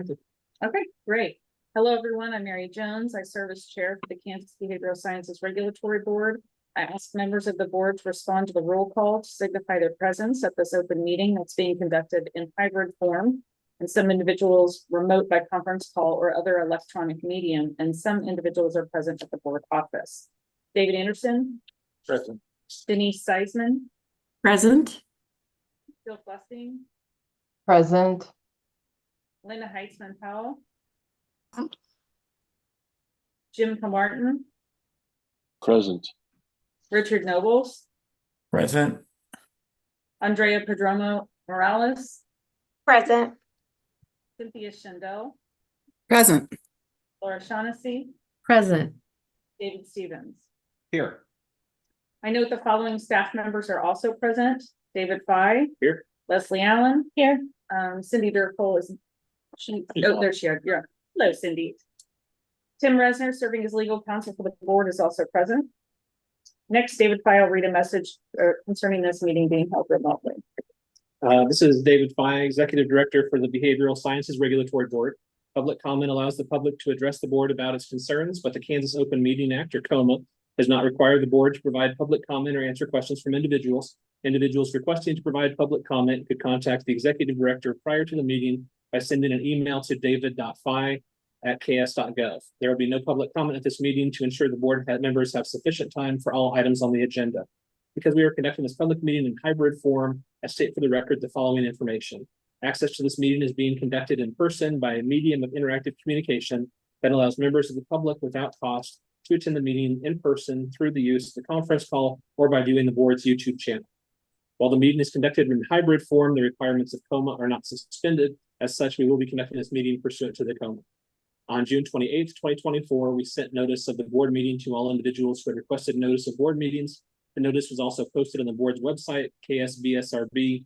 Okay, great. Hello, everyone. I'm Mary Jones. I serve as chair for the Kansas Behavioral Sciences Regulatory Board. I ask members of the board to respond to the roll call to signify their presence at this open meeting that's being conducted in hybrid form, and some individuals remote by conference call or other electronic medium, and some individuals are present at the board office. David Anderson. Present. Denise Seisman. Present. Phil Blessing. Present. Linda Heitzman Powell. Jim Camarton. Present. Richard Nobles. Present. Andrea Padromo Morales. Present. Cynthia Schindel. Present. Laura Shaughnessy. Present. David Stevens. Here. I note the following staff members are also present. David Fye. Here. Leslie Allen. Here. Cindy Durkle is there she is. You're hello, Cindy. Tim Resner, serving as legal counsel for the board, is also present. Next, David Fye will read a message concerning this meeting being held remotely. This is David Fye, Executive Director for the Behavioral Sciences Regulatory Board. Public comment allows the public to address the board about its concerns, but the Kansas Open Meeting Act, or COMA, does not require the board to provide public comment or answer questions from individuals. Individuals requesting to provide public comment could contact the Executive Director prior to the meeting by sending an email to david.fye@ks.gov. There will be no public comment at this meeting to ensure the board members have sufficient time for all items on the agenda. Because we are conducting this public meeting in hybrid form, I state for the record the following information. Access to this meeting is being conducted in person by a medium of interactive communication that allows members of the public without cost to attend the meeting in person through the use of the conference call or by viewing the board's YouTube channel. While the meeting is conducted in hybrid form, the requirements of COMA are not suspended. As such, we will be conducting this meeting pursuant to the COMA. On June 28th, 2024, we sent notice of the board meeting to all individuals who had requested notice of board meetings. The notice was also posted on the board's website, ksbsrb.ks.gov.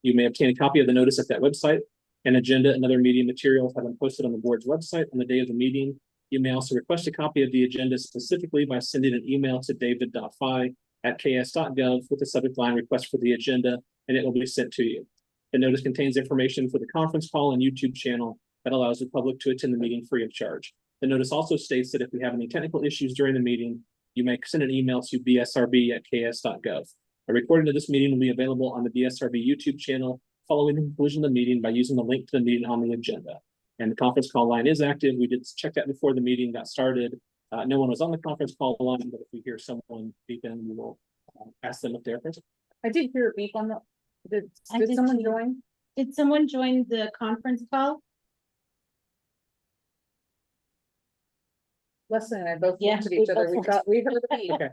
You may obtain a copy of the notice at that website. An agenda and other meeting materials have been posted on the board's website on the day of the meeting. You may also request a copy of the agenda specifically by sending an email to david.fye@ks.gov with the subject line request for the agenda, and it will be sent to you. The notice contains information for the conference call and YouTube channel that allows the public to attend the meeting free of charge. The notice also states that if we have any technical issues during the meeting, you may send an email to bsrb@ks.gov. A recording of this meeting will be available on the BSRB YouTube channel following the conclusion of the meeting by using the link to the meeting on the agenda. And the conference call line is active. We did check that before the meeting got started. No one was on the conference call line, but if we hear someone beep in, we will ask them if they're present. I did hear a beep on the. Did did someone too. join? Did someone join the conference call? Leslie and I both Yeah, looked at each we other. both We thought we heard the beep. Okay.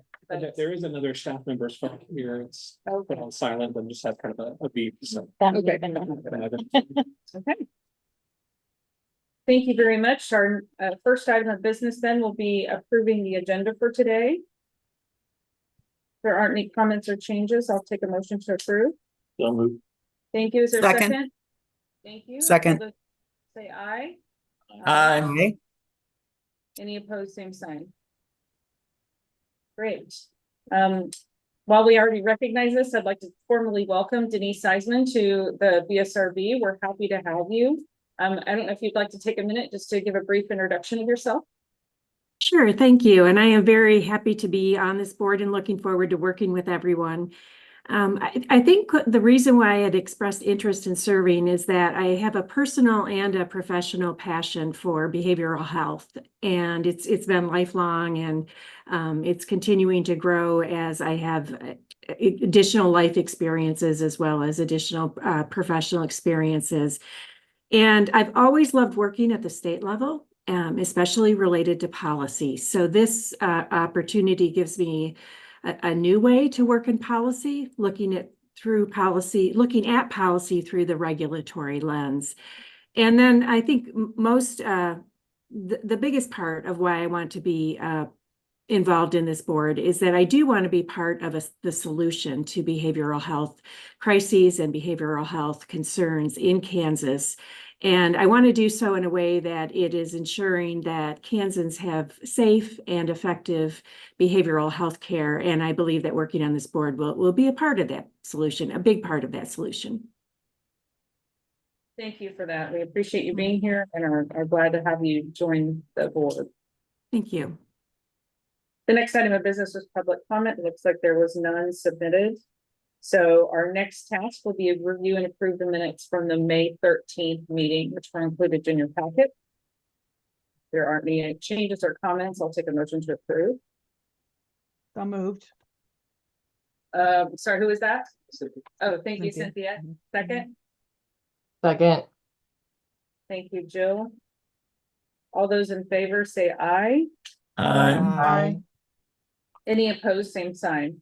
There is another staff member's phone here. It's Okay. put on silent, but just have kind of a beep. So. Okay. Okay. Thank you very much. Our first item of business then will be approving the agenda for today. If there aren't any comments or changes, I'll take a motion to approve. So moved. Thank you. Is there a Second. second? Thank you. Second. All those say aye. Aye. Any opposed, same sign. Great. While we already recognize this, I'd like to formally welcome Denise Seisman to the BSRB. We're happy to have you. I don't know if you'd like to take a minute just to give a brief introduction of yourself. Sure, thank you. And I am very happy to be on this board and looking forward to working with everyone. I think the reason why I had expressed interest in serving is that I have a personal and a professional passion for behavioral health, and it's been lifelong, and it's continuing to grow as I have additional life experiences as well as additional professional experiences. And I've always loved working at the state level, especially related to policy. So this opportunity gives me a new way to work in policy, looking at policy through the regulatory lens. And then I think the biggest part of why I want to be involved in this board is that I do want to be part of the solution to behavioral health crises and behavioral health concerns in Kansas. And I want to do so in a way that it is ensuring that Kansans have safe and effective behavioral health care. And I believe that working on this board will be a part of that solution, a big part of that solution. Thank you for that. We appreciate you being here and are glad to have you join the board. Thank you. The next item of business was public comment. It looks like there was none submitted. So our next task will be to review and approve the minutes from the May 13th meeting, which were included in your packet. If there aren't any changes or comments, I'll take a motion to approve. So moved. Sorry, who is that? Oh, thank you, Cynthia. Cynthia. Second, Second. thank you, Jill. All those in favor say aye. Aye. Any opposed, same sign.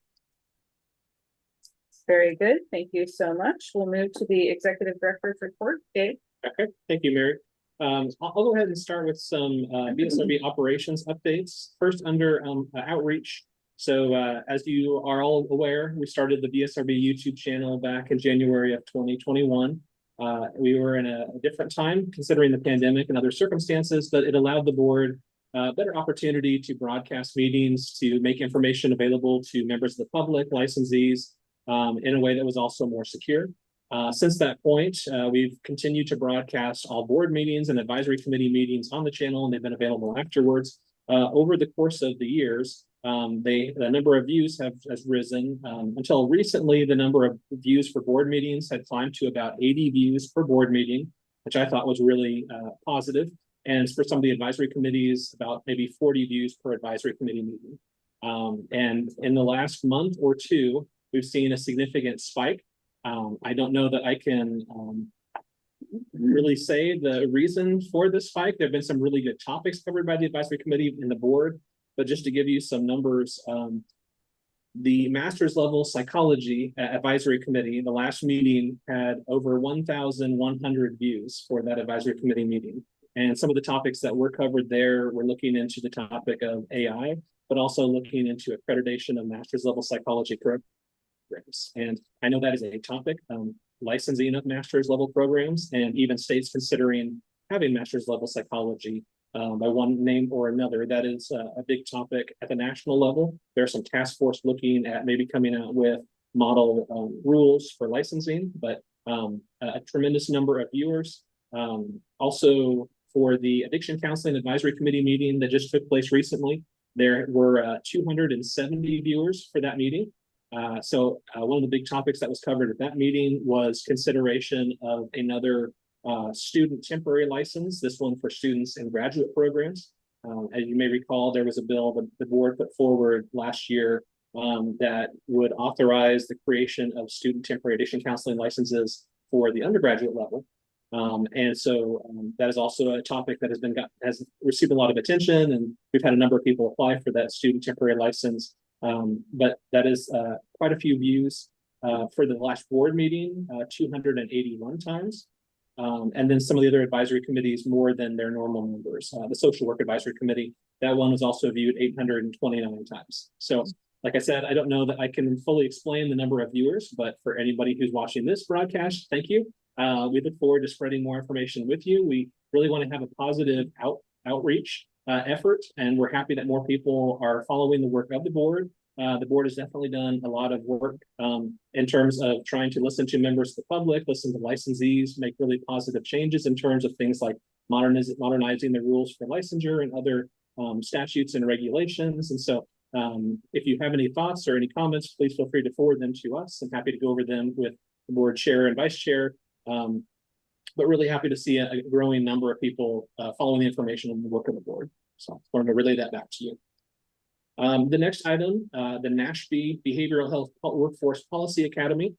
Very good. Thank you so much. We'll move to the executive director's report. Dave? Okay, thank you, Mary. I'll go ahead and start with some BSRB operations updates. First, under outreach. So as you are all aware, we started the BSRB YouTube channel back in January of 2021. We were in a different time considering the pandemic and other circumstances, but it allowed the board better opportunity to broadcast meetings, to make information available to members of the public, licensees, in a way that was also more secure. Since that point, we've continued to broadcast all board meetings and advisory committee meetings on the channel, and they've been available afterwards. Over the course of the years, the number of views has risen. Until recently, the number of views for board meetings had climbed to about 80 views per board meeting, which I thought was really positive. And for some of the advisory committees, about maybe 40 views per advisory committee meeting. And in the last month or two, we've seen a significant spike. I don't know that I can really say the reason for this spike. There have been some really good topics covered by the advisory committee and the board, but just to give you some numbers, the master's level psychology advisory committee, the last meeting had over 1,100 views for that advisory committee meeting. And some of the topics that were covered there, we're looking into the topic of AI, but also looking into accreditation of master's level psychology programs. And I know that is a topic, licensing of master's level programs, and even states considering having master's level psychology by one name or another. That is a big topic at the national level. There's some task force looking at maybe coming out with model rules for licensing, but a tremendous number of viewers. Also, for the Addiction Counseling Advisory Committee meeting that just took place recently, there were 270 viewers for that meeting. So one of the big topics that was covered at that meeting was consideration of another student temporary license, this one for students in graduate programs. As you may recall, there was a bill that the board put forward last year that would authorize the creation of student temporary addiction counseling licenses for the undergraduate level. And so that is also a topic that has received a lot of attention, and we've had a number of people apply for that student temporary license. But that is quite a few views for the last board meeting, 281 times. And then some of the other advisory committees more than their normal numbers. The social work advisory committee, that one was also viewed 829 times. So like I said, I don't know that I can fully explain the number of viewers, but for anybody who's watching this broadcast, thank you. We look forward to spreading more information with you. We really want to have a positive outreach effort, and we're happy that more people are following the work of the board. The board has definitely done a lot of work in terms of trying to listen to members of the public, listen to licensees, make really positive changes in terms of things like modernizing the rules for licensure and other statutes and regulations. And so if you have any thoughts or any comments, please feel free to forward them to us. I'm happy to go over them with the board chair and vice chair. But really happy to see a growing number of people following the information and the work of the board. So I wanted to relay that back to you. The next item, the NASHB Behavioral Health Workforce Policy Academy.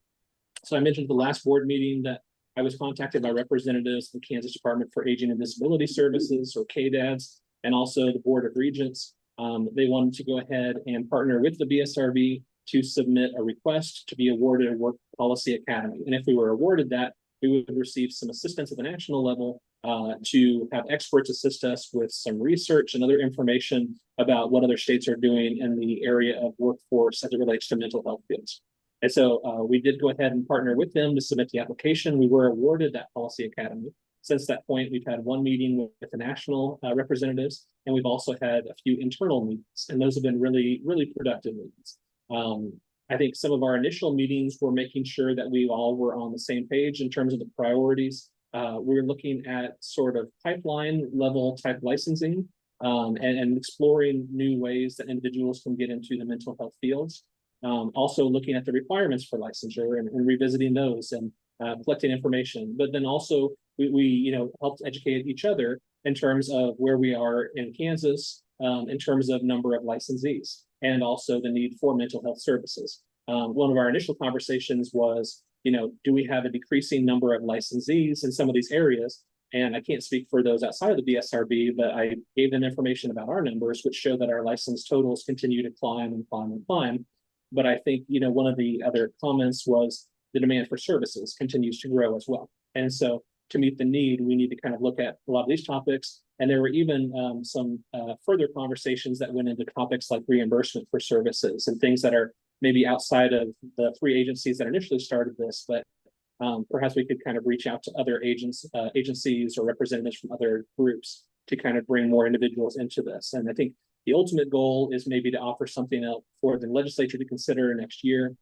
So I mentioned at the last board meeting that I was contacted by representatives of the Kansas Department for Aging and Disability Services, or KDADS, and also the Board of Regents. They wanted to go ahead and partner with the BSRB to submit a request to be awarded a Work Policy Academy. And if we were awarded that, we would receive some assistance at the national level to have experts assist us with some research and other information about what other states are doing in the area of workforce as it relates to mental health fields. And so we did go ahead and partner with them to submit the application. We were awarded that Policy Academy. Since that point, we've had one meeting with the national representatives, and we've also had a few internal meetings, and those have been really, really productive meetings. I think some of our initial meetings were making sure that we all were on the same page in terms of the priorities we're looking at sort of pipeline level type licensing, and exploring new ways that individuals can get into the mental health fields. Also looking at the requirements for licensure and revisiting those and collecting information. But then also we helped educate each other in terms of where we are in Kansas, in terms of number of licensees and also the need for mental health services. One of our initial conversations was, do we have a decreasing number of licensees in some of these areas? And I can't speak for those outside of the BSRB, but I gave them information about our numbers, which show that our license totals continue to climb and climb and climb. But I think, one of the other comments was the demand for services continues to grow as well. And so to meet the need, we need to kind of look at a lot of these topics. And there were even some further conversations that went into topics like reimbursement for services and things that are maybe outside of the 3 agencies that initially started this, but perhaps we could kind of reach out to other agencies or representatives from other groups to kind of bring more individuals into this. And I think the ultimate goal is maybe to offer something else for the legislature to consider next year.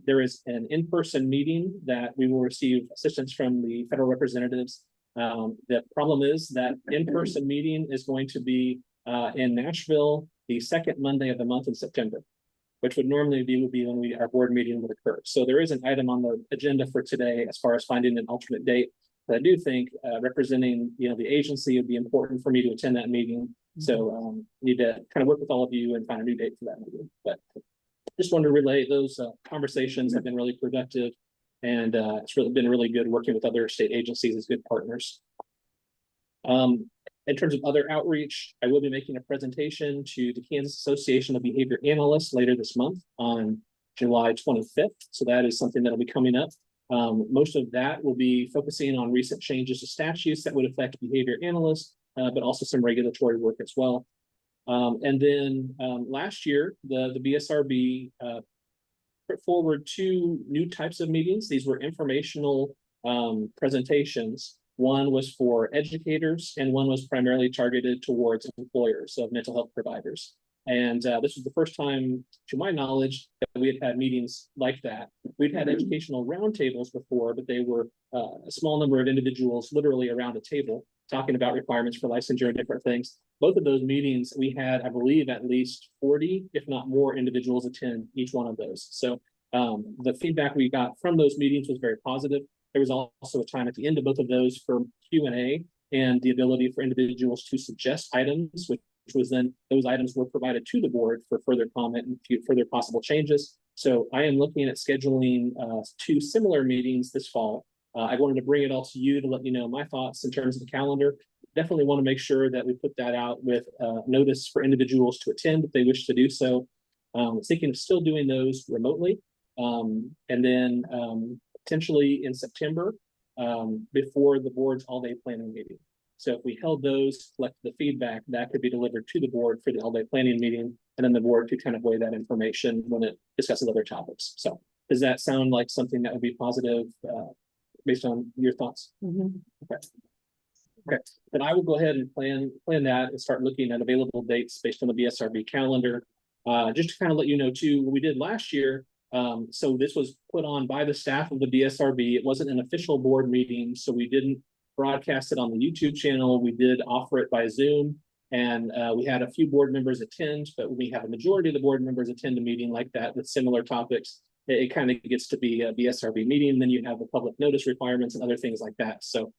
There is an in-person meeting that we will receive assistance from the federal representatives. The problem is that in-person meeting is going to be in Nashville the second Monday of the month in September, which would normally be when our board meeting would occur. So there is an item on the agenda for today as far as finding an alternate date. But I do think representing the agency would be important for me to attend that meeting. So need to kind of work with all of you and find a new date for that meeting. But just wanted to relay those conversations have been really productive, and it's really been really good working with other state agencies as good partners. In terms of other outreach, I will be making a presentation to the Kansas Association of Behavior Analysts later this month on July 25th. So that is something that'll be coming up. Most of that will be focusing on recent changes to statutes that would affect behavior analysts, but also some regulatory work as well. And then last year, the BSRB put forward 2 new types of meetings. These were informational presentations. One was for educators, and one was primarily targeted towards employers of mental health providers. And this was the first time, to my knowledge, that we had meetings like that. We'd had educational roundtables before, but they were a small number of individuals literally around a table talking about requirements for licensure and different things. Both of those meetings, we had, I believe, at least 40, if not more, individuals attend each one of those. So the feedback we got from those meetings was very positive. There was also a time at the end of both of those for Q&A and the ability for individuals to suggest items, which was then those items were provided to the board for further comment and further possible changes. So I am looking at scheduling 2 similar meetings this fall. I wanted to bring it all to you to let you know my thoughts in terms of the calendar. Definitely want to make sure that we put that out with notice for individuals to attend if they wish to do so. Thinking of still doing those remotely. And then potentially in September before the board's all-day planning meeting. So if we held those, collect the feedback, that could be delivered to the board for the all-day planning meeting, and then the board could kind of weigh that information when it discusses other topics. So does that sound like something that would be positive based on your thoughts? Okay. Okay, then I will go ahead and plan that and start looking at available dates based on the BSRB calendar. Just to kind of let you know too, what we did last year. So this was put on by the staff of the BSRB. It wasn't an official board meeting, so we didn't broadcast it on the YouTube channel. We did offer it by Zoom, and we had a few board members attend, but when we have a majority of the board members attend a meeting like that with similar topics, it kind of gets to be a BSRB meeting. Then you have the public notice requirements and other things like that. So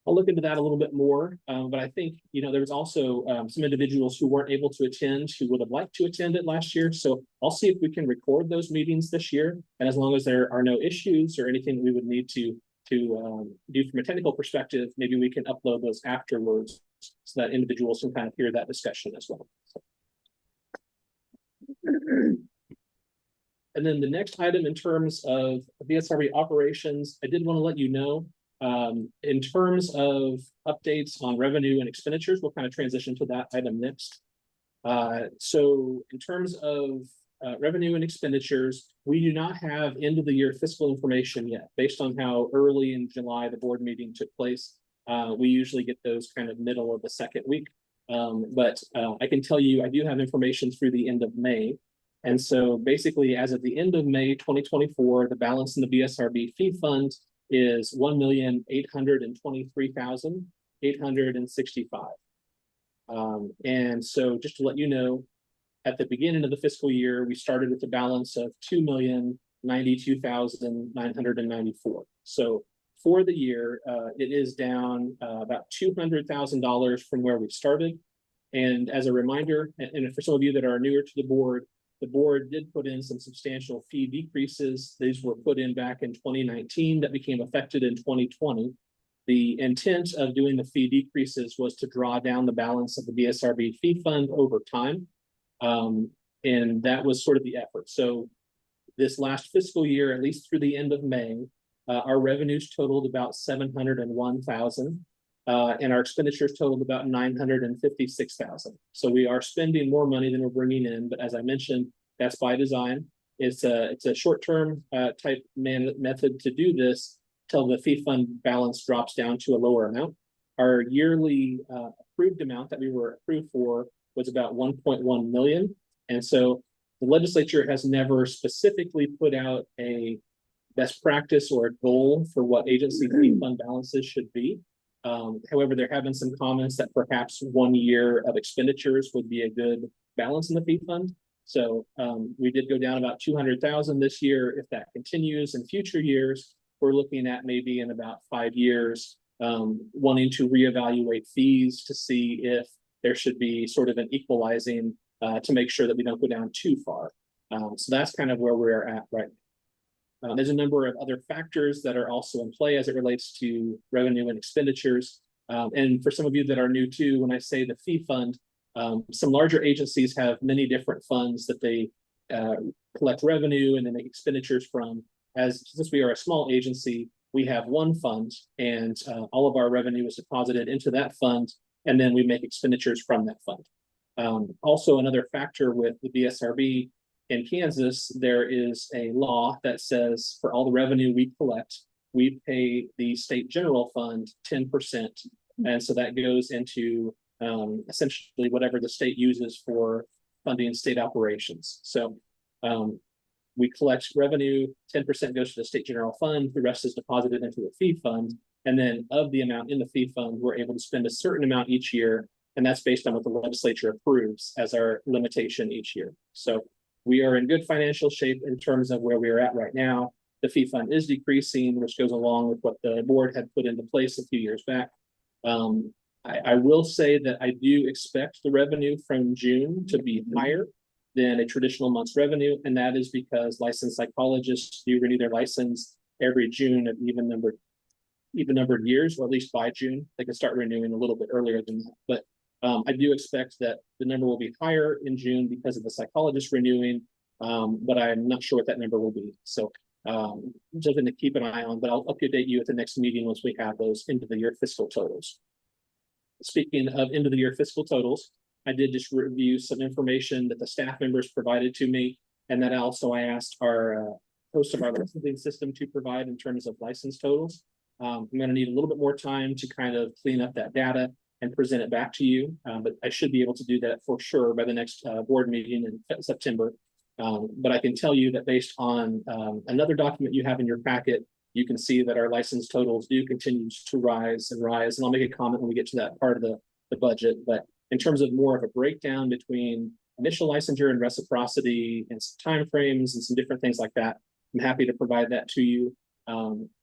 I'll look into that a little bit more, but I think, there was also some individuals who weren't able to attend who would have liked to attend it last year. So I'll see if we can record those meetings this year. And as long as there are no issues or anything we would need to do from a technical perspective, maybe we can upload those afterwards so that individuals can kind of hear that discussion as well. And then the next item in terms of BSRB operations, I did want to let you know, in terms of updates on revenue and expenditures, we'll kind of transition to that item next. So in terms of revenue and expenditures, we do not have end of the year fiscal information yet. Based on how early in July the board meeting took place, we usually get those kind of middle of the second week. But I can tell you, I do have information through the end of May. And so basically, as of the end of May 2024, the balance in the BSRB fee fund is $1,823,865. And so just to let you know, at the beginning of the fiscal year, we started with a balance of $2,092,994. So for the year, it is down about $200,000 from where we started. And as a reminder, and for some of you that are newer to the board did put in some substantial fee decreases. These were put in back in 2019 that became effective in 2020. The intent of doing the fee decreases was to draw down the balance of the BSRB fee fund over time. And that was sort of the effort. So this last fiscal year, at least through the end of May, our revenues totaled about $701,000. And our expenditures totaled about $956,000. So we are spending more money than we're bringing in, but as I mentioned, that's by design. It's a short-term type method to do this till the fee fund balance drops down to a lower amount. Our yearly approved amount that we were approved for was about 1.1 million. And so the legislature has never specifically put out a best practice or a goal for what agency fee fund balances should be. However, there have been some comments that perhaps 1 year of expenditures would be a good balance in the fee fund. So we did go down about 200,000 this year. If that continues in future years, we're looking at maybe in about 5 years, wanting to reevaluate fees to see if there should be sort of an equalizing to make sure that we don't go down too far. So that's kind of where we're at right now. There's a number of other factors that are also in play as it relates to revenue and expenditures. And for some of you that are new too, when I say the fee fund, some larger agencies have many different funds that they collect revenue and then make expenditures from. Since we are a small agency, we have one fund, and all of our revenue is deposited into that fund, and then we make expenditures from that fund. Also, another factor with the BSRB, in Kansas, there is a law that says for all the revenue we collect, we pay the state general fund 10%. And so that goes into essentially whatever the state uses for funding state operations. So we collect revenue, 10% goes to the state general fund, the rest is deposited into the fee fund. And then of the amount in the fee fund, we're able to spend a certain amount each year. And that's based on what the legislature approves as our limitation each year. So we are in good financial shape in terms of where we are at right now. The fee fund is decreasing, which goes along with what the board had put into place a few years back. I will say that I do expect the revenue from June to be higher than a traditional month's revenue. And that is because licensed psychologists do renew their license every June of even numbered years, or at least by June. They can start renewing a little bit earlier than that. But I do expect that the number will be higher in June because of the psychologists renewing, but I'm not sure what that number will be. So something to keep an eye on, but I'll update you at the next meeting once we have those end of the year fiscal totals. Speaking of end of the year fiscal totals, I did just review some information that the staff members provided to me, and that also I asked our host of our licensing system to provide in terms of license totals. I'm going to need a little bit more time to kind of clean up that data and present it back to you, but I should be able to do that for sure by the next board meeting in September. But I can tell you that based on another document you have in your packet, you can see that our license totals do continue to rise and rise. And I'll make a comment when we get to that part of the budget. But in terms of more of a breakdown between initial licensure and reciprocity and some timeframes and some different things like that, I'm happy to provide that to you.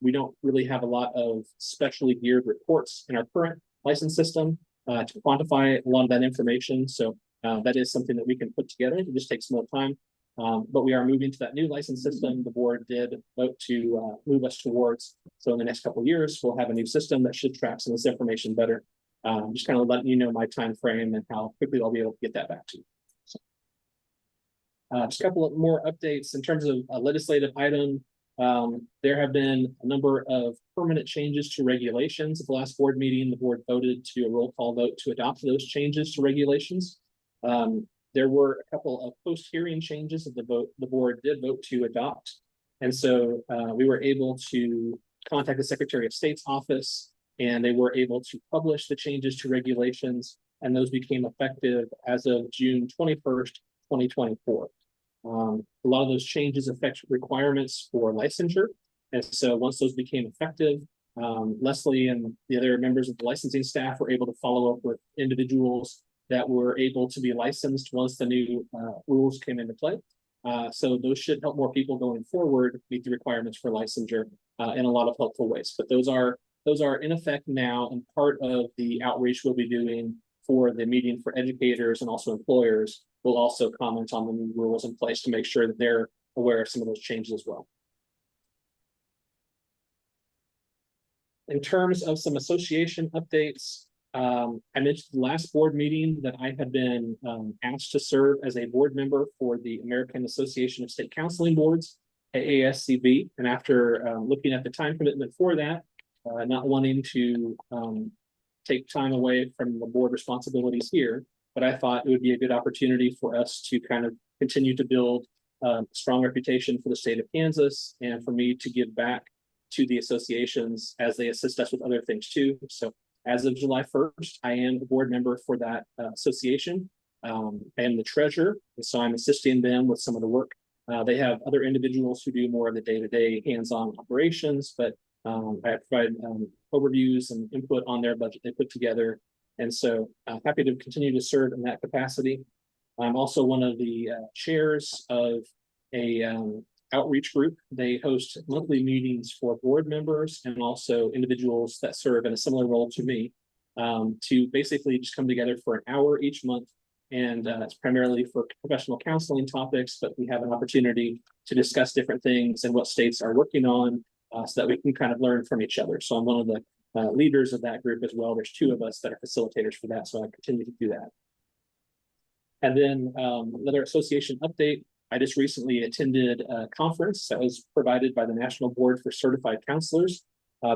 We don't really have a lot of specially geared reports in our current license system to quantify a lot of that information. So that is something that we can put together. It just takes more time. But we are moving to that new license system. The board did vote to move us towards. So in the next couple of years, we'll have a new system that should track some of this information better. Just kind of letting you know my time frame and how quickly I'll be able to get that back to you. So, just a couple of more updates in terms of a legislative item. There have been a number of permanent changes to regulations. At the last board meeting, the board voted to a roll call vote to adopt those changes to regulations. There were a couple of post-hearing changes that the board did vote to adopt. And so we were able to contact the Secretary of State's office, and they were able to publish the changes to regulations, and those became effective as of June 21st, 2024. A lot of those changes affect requirements for licensure. And so once those became effective, Leslie and the other members of the licensing staff were able to follow up with individuals that were able to be licensed once the new rules came into play. So those should help more people going forward meet the requirements for licensure in a lot of helpful ways. But those are in effect now, and part of the outreach we'll be doing for the meeting for educators and also employers. Will also comment on the new rules in place to make sure that they're aware of some of those changes as well. In terms of some association updates, I mentioned the last board meeting that I had been asked to serve as a board member for the American Association of State Counseling Boards, AASCB. And after looking at the time commitment for that, not wanting to take time away from the board responsibilities here, but I thought it would be a good opportunity for us to kind of continue to build a strong reputation for the state of Kansas and for me to give back to the associations as they assist us with other things too. So as of July 1st, I am a board member for that association. I am the treasurer, and so I'm assisting them with some of the work. They have other individuals who do more of the day-to-day hands-on operations, but I provide overviews and input on their budget they put together. And so happy to continue to serve in that capacity. I'm also one of the chairs of a outreach group. They host monthly meetings for board members and also individuals that serve in a similar role to me to basically just come together for an hour each month. And it's primarily for professional counseling topics, but we have an opportunity to discuss different things and what states are working on so that we can kind of learn from each other. So I'm one of the leaders of that group as well. There's two of us that are facilitators for that, so I continue to do that. And then another association update. I just recently attended a conference that was provided by the National Board for Certified Counselors.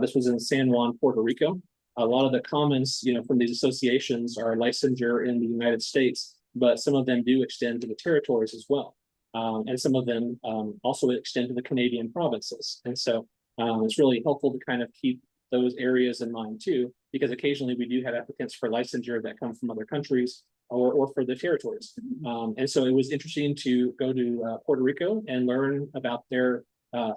This was in San Juan, Puerto Rico. A lot of the comments, from these associations are licensure in the United States, but some of them do extend to the territories as well. And some of them also extend to the Canadian provinces. And so it's really helpful to kind of keep those areas in mind too, because occasionally we do have applicants for licensure that come from other countries or for the territories. And so it was interesting to go to Puerto Rico and learn about their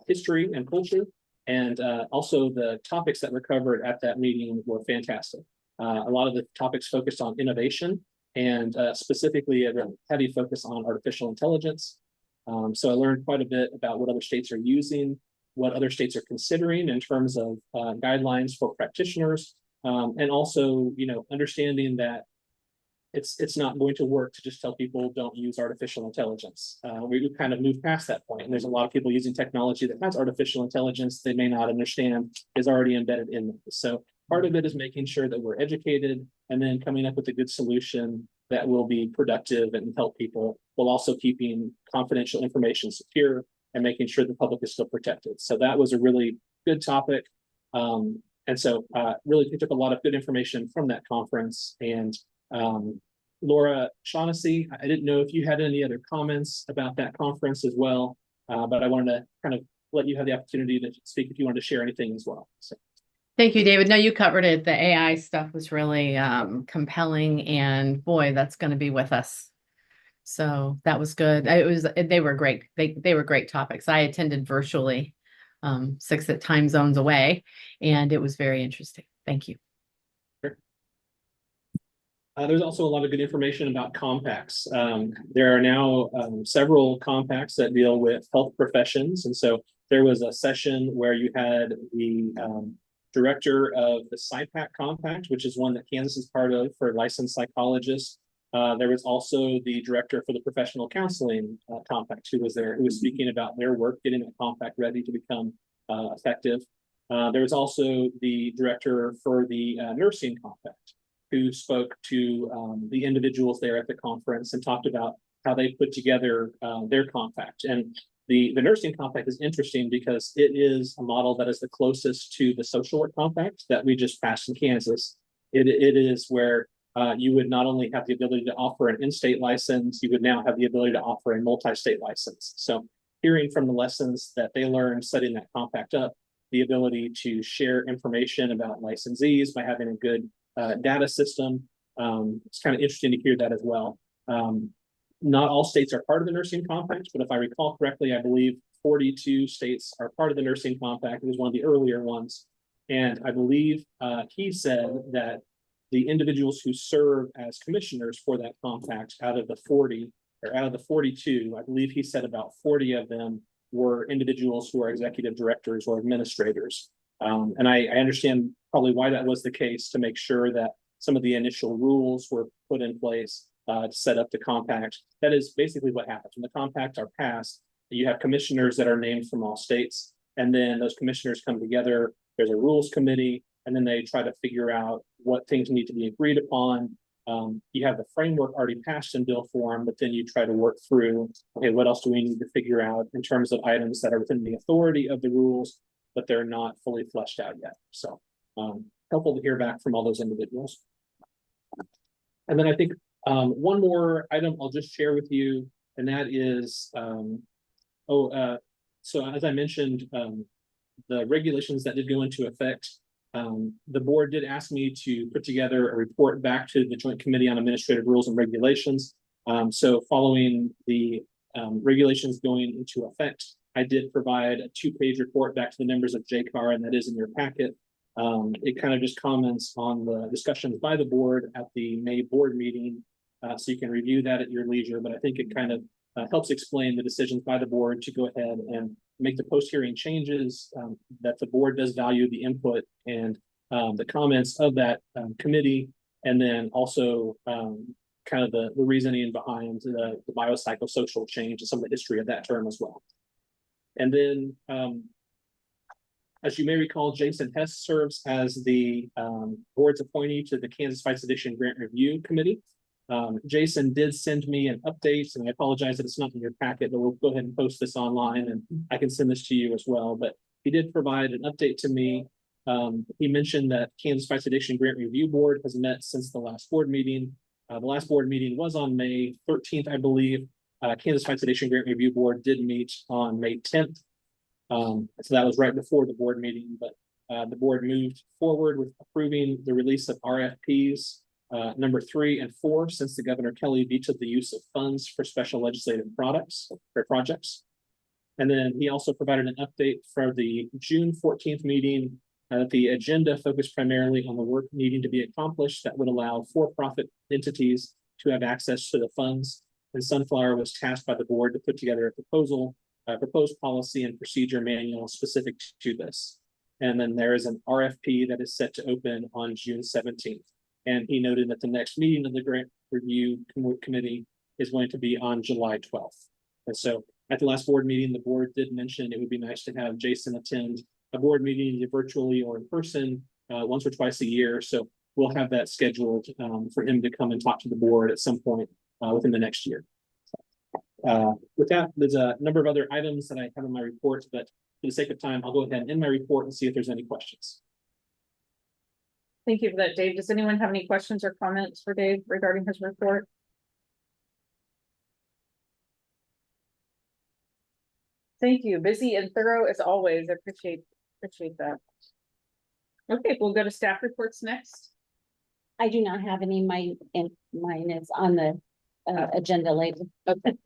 history and culture. And also the topics that were covered at that meeting were fantastic. A lot of the topics focused on innovation and specifically a heavy focus on artificial intelligence. So I learned quite a bit about what other states are using, what other states are considering in terms of guidelines for practitioners, and also, understanding that it's not going to work to just tell people don't use artificial intelligence. We kind of moved past that point, and there's a lot of people using technology that has artificial intelligence they may not understand is already embedded in them. So part of it is making sure that we're educated and then coming up with a good solution that will be productive and help people, while also keeping confidential information secure and making sure the public is still protected. So that was a really good topic. And so really picked up a lot of good information from that conference. And Laura Shaughnessy, I didn't know if you had any other comments about that conference as well, but I wanted to kind of let you have the opportunity to speak if you wanted to share anything as well. So. Thank you, David. No, you covered it. The AI stuff was really compelling, and boy, that's going to be with us. So that was good. They were great. They were great topics. I attended virtually, 6 time zones away, and it was very interesting. Thank you. Sure. There's also a lot of good information about compacts. There are now several compacts that deal with health professions. And so there was a session where you had the director of the SIPAC compact, which is one that Kansas is part of for licensed psychologists. There was also the director for the professional counseling compact who was there, who was speaking about their work getting that compact ready to become effective. There was also the director for the nursing compact who spoke to the individuals there at the conference and talked about how they put together their compact. And the nursing compact is interesting because it is a model that is the closest to the social work compact that we just passed in Kansas. It is where you would not only have the ability to offer an in-state license, you would now have the ability to offer a multi-state license. So hearing from the lessons that they learned setting that compact up, the ability to share information about licensees by having a good data system, it's kind of interesting to hear that as well. Not all states are part of the nursing compact, but if I recall correctly, I believe 42 states are part of the nursing compact. It was one of the earlier ones. And I believe he said that the individuals who serve as commissioners for that compact out of the 40 or out of the 42, I believe he said about 40 of them were individuals who are executive directors or administrators. And I understand probably why that was the case, to make sure that some of the initial rules were put in place to set up the compact. That is basically what happens when the compacts are passed. You have commissioners that are named from all states, and then those commissioners come together. There's a rules committee, and then they try to figure out what things need to be agreed upon. You have the framework already passed in bill form, but then you try to work through, okay, what else do we need to figure out in terms of items that are within the authority of the rules, but they're not fully fleshed out yet. So helpful to hear back from all those individuals. And then I think one more item I'll just share with you, and that is, so as I mentioned, the regulations that did go into effect, the board did ask me to put together a report back to the Joint Committee on Administrative Rules and Regulations. So following the regulations going into effect, I did provide a 2-page report back to the members of JCAR, and that is in your packet. It kind of just comments on the discussions by the board at the May board meeting, so you can review that at your leisure. But I think it kind of helps explain the decisions by the board to go ahead and make the post-hearing changes, that the board does value the input and the comments of that committee, and then also kind of the reasoning behind the biopsychosocial change and some of the history of that term as well. And then, as you may recall, Jason Hess serves as the board's appointee to the Kansas Fights Addiction Grant Review Committee. Jason did send me an update, and I apologize that it's not in your packet, but we'll go ahead and post this online, and I can send this to you as well. But he did provide an update to me. He mentioned that Kansas Fights Addiction Grant Review Board has met since the last board meeting. The last board meeting was on May 13th, I believe. Kansas Fights Addiction Grant Review Board did meet on May 10th. So that was right before the board meeting, but the board moved forward with approving the release of RFPs number 3 and 4, since the Governor Kelly vetoed the use of funds for special legislative projects. And then he also provided an update for the June 14th meeting. The agenda focused primarily on the work needing to be accomplished that would allow for-profit entities to have access to the funds. And Sunflower was tasked by the board to put together a proposed policy and procedure manual specific to this. And then there is an RFP that is set to open on June 17th. And he noted that the next meeting of the Grant Review Committee is going to be on July 12th. And so at the last board meeting, the board did mention it would be nice to have Jason attend a board meeting either virtually or in person once or twice a year. So we'll have that scheduled for him to come and talk to the board at some point within the next year. With that, there's a number of other items that I have in my report, but for the sake of time, I'll go ahead and end my report and see if there's any questions. Thank you for that, Dave. Does anyone have any questions or comments for Dave regarding his report? Thank you. Busy and thorough as always. I appreciate that. Okay, we'll go to staff reports next. I do not have any. Mine is on the agenda later. Okay.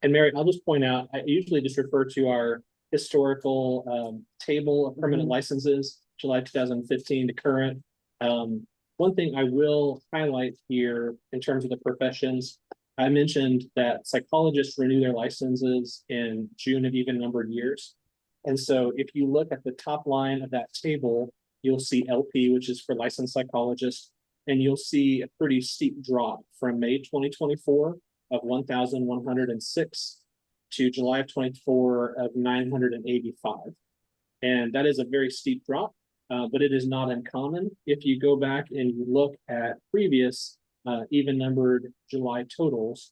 And Mary, I'll just point out, I usually just refer to our historical table of permanent licenses, July 2015 to current. One thing I will highlight here in terms of the professions, I mentioned that psychologists renew their licenses in June of even numbered years. And so if you look at the top line of that table, you'll see LP, which is for licensed psychologists, and you'll see a pretty steep drop from May 2024 of 1,106 to July of 24 of 985. And that is a very steep drop, but it is not uncommon. If you go back and you look at previous even numbered July totals,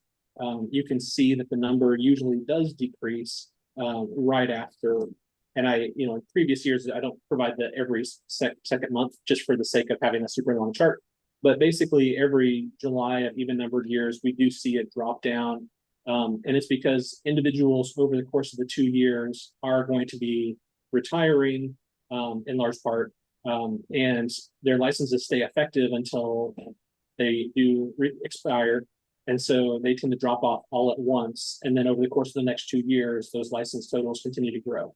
you can see that the number usually does decrease right after. And in previous years, I don't provide that every second month just for the sake of having a super long chart. But basically every July of even numbered years, we do see it drop down. And it's because individuals over the course of the 2 years are going to be retiring in large part, and their licenses stay effective until they do expire. And so they tend to drop off all at once. And then over the course of the next 2 years, those license totals continue to grow.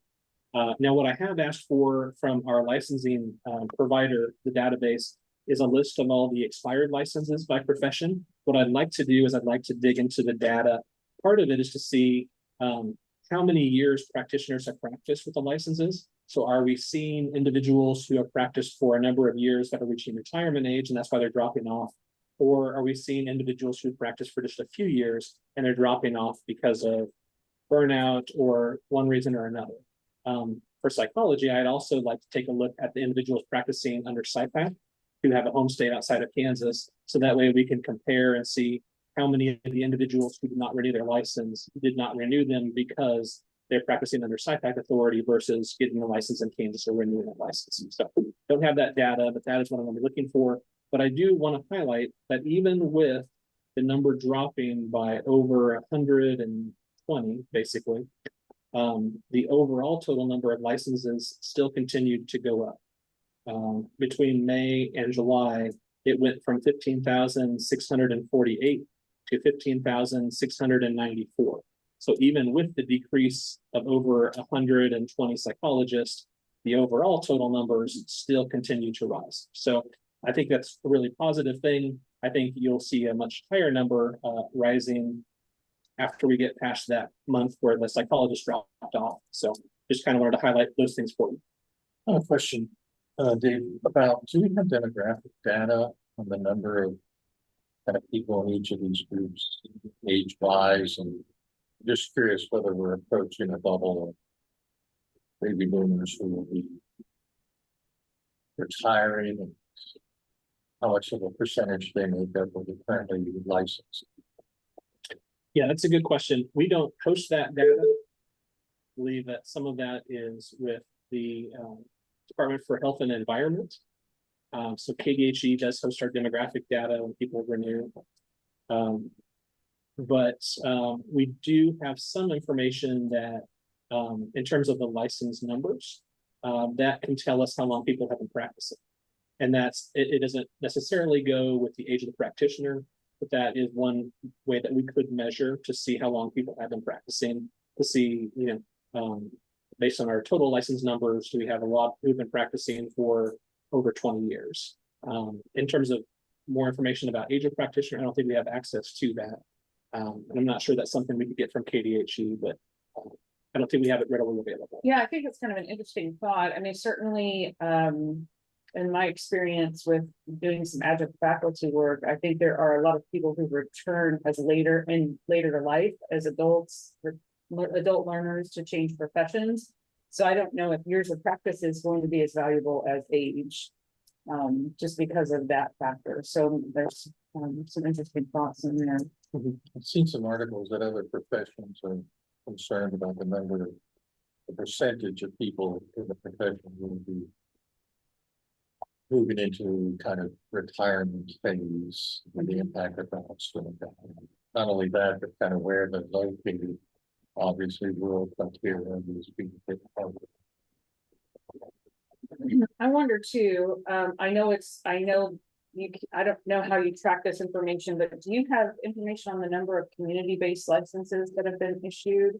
Now, what I have asked for from our licensing provider, the database, is a list of all the expired licenses by profession. What I'd like to do is I'd like to dig into the data. Part of it is to see how many years practitioners have practiced with the licenses. So are we seeing individuals who have practiced for a number of years that are reaching retirement age and that's why they're dropping off? Or are we seeing individuals who practice for just a few years and they're dropping off because of burnout or one reason or another? For psychology, I'd also like to take a look at the individuals practicing under SIPAC who have a home state outside of Kansas. So that way we can compare and see how many of the individuals who did not renew their license did not renew them because they're practicing under SIPAC authority versus getting a license in Kansas or renewing a license. So don't have that data, but that is what I'm going to be looking for. But I do want to highlight that even with the number dropping by over 120, basically, the overall total number of licenses still continued to go up. Between May and July, it went from 15,648 to 15,694. So even with the decrease of over 120 psychologists, the overall total numbers still continue to rise. So I think that's a really positive thing. I think you'll see a much higher number rising after we get past that month where the psychologist dropped off. So just kind of wanted to highlight those things for you. I have a question, Dave, about, do we have demographic data on the number of kind of people in each of these groups, age-wise, and just curious whether we're approaching a bubble of baby boomers who will be retiring and how much of a percentage they make up of the currently licensed. Yeah, that's a good question. We don't post that data. I believe that some of that is with the Department for Health and Environment. So KDHE does host our demographic data when people renew. But we do have some information that in terms of the license numbers, that can tell us how long people have been practicing. And it doesn't necessarily go with the age of the practitioner, but that is one way that we could measure to see how long people have been practicing, to see, based on our total license numbers, do we have a lot who've been practicing for over 20 years. In terms of more information about age of practitioner, I don't think we have access to that. And I'm not sure that's something we could get from KDHE, but I don't think we have it readily available. Yeah, I think it's kind of an interesting thought. I mean, certainly, in my experience with doing some adjunct faculty work, I think there are a lot of people who return as later to life as adults, adult learners to change professions. So I don't know if years of practice is going to be as valuable as age, just because of that factor. So there's some interesting thoughts in there. I've seen some articles that other professions are concerned about the percentage of people in the profession who will be moving into kind of retirement phase and the impact of that's going to be. Not only that, but kind of where they're located. Obviously, rural frontier areas being a big part of it. I wonder too, I don't know how you track this information, but do you have information on the number of community-based licenses that have been issued?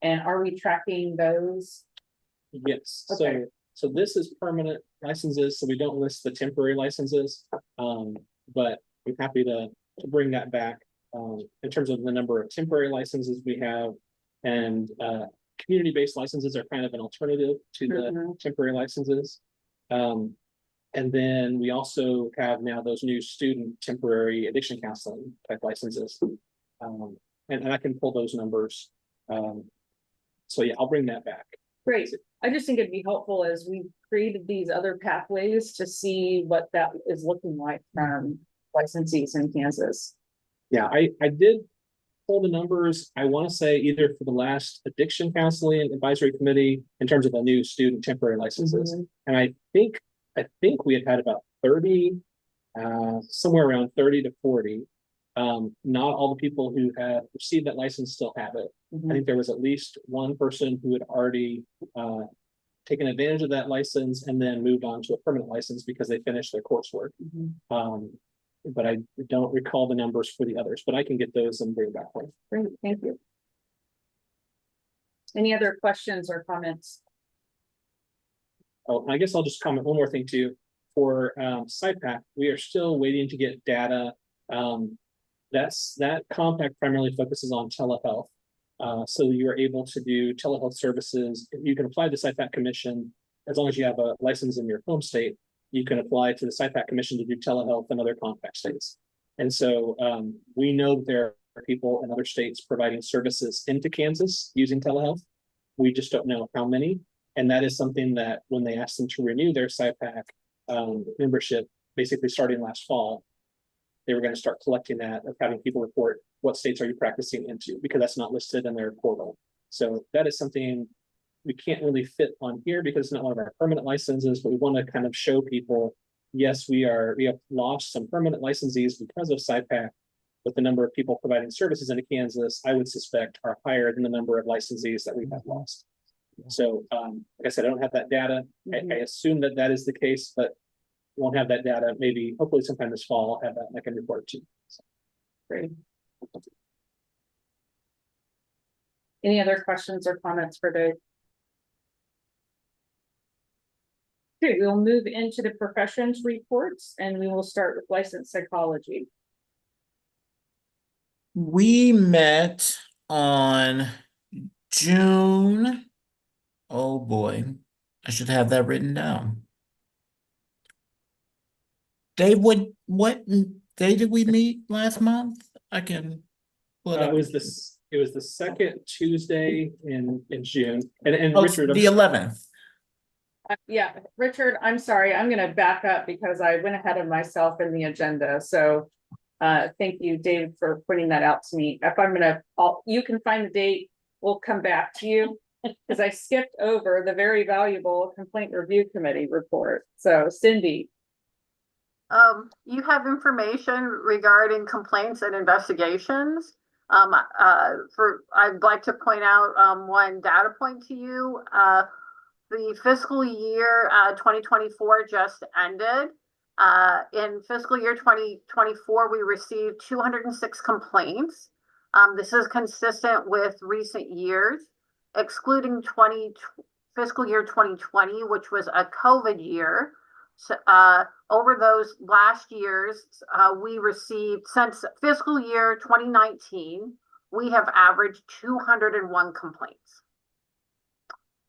And are we tracking those? Yes, Okay. so this is permanent licenses, so we don't list the temporary licenses. But I'm happy to bring that back in terms of the number of temporary licenses we have. And community-based licenses are kind of an alternative to the temporary licenses. And then we also have now those new student temporary addiction counseling type licenses. And I can pull those numbers. So yeah, I'll bring that back. Great. I just think it'd be helpful as we created these other pathways to see what that is looking like from licensees in Kansas. Yeah, I did pull the numbers. I want to say either for the last addiction counseling advisory committee in terms of the new student temporary licenses. And I think we had about 30, somewhere around 30 to 40. Not all the people who had received that license still have it. I think there was at least one person who had already taken advantage of that license and then moved on to a permanent license because they finished their coursework. but I don't recall the numbers for the others, but I can get those and bring back one. Great, thank you. Any other questions or comments? Oh, I guess I'll just comment one more thing too. For SIPAC, we are still waiting to get data. That compact primarily focuses on telehealth. So you are able to do telehealth services. You can apply to the SIPAC commission as long as you have a license in your home state. You can apply to the SIPAC commission to do telehealth in other compact states. And so we know that there are people in other states providing services into Kansas using telehealth. We just don't know how many. And that is something that when they asked them to renew their SIPAC membership, basically starting last fall, they were going to start collecting that of having people report what states are you practicing into, because that's not listed in their portal. So that is something we can't really fit on here because it's not one of our permanent licenses, but we want to kind of show people, yes, we have lost some permanent licensees because of SIPAC, but the number of people providing services into Kansas, I would suspect, are higher than the number of licensees that we have lost. So, like I said, I don't have that data. I assume that that is the case, but won't have that data. Maybe, hopefully, sometime this fall, I'll have that and I can report to you. So, Great. Any other questions or comments for Dave? Okay, we'll move into the professions reports and we will start with licensed psychology. We met on June. Oh boy, I should have that written down. Dave, what day did we meet last month? I can. it was the second Tuesday in June, and Oh, Richard, the 11th. Yeah, Richard, I'm sorry, I'm gonna back up because I went ahead of myself in the agenda, so. Thank you, David, for pointing that out to me. If I'm you can find the date, we'll come back to you. Because I skipped over the very valuable complaint review committee report. So Cindy. You have information regarding complaints and investigations. I'd like to point out one data point to you. The fiscal year 2024 just ended. In fiscal year 2024, we received 206 complaints. This is consistent with recent years, excluding fiscal year 2020, which was a COVID year. So, over those last years, we received, since fiscal year 2019, we have averaged 201 complaints.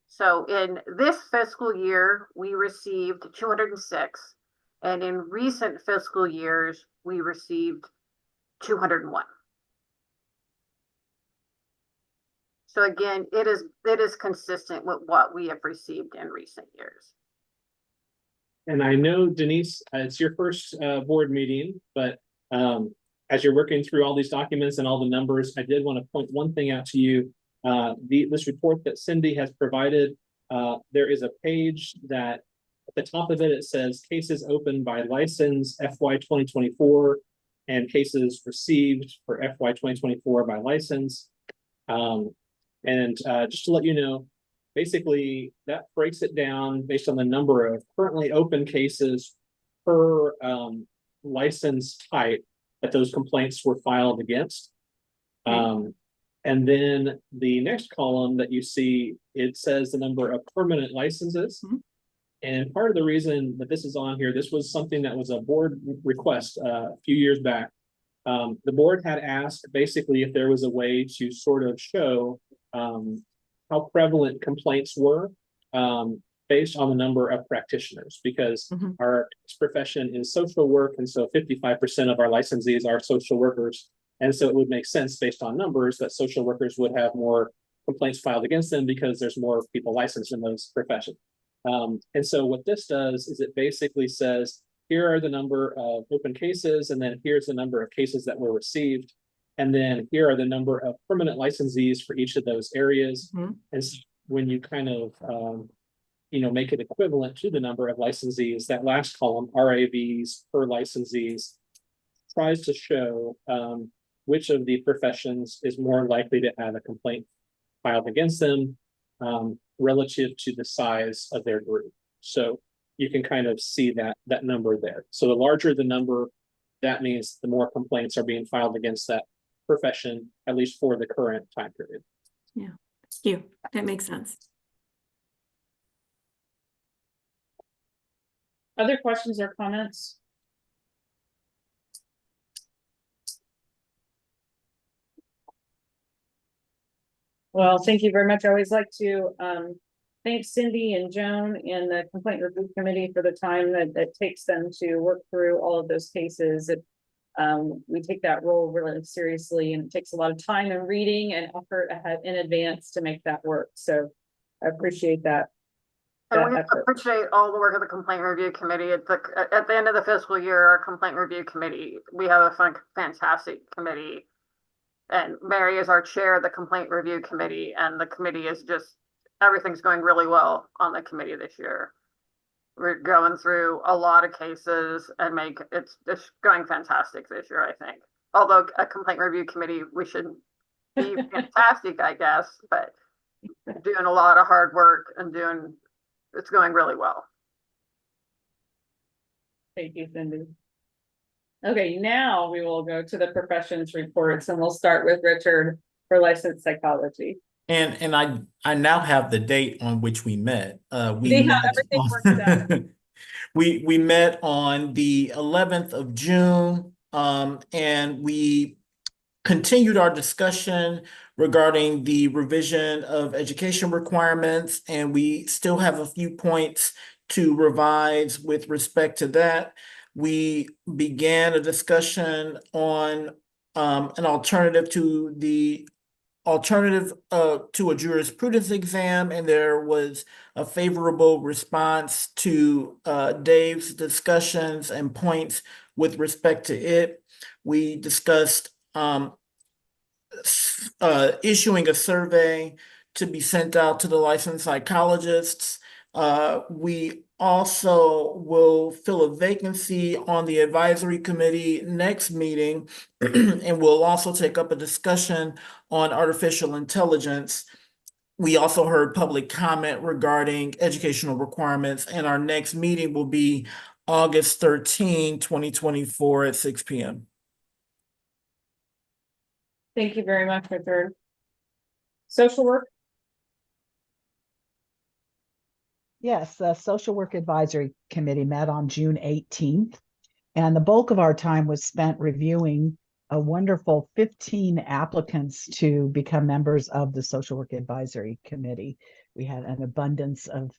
So in this fiscal year, we received 206. And in recent fiscal years, we received 201. So again, it is consistent with what we have received in recent years. and I know Denise, it's your first board meeting, but as you're working through all these documents and all the numbers, I did want to point one thing out to you. This report that Cindy has provided, there is a page that at the top of it, it says cases opened by license FY 2024 and cases received for FY 2024 by license. Just to let you know, basically that breaks it down based on the number of currently open cases per license type that those complaints were filed against. And then the next column that you see, it says the number of permanent licenses. Mm-hmm. And part of the reason that this is on here, this was something that was a board request a few years back. The board had asked basically if there was a way to sort of show how prevalent complaints were based on the number of practitioners, because our profession is social work, and so 55% of our licensees are social workers. And so it would make sense based on numbers that social workers would have more complaints filed against them because there's more people licensed in those professions. And so what this does is it basically says, here are the number of open cases, and then here's the number of cases that were received. And then here are the number of permanent licensees for each of those areas. And so when you kind of, make it equivalent to the number of licensees, that last column, RAVs per licensees, tries to show which of the professions is more likely to have a complaint filed against them relative to the size of their group. So you can kind of see that number there. So the larger the number that means the more complaints are being filed against that profession, at least for the current time period. Thank you. That makes sense. Other questions or comments? Well, thank you very much. I always like to thank Cindy and Joan and the Complaint Review Committee for the time that takes them to work through all of those cases. We take that role really seriously, and it takes a lot of time and reading and effort ahead in advance to make that work. So I appreciate that. And we effort. appreciate all the work of the Complaint Review Committee. At the end of the fiscal year, our Complaint Review Committee, we have a fantastic committee. And Mary is our chair of the Complaint Review Committee, and the committee is just, everything's going really well on the committee this year. We're going through a lot of cases and it's just going fantastic this year, I think. Although a Complaint Review Committee, we shouldn't be fantastic, I guess, but doing a lot of hard work and it's going really well. Thank you, Cindy. Okay, now we will go to the professions reports, and we'll start with Richard for licensed psychology. And I now have the date on which we met. They have everything worked out. We met on the 11th of June, and we continued our discussion regarding the revision of education requirements, and we still have a few points to revise with respect to that. We began a discussion on an alternative to a jurisprudence exam, and there was a favorable response to Dave's discussions and points with respect to it. We discussed issuing a survey to be sent out to the licensed psychologists. We also will fill a vacancy on the advisory committee next meeting, and we'll also take up a discussion on artificial intelligence. We also heard public comment regarding educational requirements, and our next meeting will be August 13, 2024 at 6 p.m. Thank you very much, Richard. Social work. Yes, the Social Work Advisory Committee met on June 18th, and the bulk of our time was spent reviewing a wonderful 15 applicants to become members of the Social Work Advisory Committee. We had an abundance of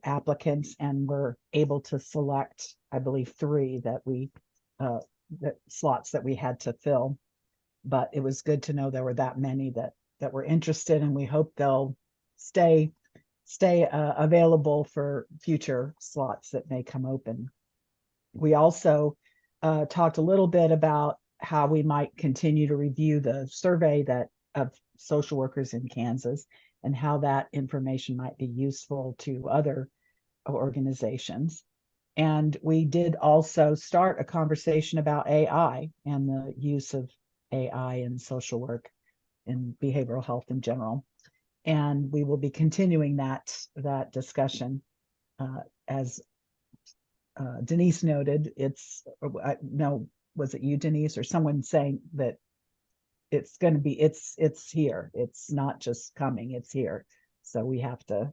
applicants, and were able to select, I believe, 3 that slots that we had to fill. But it was good to know there were that many that were interested, and we hope they'll stay available for future slots that may come open. We also talked a little bit about how we might continue to review the survey of social workers in Kansas, and how that information might be useful to other organizations. And we did also start a conversation about AI and the use of AI in social work and behavioral health in general. And we will be continuing that discussion. As Denise noted, was it you, Denise, or someone saying that it's going to be, it's here. It's not just coming, it's here. So we have to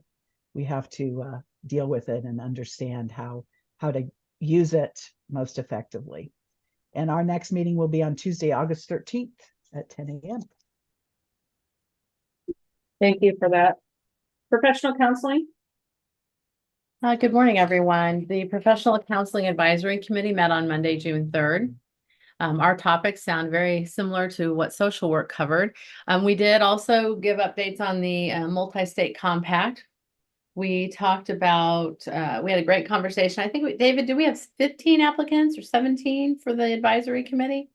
deal with it and understand how to use it most effectively. And our next meeting will be on Tuesday, August 13th at 10 a.m. Thank you for that. Professional counseling. Good morning, everyone. The Professional Counseling Advisory Committee met on Monday, June 3rd. Our topics sound very similar to what social work covered. We did also give updates on the multi-state compact. We talked about, we had a great conversation. I think, David, do we have 15 applicants or 17 for the advisory committee?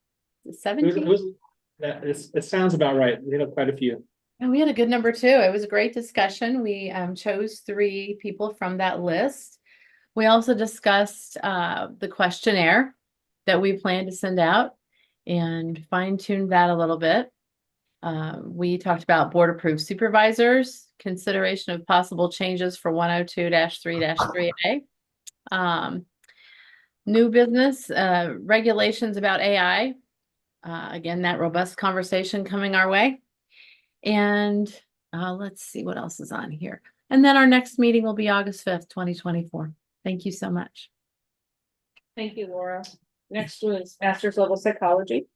17? It sounds about right. We have quite a few. And we had a good number too. It was a great discussion. We chose 3 people from that list. We also discussed the questionnaire that we plan to send out and fine-tuned that a little bit. We talked about board-approved supervisors, consideration of possible changes for 102-3-3A. New business, regulations about AI. Again, that robust conversation coming our way. And let's see what else is on here. And then our next meeting will be August 5th, 2024. Thank you so much. Thank you, Laura. Next was master's level psychology.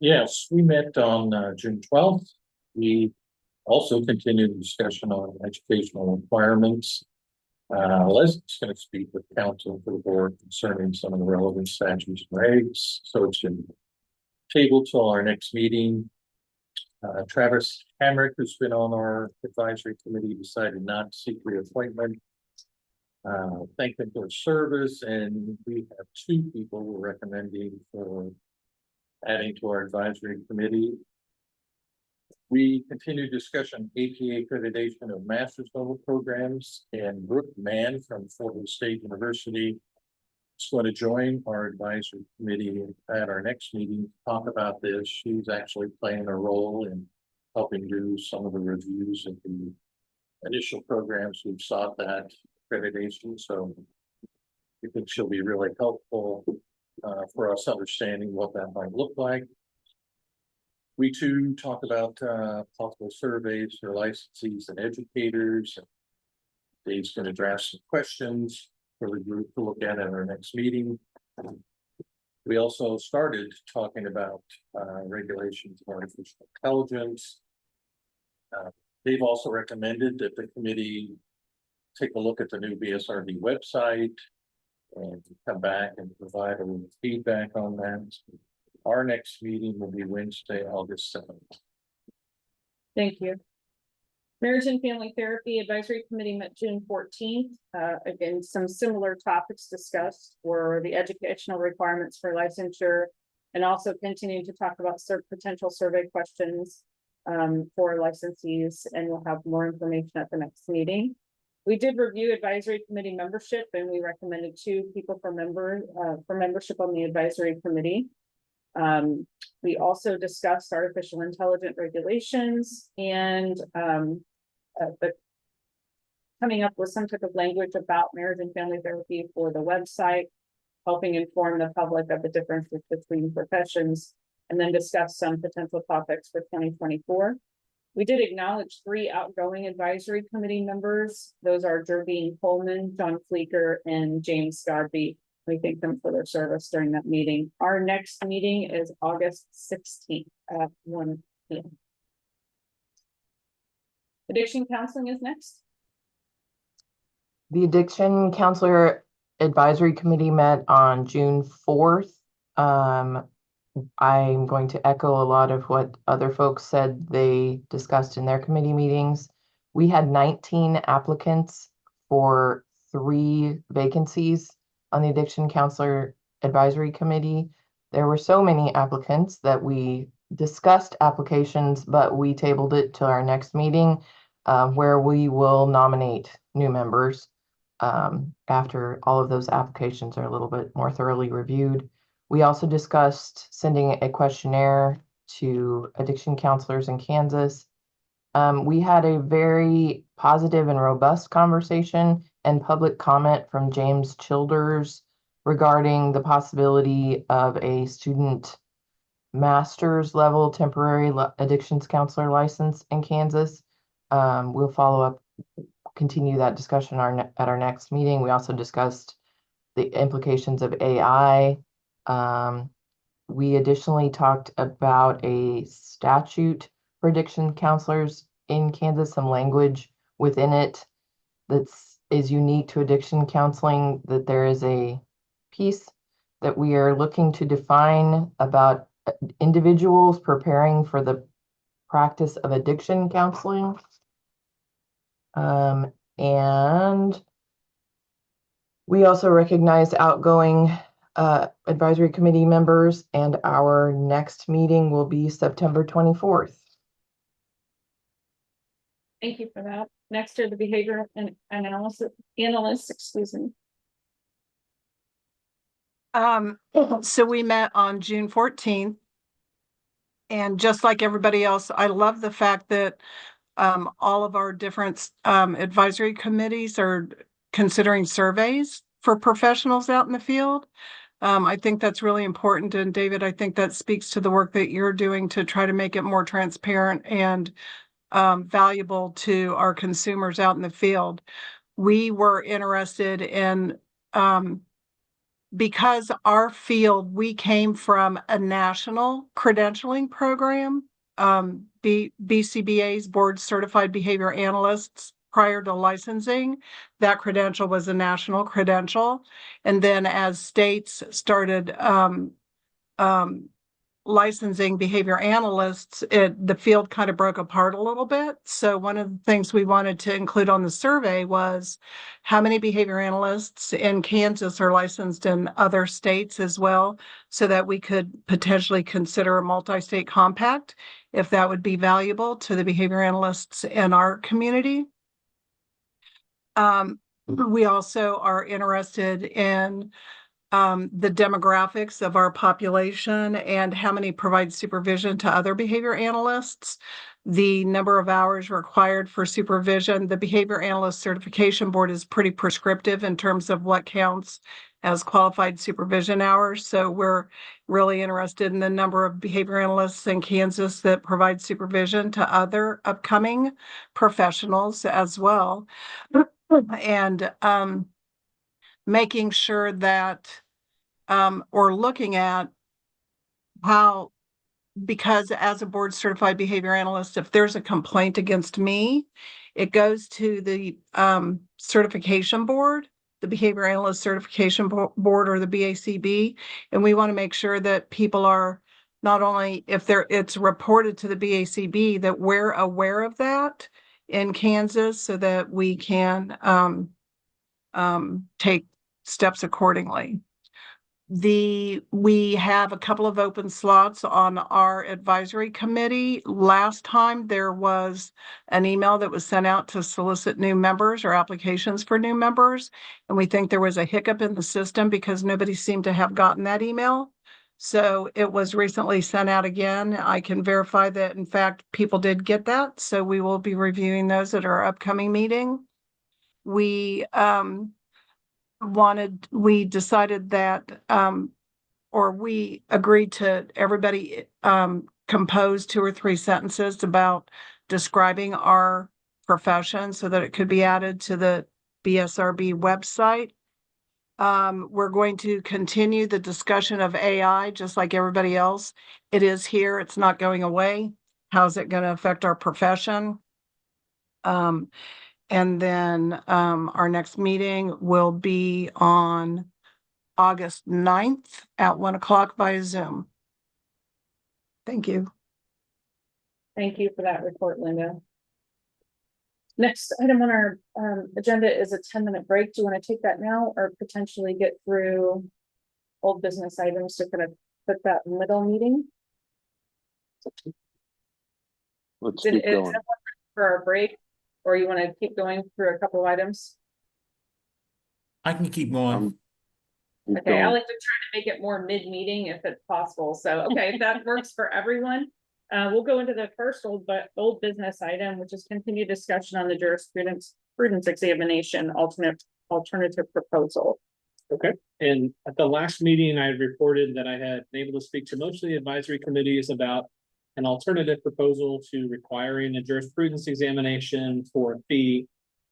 Yes, we met on June 12th. We also continued the discussion on educational requirements. Leslie's going to speak with counsel for the board concerning some of the relevant statutes and regs. So it's been tabled till our next meeting. Travis Hamrick, who's been on our advisory committee, decided not to seek reappointment. Thank them for their service, and we have 2 people we're recommending for adding to our advisory committee. We continue discussion APA accreditation of master's level programs, and Brooke Mann from Fort Worth State University is going to join our advisory committee at our next meeting to talk about this. She's actually playing a role in helping do some of the reviews of the initial programs we've sought that accreditation. So we think she'll be really helpful for us understanding what that might look like. We too talk about possible surveys for licensees and educators. Dave's going to draft some questions for the group to look at our next meeting. We also started talking about regulations of artificial intelligence. Dave also recommended that the committee take a look at the new BSRB website and come back and provide a little feedback on that. Our next meeting will be Wednesday, August 7th. Thank you. Marriage and Family Therapy Advisory Committee met June 14th. Again, some similar topics discussed were the educational requirements for licensure, and also continuing to talk about potential survey questions for licensees, and we'll have more information at the next meeting. We did review advisory committee membership, and we recommended 2 people for membership on the advisory committee. We also discussed artificial intelligence regulations and coming up with some type of language about marriage and family therapy for the website, helping inform the public of the differences between professions, and then discuss some potential topics for 2024. We did acknowledge 3 outgoing advisory committee members. Those are Jervine Coleman, John Fleeker, and James Scarby. We thank them for their service during that meeting. Our next meeting is August 16th at 1 p.m. Addiction counseling is next. The Addiction Counselor Advisory Committee met on June 4th. I'm going to echo a lot of what other folks said they discussed in their committee meetings. We had 19 applicants for 3 vacancies on the Addiction Counselor Advisory Committee. There were so many applicants that we discussed applications, but we tabled it to our next meeting where we will nominate new members after all of those applications are a little bit more thoroughly reviewed. We also discussed sending a questionnaire to addiction counselors in Kansas. We had a very positive and robust conversation and public comment from James Childers regarding the possibility of a student master's level temporary addictions counselor license in Kansas. We'll follow up, continue that discussion at our next meeting. We also discussed the implications of AI. We additionally talked about a statute for addiction counselors in Kansas, some language within it is unique to addiction counseling, that there is a piece that we are looking to define about individuals preparing for the practice of addiction counseling. And we also recognize outgoing advisory committee members, and our next meeting will be September 24th. Thank you for that. Next are the behavior and analysts, excuse me. So we met on June 14th. And just like everybody else, I love the fact that all of our different advisory committees are considering surveys for professionals out in the field. I think that's really important. And David, I think that speaks to the work that you're doing to try to make it more transparent and valuable to our consumers out in the field. We were interested in, because our field, we came from a national credentialing program, BCBA's Board Certified Behavior Analysts. Prior to licensing, that credential was a national credential. And then as states started licensing behavior analysts, the field kind of broke apart a little bit. So one of the things we wanted to include on the survey was how many behavior analysts in Kansas are licensed in other states as well, so that we could potentially consider a multi-state compact if that would be valuable to the behavior analysts in our community. We also are interested in the demographics of our population and how many provide supervision to other behavior analysts, the number of hours required for supervision. The Behavior Analyst Certification Board is pretty prescriptive in terms of what counts as qualified supervision hours. So we're really interested in the number of behavior analysts in Kansas that provide supervision to other upcoming professionals as well. And making sure that or looking at how, because as a board certified behavior analyst, if there's a complaint against me, it goes to the certification board, the Behavior Analyst Certification Board, or the BACB. And we want to make sure that people are not only, if it's reported to the BACB, that we're aware of that in Kansas so that we can take steps accordingly. We have a couple of open slots on our advisory committee. Last time there was an email that was sent out to solicit new members or applications for new members. And we think there was a hiccup in the system because nobody seemed to have gotten that email. So it was recently sent out again. I can verify that, in fact, people did get that. So we will be reviewing those at our upcoming meeting. We decided that, or we agreed to everybody compose 2 or 3 sentences about describing our profession so that it could be added to the BSRB website. We're going to continue the discussion of AI just like everybody else. It is here, it's not going away. How's it going to affect our profession? And then our next meeting will be on August 9th at 1 o'clock via Zoom. Thank you. Thank you for that report, Linda. Next item on our agenda is a 10-minute break. Do you want to take that now or potentially get through old business items to kind of put that middle meeting? Let's keep going. For our break, or you want to keep going through a couple of items? I can keep going. Okay, I like to try to make it more mid-meeting if it's possible. So, okay, if that works for everyone, we'll go into the first old business item, which is continued discussion on the jurisprudence examination alternative proposal. Okay, and at the last meeting, I reported that I had been able to speak to most of the advisory committees about an alternative proposal to requiring a jurisprudence examination for a fee.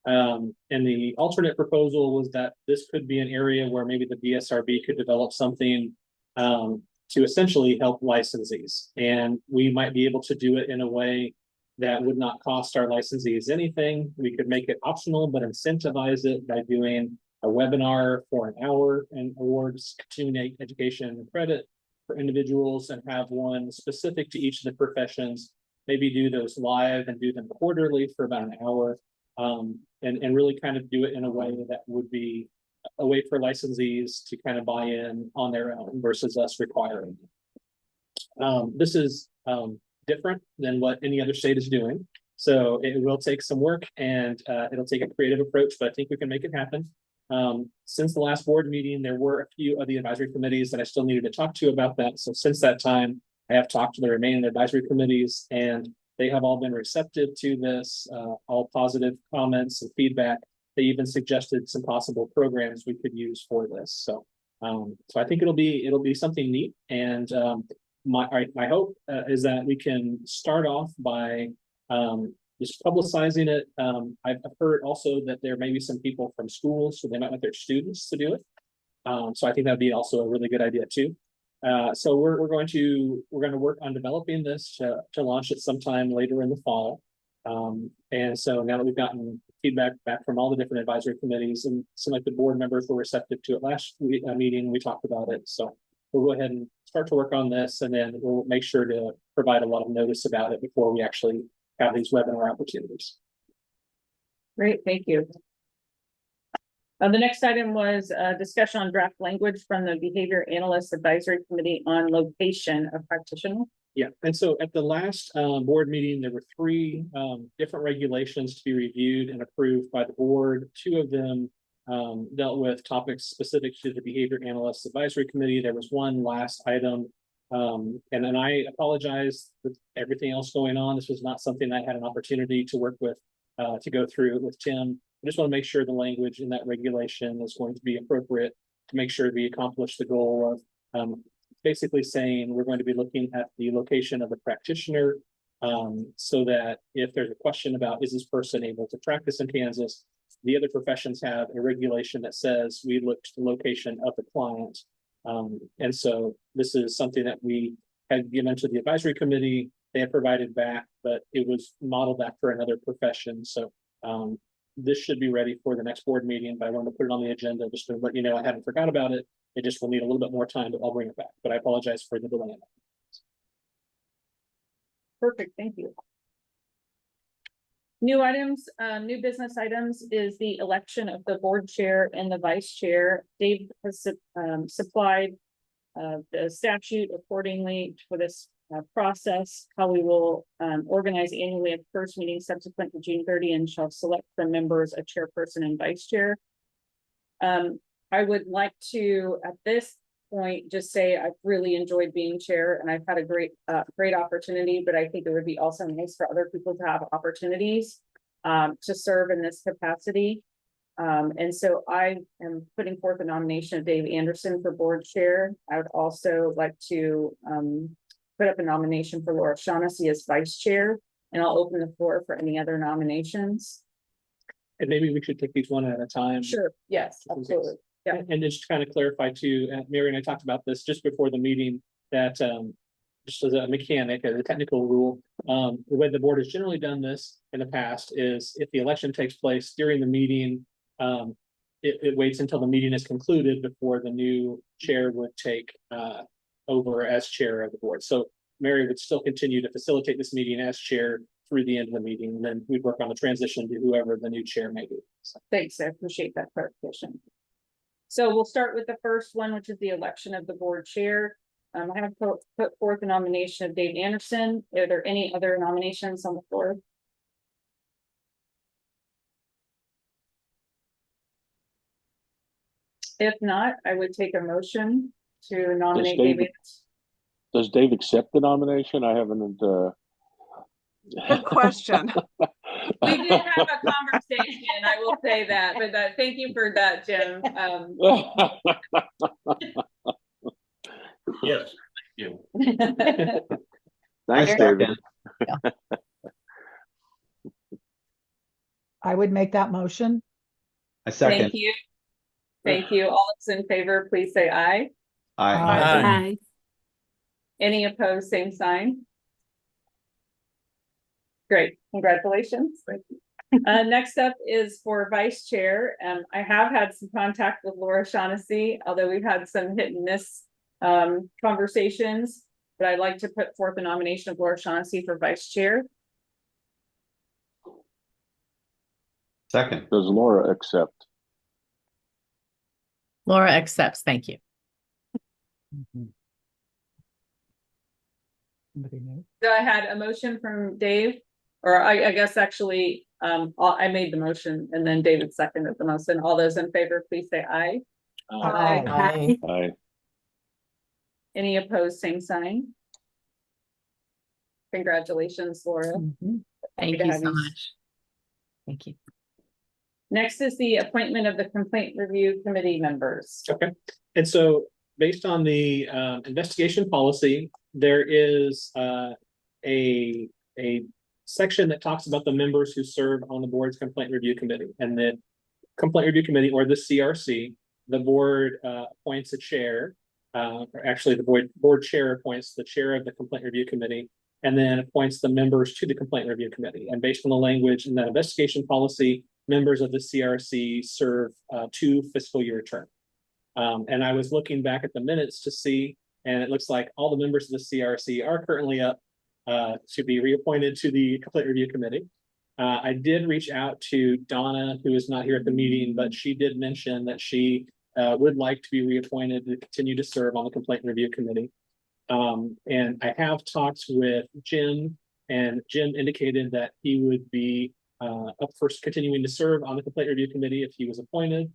And the alternate proposal was that this could be an area where maybe the BSRB could develop something to essentially help licensees. And we might be able to do it in a way that would not cost our licensees anything. We could make it optional, but incentivize it by doing a webinar for an hour and awards continuing education and credit for individuals, and have one specific to each of the professions. Maybe do those live and do them quarterly for about an hour. And really kind of do it in a way that would be a way for licensees to kind of buy in on their own versus us requiring. This is different than what any other state is doing. So it will take some work and it'll take a creative approach, but I think we can make it happen. Since the last board meeting, there were a few of the advisory committees that I still needed to talk to about that. So since that time, I have talked to the remaining advisory committees, and they have all been receptive to this, all positive comments and feedback. they even suggested some possible programs we could use for this. So I think it'll be something neat. And my hope is that we can start off by just publicizing it. I've heard also that there may be some people from schools, so they might want their students to do it. So I think that'd be also a really good idea too. So we're going to work on developing this to launch it sometime later in the fall. And so now that we've gotten feedback back from all the different advisory committees, and some of the board members were receptive to it last meeting, we talked about it. So we'll go ahead and start to work on this, and then we'll make sure to provide a lot of notice about it before we actually have these webinar opportunities. Great, thank you. The next item was a discussion on draft language from the Behavior Analyst Advisory Committee on location of practitioner. Yeah, and so at the last board meeting, there were 3 different regulations to be reviewed and approved by the board. 2 of them dealt with topics specific to the Behavior Analyst Advisory Committee. There was one last item, and then I apologize with everything else going on. This was not something I had an opportunity to work with to go through with Tim. I just want to make sure the language in that regulation is going to be appropriate to make sure we accomplish the goal of basically saying we're going to be looking at the location of the practitioner, so that if there's a question about is this person able to practice in Kansas, the other professions have a regulation that says we look to the location of the client. And so this is something that we had given to the advisory committee. They had provided back, but it was modeled after another profession. So this should be ready for the next board meeting, but I wanted to put it on the agenda just to let you know I haven't forgot about it. It just will need a little bit more time, but I'll bring it back. But I apologize for the delay. Perfect, thank you. New items, new business items is the election of the board chair and the vice chair. Dave has supplied the statute accordingly for this process, how we will organize annually at the first meeting subsequent to June 30 and shall select from members a chairperson and vice chair. I would like to, at this point, just say I've really enjoyed being chair and I've had a great opportunity, but I think it would be also nice for other people to have opportunities to serve in this capacity. And so I am putting forth a nomination of Dave Anderson for board chair. I would also like to put up a nomination for Laura Shaughnessy as vice chair, and I'll open the floor for any other nominations. And maybe we should take these one at a time. Sure, yes, absolutely. Yeah. And just to kind of clarify too, Mary and I talked about this just before the meeting, that just as a mechanic, as a technical rule, the way the board has generally done this in the past is if the election takes place during the meeting, it waits until the meeting is concluded before the new chair would take over as chair of the board. So Mary would still continue to facilitate this meeting as chair through the end of the meeting, and then we'd work on the transition to whoever the new chair may be. So. Thanks, I appreciate that clarification. So we'll start with the first one, which is the election of the board chair. I have put forth a nomination of Dave Anderson. Are there any other nominations on the floor? If not, I would take a motion to nominate Dave Anderson. Does Dave accept the nomination? I haven't. Good question. We did have a conversation, I will say that, but thank you for that, Jim. Yes, thank you. Thanks, David. I would make that motion. I second. Thank you. Thank you. All those in favor, please say aye. Aye. Aye. Any opposed, same sign. Great, congratulations. Next up is for vice chair. I have had some contact with Laura Shaughnessy, although we've had some hit and miss conversations, but I'd like to put forth a nomination of Laura Shaughnessy for vice chair. Second. Does Laura accept? Laura accepts, thank you. So I had a motion from Dave, or I guess actually, I made the motion and then David seconded the motion. All those in favor, please say aye. Aye. Aye. Any opposed, same sign. Congratulations, Laura. Mhm. Thank to you have so you. much. Thank you. Next is the appointment of the complaint review committee members. Okay, and so based on the investigation policy, there is a section that talks about the members who serve on the board's complaint review committee, and the complaint review committee, or the CRC, the board appoints a chair. Or actually, the board chair appoints the chair of the complaint review committee, and then appoints the members to the complaint review committee. And based on the language in that investigation policy, members of the CRC serve 2 fiscal year terms. And I was looking back at the minutes to see, and it looks like all the members of the CRC are currently up to be reappointed to the complaint review committee. I did reach out to Donna, who is not here at the meeting, but she did mention that she would like to be reappointed to continue to serve on the complaint review committee. And I have talked with Jim, and Jim indicated that he would be up for continuing to serve on the complaint review committee if he was appointed.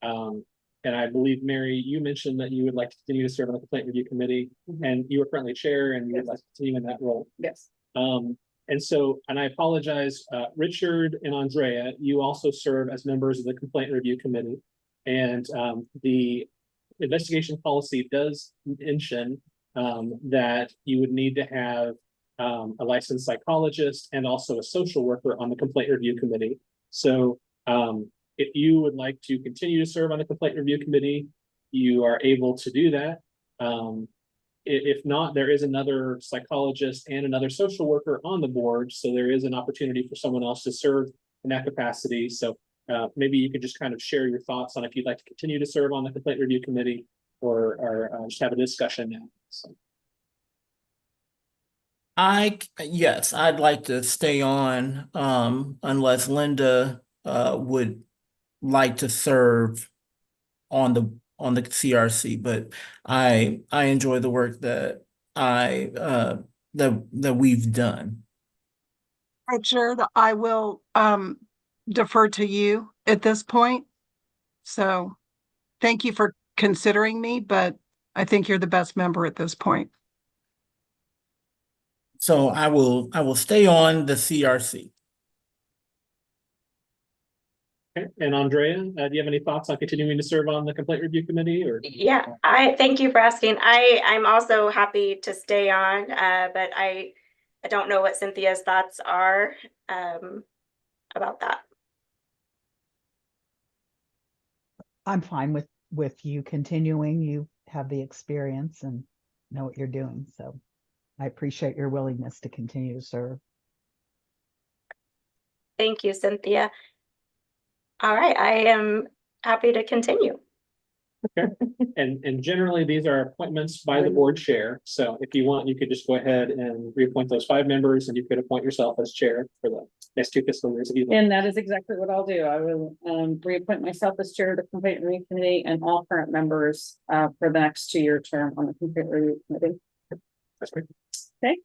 And I believe, Mary, you mentioned that you would like to continue to serve on the complaint review committee, and you are currently chair, and you would like to continue in that role. Yes. And I apologize, Richard and Andrea, you also serve as members of the complaint review committee. And the investigation policy does mention that you would need to have a licensed psychologist and also a social worker on the complaint review committee. So if you would like to continue to serve on the complaint review committee, you are able to do that. If not, there is another psychologist and another social worker on the board, so there is an opportunity for someone else to serve in that capacity. So maybe you could just kind of share your thoughts on if you'd like to continue to serve on the complaint review committee, or just have a discussion now. So. Yes, I'd like to stay on, unless Linda would like to serve on the CRC, but I enjoy the work that that we've done. Richard, I will defer to you at this point. So thank you for considering me, but I think you're the best member at this point. So I will stay on the CRC. Okay. And Andrea, do you have any thoughts on continuing to serve on the complaint review committee? Or yeah, I thank you for asking. I'm also happy to stay on, but I don't know what Cynthia's thoughts are about that. I'm fine with you continuing. You have the experience and know what you're doing. So I appreciate your willingness to continue to serve. Thank you, Cynthia. All right, I am happy to continue. Okay. And generally these are appointments by the board chair. So if you want, you could just go ahead and reappoint those 5 members, and you could appoint yourself as chair for the next 2 fiscal years. And that is exactly what I'll do. I will reappoint myself as chair of the complaint review committee, and all current members for the next 2-year term on the complaint review committee. That's great. Okay.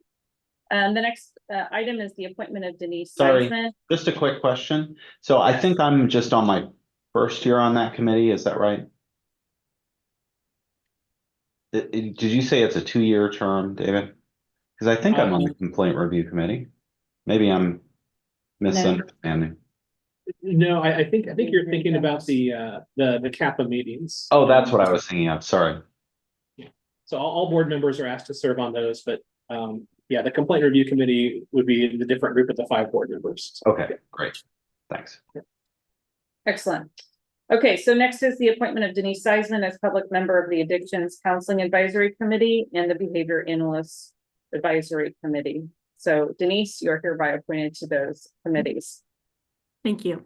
The next item is the appointment of Denise. Sorry, Seisman. just a quick question. So I think I'm just on my first year on that committee. Is that right? Did you say it's a 2-year term, David? Because I think I'm on the complaint review committee. Maybe I'm misunderstanding. No, I think you're thinking about the CAPA meetings. Oh, that's what I was thinking of. Sorry. Yeah. So all board members are asked to serve on those, but yeah, the complaint review committee would be the different group of the 5 board members. Okay, great. Thanks. Excellent. Okay, so next is the appointment of Denise Seisman as public member of the Addictions Counseling Advisory Committee and the Behavior Analyst Advisory Committee. So Denise, you're hereby appointed to those committees. Thank you.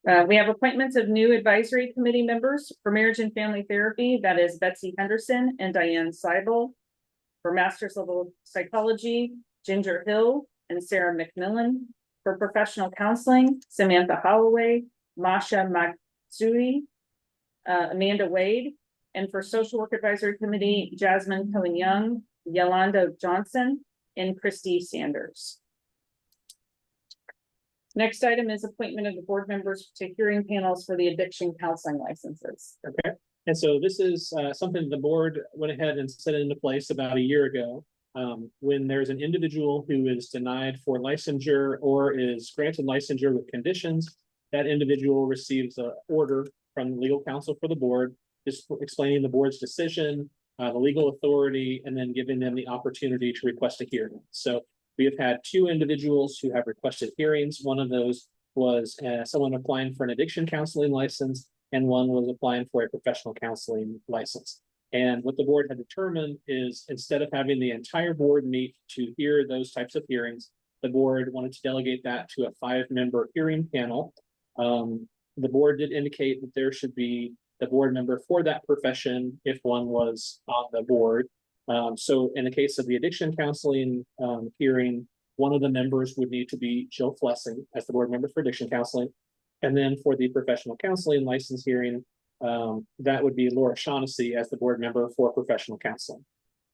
We have appointments of new advisory committee members for marriage and family therapy. That is Betsy Henderson and Diane Seibel. For master's level psychology, Ginger Hill and Sarah McMillan. For professional counseling, Samantha Holloway, Masha Matsui, Amanda Wade. And for social work advisory committee, Jasmine Cohen Young, Yolanda Johnson, and Christy Sanders. Next item is appointment of the board members to hearing panels for the addiction counseling licenses. Okay. And so this is something the board went ahead and set into place about a year ago. When there's an individual who is denied for licensure or is granted licensure with conditions, that individual receives an order from the legal counsel for the board, just explaining the board's decision, the legal authority, and then giving them the opportunity to request a hearing. So we have had 2 individuals who have requested hearings. One of those was someone applying for an addiction counseling license, and one was applying for a professional counseling license. And what the board had determined is, instead of having the entire board meet to hear those types of hearings, the board wanted to delegate that to a 5-member hearing panel. The board did indicate that there should be the board member for that profession if one was on the board. So in the case of the addiction counseling hearing, one of the members would need to be Jill Flessing as the board member for addiction counseling. And then for the professional counseling license hearing, that would be Laura Shaughnessy as the board member for professional counseling.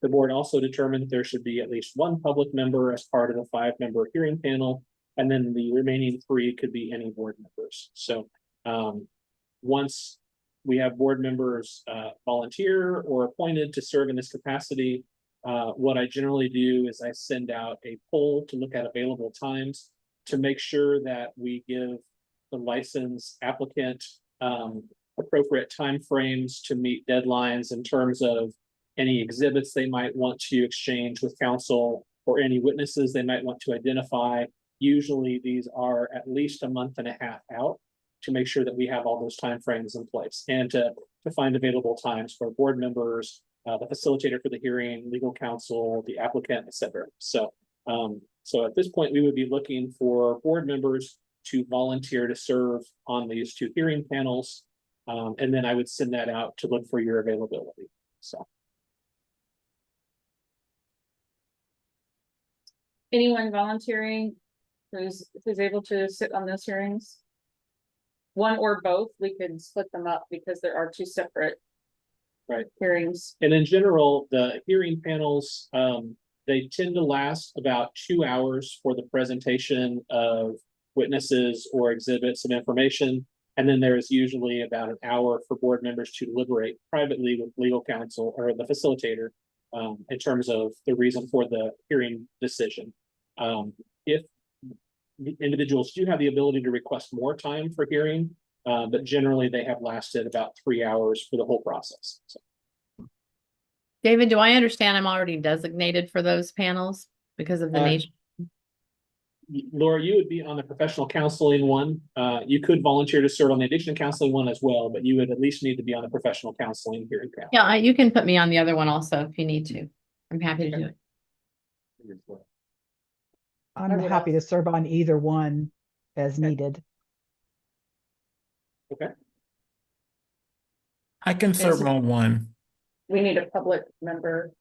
The board also determined that there should be at least 1 public member as part of the 5-member hearing panel, and then the remaining 3 could be any board members. So once we have board members volunteer or appointed to serve in this capacity, what I generally do is I send out a poll to look at available times to make sure that we give the license applicant appropriate timeframes to meet deadlines in terms of any exhibits they might want to exchange with counsel or any witnesses they might want to identify. Usually these are at least a month and a half out to make sure that we have all those timeframes in place, and to find available times for board members, the facilitator for the hearing, legal counsel, the applicant, etc. So at this point, we would be looking for board members to volunteer to serve on these 2 hearing panels. And then I would send that out to look for your availability. So. Anyone volunteering who's able to sit on those hearings? One or both, we could split them up because there are 2 separate hearings. And in general, the hearing panels, they tend to last about 2 hours for the presentation of witnesses or exhibits and information. And then there is usually about an hour for board members to deliberate privately with legal counsel or the facilitator in terms of the reason for the hearing decision. If individuals do have the ability to request more time for hearing, but generally they have lasted about 3 hours for the whole process. So. David, do I understand I'm already designated for those panels because of the nature? Laura, you would be on the professional counseling one. You could volunteer to serve on the addiction counseling one as well, but you would at least need to be on the professional counseling hearing panel. Yeah, you can put me on the other one also if you need to. I'm happy to do it. I'm happy to serve on either one as needed. Okay. I can serve on one. We need a public member.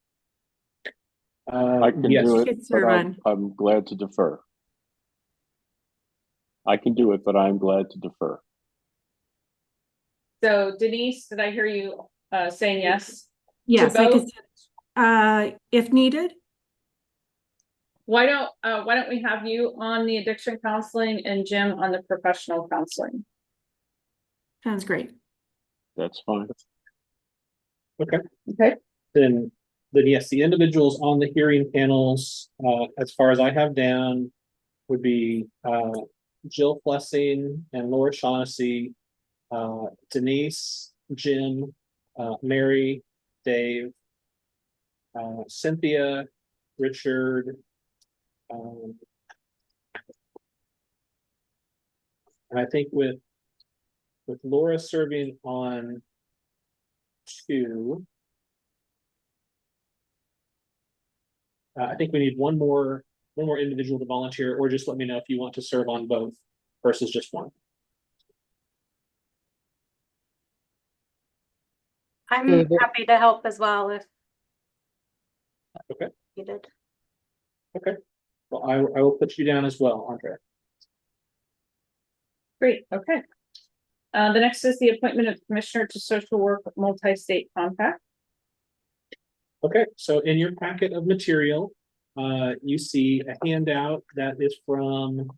I can yes. do You it, could but serve I'm glad to defer. I can do it, but I'm glad to defer. So Denise, did I hear you saying yes? Yes, I both? could, if needed. Why don't we have you on the addiction counseling and Jim on the professional counseling? Sounds great. That's fine. Okay. Okay. Then yes, the individuals on the hearing panels, as far as I have down, would be Jill Flessing and Laura Shaughnessy, Denise, Jim, Mary, Dave, Cynthia, Richard, and I think with Laura serving on 2, I think we need one more individual to volunteer, or just let me know if you want to serve on both versus just one. I'm David. happy to help as well if Okay. needed. Okay. Well, I will put you down as well, Andre. Great, okay. The next is the appointment of Commissioner to Social Work Multi-State Compact. Okay, so in your packet of material, you see a handout that is from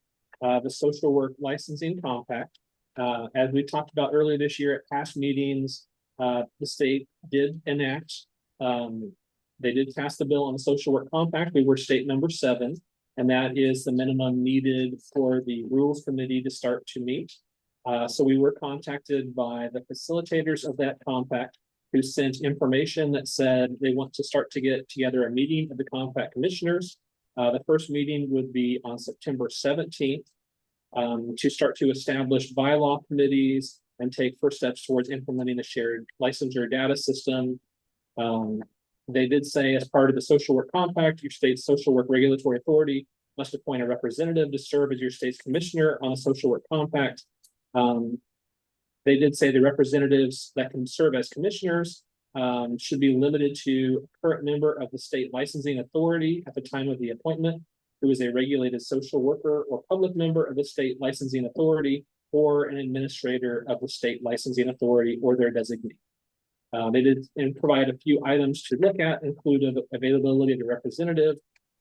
the Social Work Licensing Compact. As we talked about earlier this year at past meetings, the state did enact, they did pass the bill on the Social Work Compact. We were state number 7, and that is the minimum needed for the Rules Committee to start to meet. So we were contacted by the facilitators of that compact, who sent information that said they want to start to get together a meeting of the compact commissioners. The first meeting would be on September 17th to start to establish bylaw committees and take first steps towards implementing a shared licensure data system. They did say, as part of the social work compact, your state's social work regulatory authority must appoint a representative to serve as your state's commissioner on a social work compact. They did say the representatives that can serve as commissioners should be limited to a current member of the state licensing authority at the time of the appointment, who is a regulated social worker or public member of the state licensing authority, or an administrator of the state licensing authority or their designee. They did provide a few items to look at, including availability of the representative,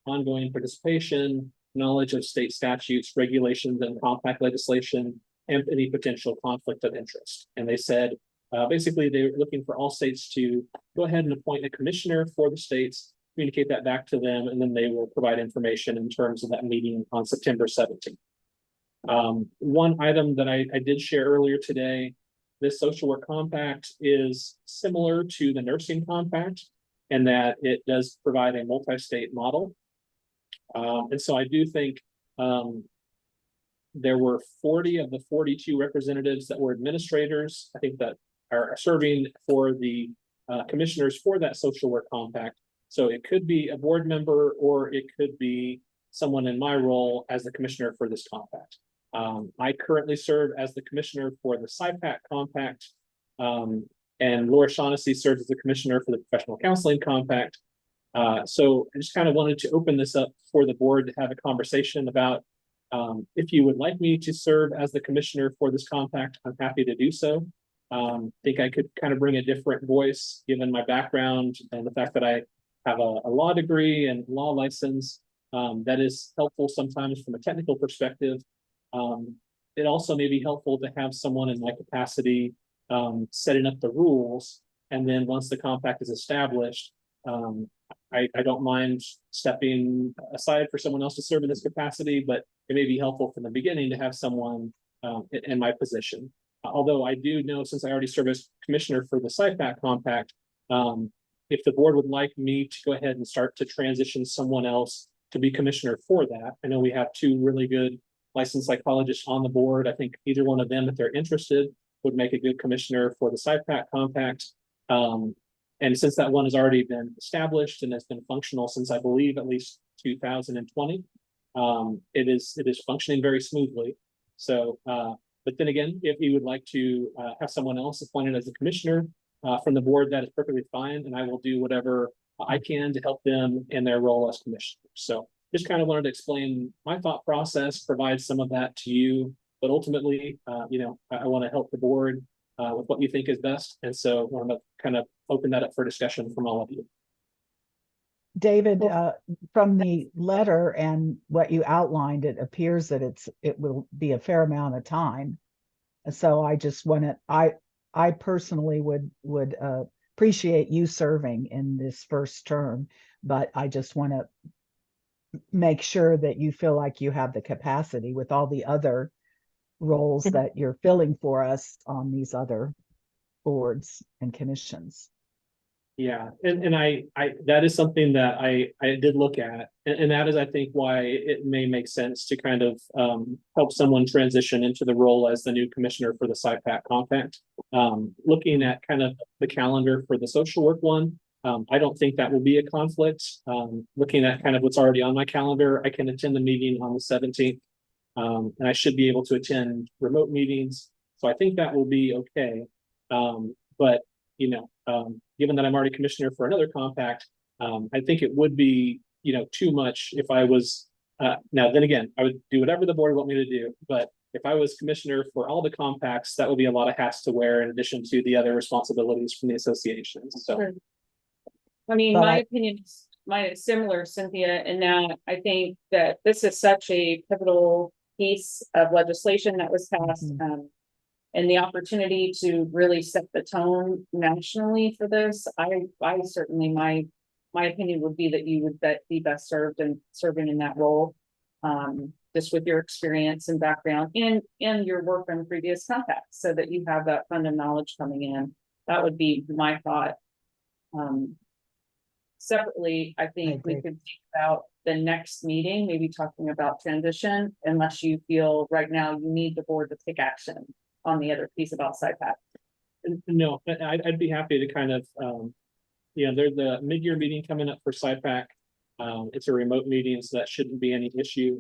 ongoing participation, knowledge of state statutes, regulations, and compact legislation, and any potential conflict of interest. And they said, basically, they're looking for all states to go ahead and appoint a commissioner for the states, communicate that back to them, and then they will provide information in terms of that meeting on September 17th. One item that I did share earlier today, this social work compact is similar to the nursing compact in that it does provide a multi-state model. And so I do think there were 40 of the 42 representatives that were administrators, I think, that are serving for the commissioners for that social work compact. So it could be a board member, or it could be someone in my role as the commissioner for this compact. I currently serve as the commissioner for the SIPAC compact, and Laura Shaughnessy serves as the commissioner for the professional counseling compact. So I just kind of wanted to open this up for the board to have a conversation about if you would like me to serve as the commissioner for this compact, I'm happy to do so. I think I could kind of bring a different voice given my background and the fact that I have a law degree and law license. That is helpful sometimes from a technical perspective. It also may be helpful to have someone in my capacity setting up the rules. And then once the compact is established, I don't mind stepping aside for someone else to serve in this capacity, but it may be helpful from the beginning to have someone in my position. Although I do know, since I already serve as commissioner for the SIPAC compact, if the board would like me to go ahead and start to transition someone else to be commissioner for that, I know we have two really good licensed psychologists on the board. I think either one of them, if they're interested, would make a good commissioner for the SIPAC compact. And since that one has already been established and has been functional since, I believe, at least 2020, it is functioning very smoothly. So, but then again, if you would like to have someone else appointed as a commissioner from the board, that is perfectly fine, and I will do whatever I can to help them in their role as commissioner. So just kind of wanted to explain my thought process, provide some of that to you, but ultimately, I want to help the board with what you think is best. And so I want to kind of open that up for discussion from all of you. David, from the letter and what you outlined, it appears that it will be a fair amount of time. So I just want to, I personally would appreciate you serving in this first term, but I just want to make sure that you feel like you have the capacity with all the other roles that you're filling for us on these other boards and commissions. Yeah, and I that is something that I did look at, and that is, I think, why it may make sense to kind of help someone transition into the role as the new commissioner for the SIPAC compact. Looking at kind of the calendar for the social work one, I don't think that will be a conflict. Looking at kind of what's already on my calendar, I can attend the meeting on the 17th, and I should be able to attend remote meetings. So I think that will be okay. But given that I'm already commissioner for another compact, I think it would be, too much if I was, now then again, I would do whatever the board want me to do, but if I was commissioner for all the compacts, that would be a lot of hats to wear in addition to the other responsibilities from the association. So, Sure. I mean, my opinion is similar, Cynthia, in that I think that this is such a pivotal piece of legislation that was passed. And the opportunity to really set the tone nationally for this, I certainly, my opinion would be that you would be best served and serving in that role. just with your experience and background and your work on previous contacts, so that you have that fund of knowledge coming in. That would be my thought. Separately, I think we agree. could think about the next meeting, maybe talking about transition, unless you feel right now you need the board to take action on the other piece about SIPAC. No, I'd be happy to kind of, there's the mid-year meeting coming up for SIPAC. It's a remote meeting, so that shouldn't be any issue.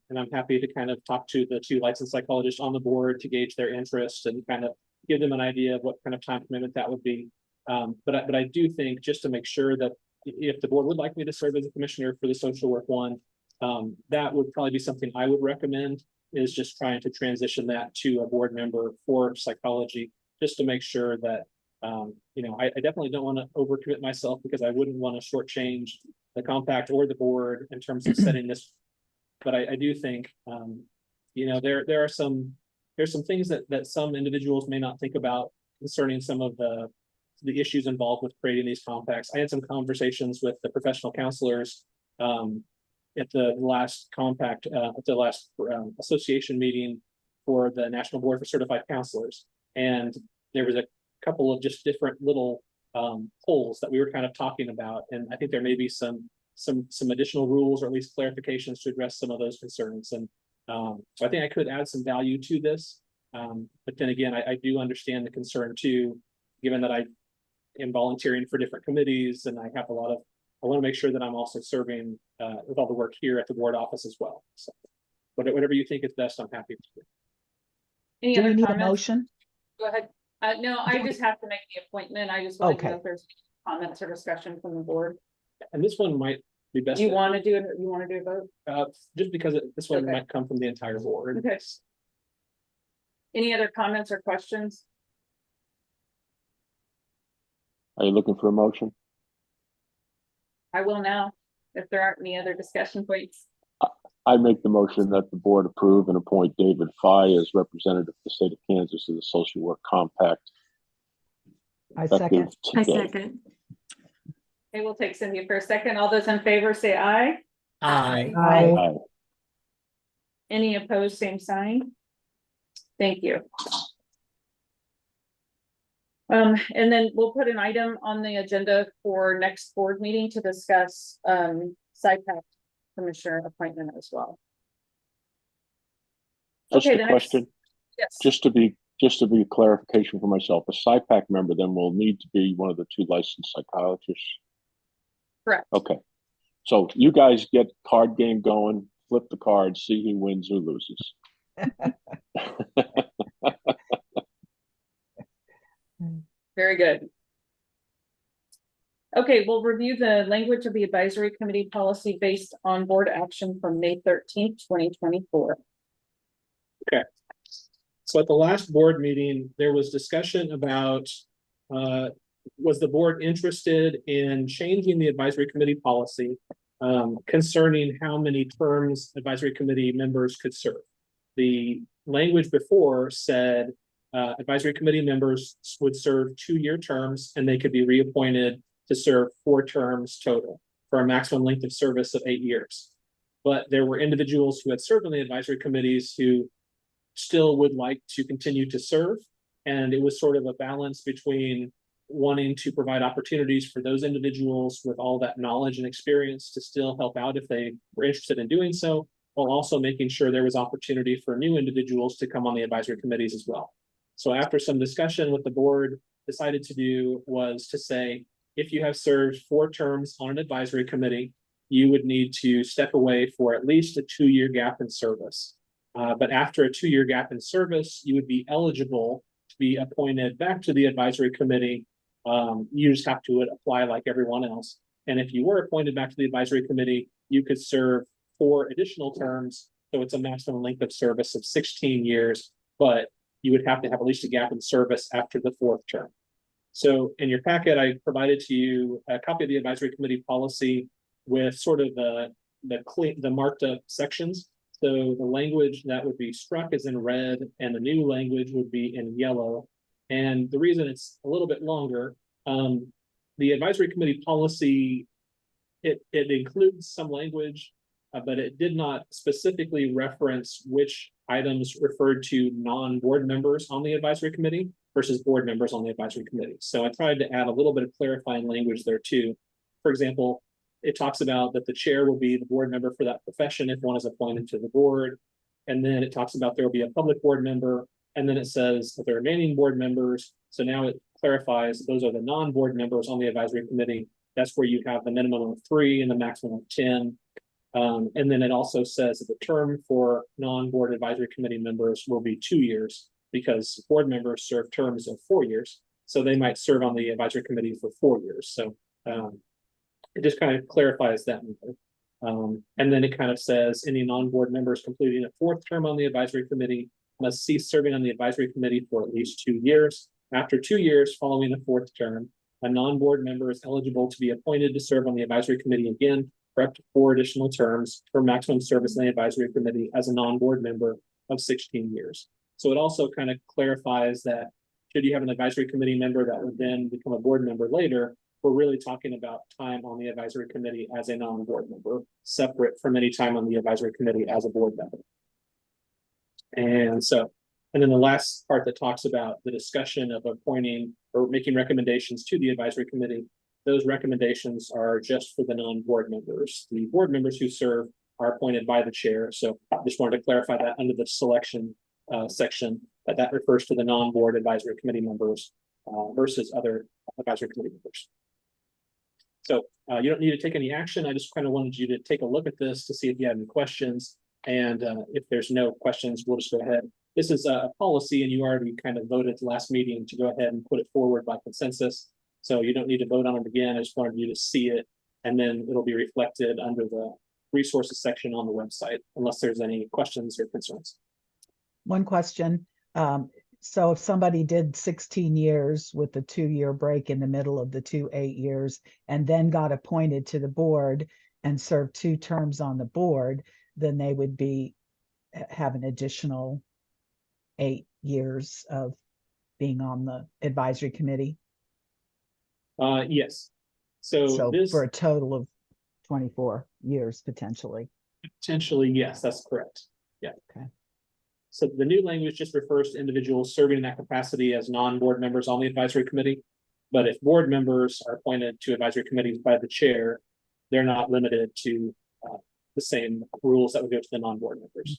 And I'm happy to kind of talk to the 2 licensed psychologists on the board to gauge their interest and kind of give them an idea of what kind of time commitment that would be. But I do think, just to make sure that if the board would like me to serve as a commissioner for the social work one, that would probably be something I would recommend, is just trying to transition that to a board member for psychology, just to make sure that, I definitely don't want to overcommit myself, because I wouldn't want to shortchange the compact or the board in terms of setting this. But I do think, there's some things that some individuals may not think about concerning some of the issues involved with creating these compacts. I had some conversations with the professional counselors at the last compact, at the last association meeting for the National Board for Certified Counselors. And there was a couple of just different little polls that we were kind of talking about. And I think there may be some additional rules, or at least clarifications, to address some of those concerns. And so I think I could add some value to this. But then again, I do understand the concern too, given that I am volunteering for different committees, and I have I want to make sure that I'm also serving with all the work here at the board office as well. So whatever you think is best, I'm happy to do. Any Do we other need a comments? motion? Go ahead. No, I just have to make the appointment. I just want to know Okay. if there's comments or discussion from the board. And this one might be best. Do you want to do it? You want to do a vote? Just because this one Okay. might come from the entire board. Okay. Any other comments or questions? Are you looking for a motion? I will now, if there aren't any other discussion points. I make the motion that the board approve and appoint David Fye as representative of the state of Kansas to the Social Work Compact. I effective second. I today. second. Okay, we'll take Cindy for a second. All those in favor say aye. Aye. Aye. Aye. Any opposed, same sign. Thank you. And then we'll put an item on the agenda for next board meeting to discuss SIPAC commissioner appointment as well. Just Okay, a the next- question, Yes. just to be clarification for myself, a SIPAC member then will need to be one of the 2 licensed psychologists. Correct. Okay, so you guys get card game going, flip the cards, see who wins, who loses. Very good. Okay, we'll review the language of the advisory committee policy based on board action from May 13th, 2024. So at the last board meeting, there was discussion about, was the board interested in changing the advisory committee policy concerning how many terms advisory committee members could serve? The language before said advisory committee members would serve 2-year terms, and they could be reappointed to serve 4 terms total for a maximum length of service of 8 years. But there were individuals who had served on the advisory committees who still would like to continue to serve. And it was sort of a balance between wanting to provide opportunities for those individuals with all that knowledge and experience to still help out if they were interested in doing so, while also making sure there was opportunity for new individuals to come on the advisory committees as well. So after some discussion, what the board decided to do was to say, if you have served 4 terms on an advisory committee, you would need to step away for at least a 2-year gap in service. But after a 2-year gap in service, you would be eligible to be appointed back to the advisory committee. You just have to apply like everyone else. And if you were appointed back to the advisory committee, you could serve 4 additional terms. So it's a maximum length of service of 16 years, but you would have to have at least a gap in service after the 4th term. So in your packet, I provided to you a copy of the advisory committee policy with sort of the marked up sections. So the language that would be struck is in red, and the new language would be in yellow. And the reason it's a little bit longer, the advisory committee policy, it includes some language but it did not specifically reference which items referred to non-board members on the advisory committee versus board members on the advisory committee. So I tried to add a little bit of clarifying language there too. For example, it talks about that the chair will be the board member for that profession if one is appointed to the board. And then it talks about there will be a public board member. And then it says that the remaining board members. So now it clarifies those are the non-board members on the advisory committee. That's where you have the minimum of 3 and the maximum of 10. And then it also says that the term for non-board advisory committee members will be 2 years because board members serve terms of 4 years. So they might serve on the advisory committee for 4 years. So it just kind of clarifies that. And then it kind of says any non-board members completing a 4th term on the advisory committee must cease serving on the advisory committee for at least 2 years. After 2 years following the 4th term, a non-board member is eligible to be appointed to serve on the advisory committee again for up to 4 additional terms for maximum service in the advisory committee as a non-board member of 16 years. So it also kind of clarifies that should you have an advisory committee member that would then become a board member later, we're really talking about time on the advisory committee as a non-board member, separate from any time on the advisory committee as a board member. And then the last part that talks about the discussion of appointing or making recommendations to the advisory committee, those recommendations are just for the non-board members. The board members who serve are appointed by the chair. So I just wanted to clarify that under the selection section, that refers to the non-board advisory committee members versus other advisory committee members. So you don't need to take any action. I just kind of wanted you to take a look at this to see if you have any questions. And if there's no questions, we'll just go ahead. This is a policy and you already kind of voted at the last meeting to go ahead and put it forward by consensus. So you don't need to vote on it again. I just wanted you to see it and then it'll be reflected under the resources section on the website, unless there's any questions or concerns. One question. So if somebody did 16 years with the 2-year break in the middle of the 2 8 years and then got appointed to the board and served 2 terms on the board, then they would have an additional 8 years of being on the advisory committee. Yes. So this for a total of 24 years potentially. Potentially, yes, that's correct. Yeah. Okay. So the new language just refers to individuals serving in that capacity as non-board members on the advisory committee. But if board members are appointed to advisory committees by the chair, they're not limited to the same rules that would go to the non-board members.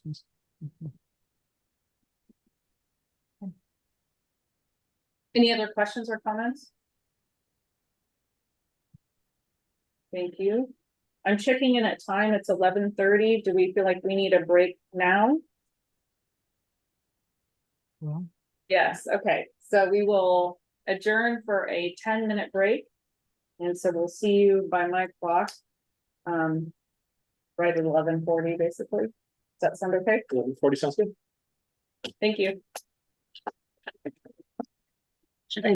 Any other questions or comments? Thank you. I'm checking in at time. It's 11:30. Do we feel like we need a break now? Well, Yes, okay. So we will adjourn for a 10-minute break. And so we'll see you by my clock. Right at 11:40, basically. Does that sound okay? 11:40 sounds good. Thank you. Should I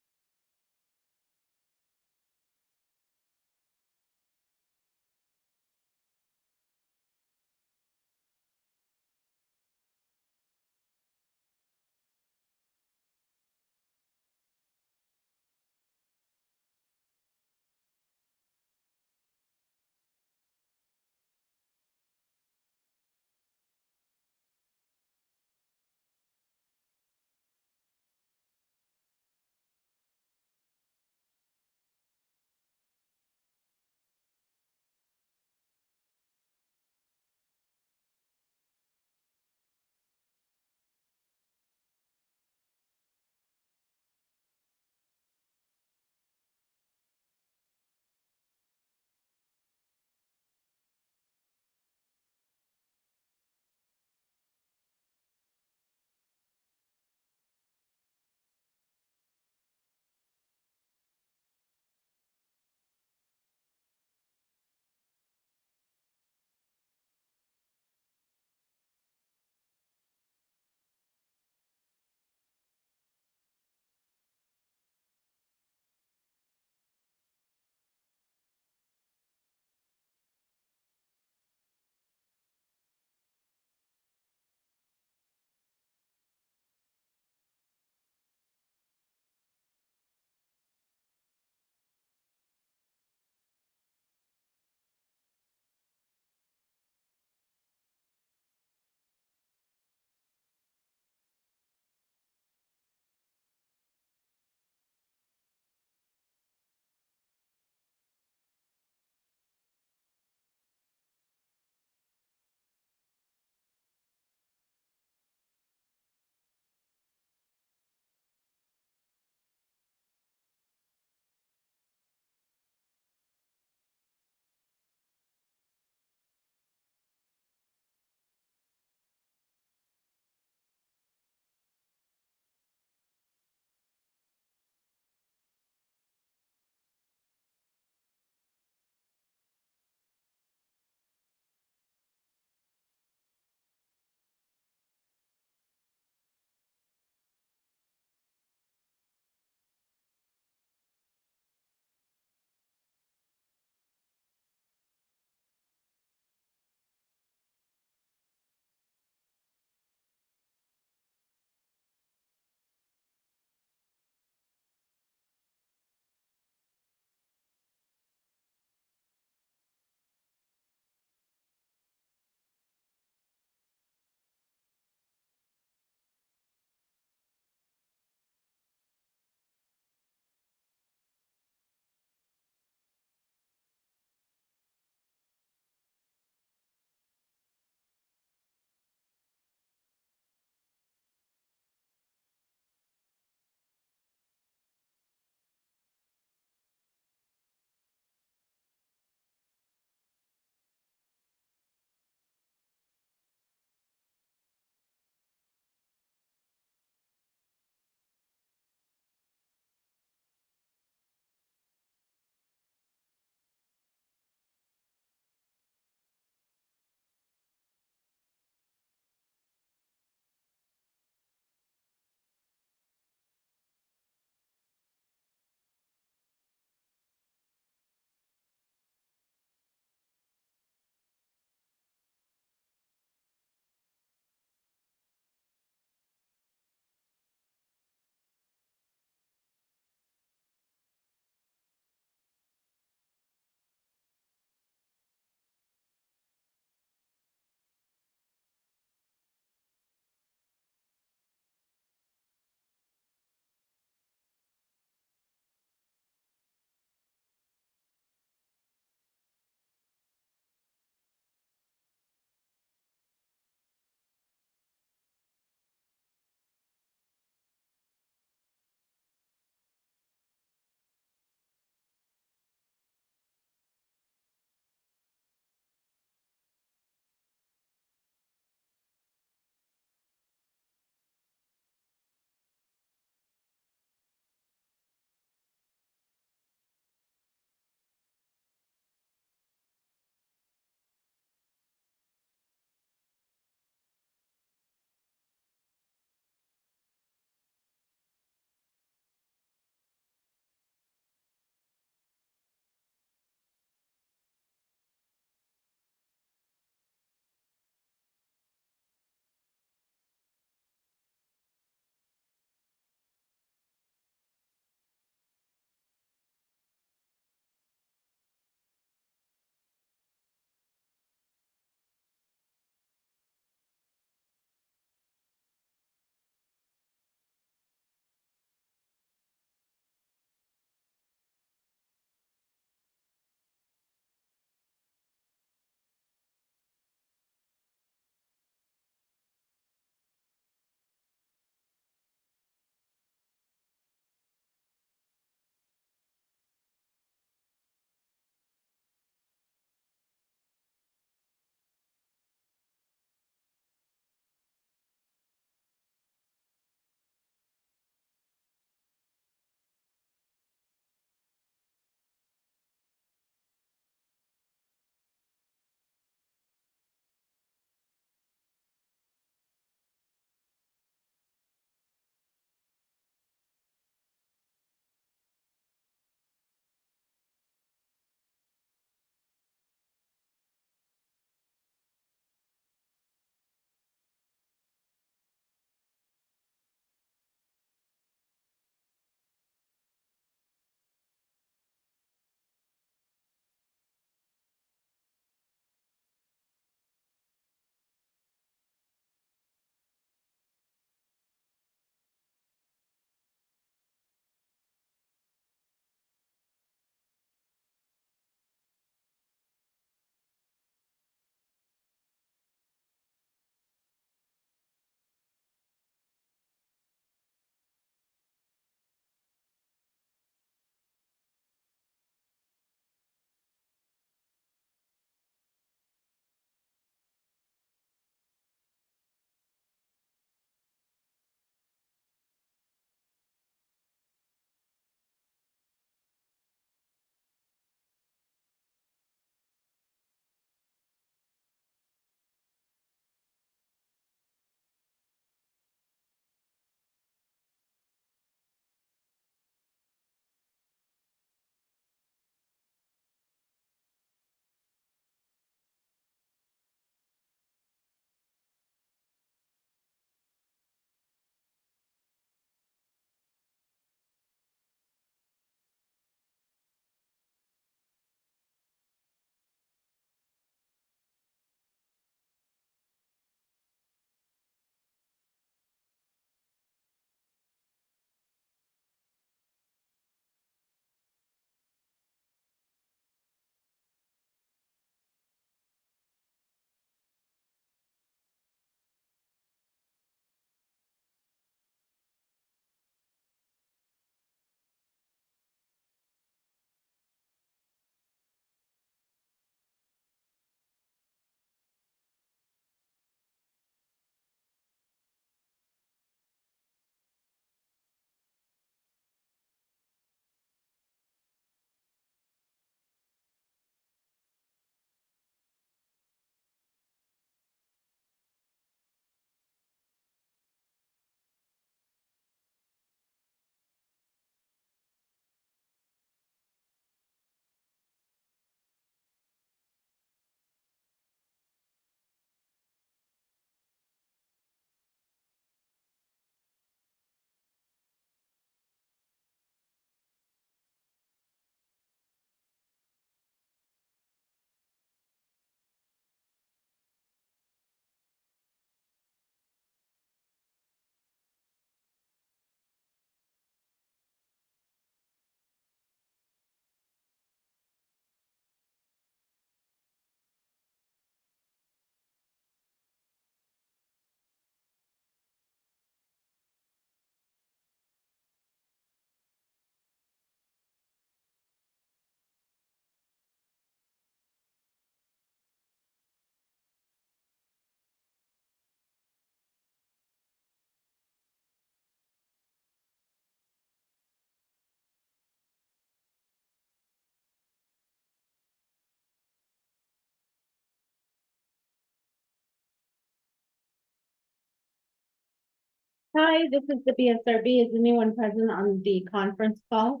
Hi, this is the BSRB. Is anyone present on the conference call?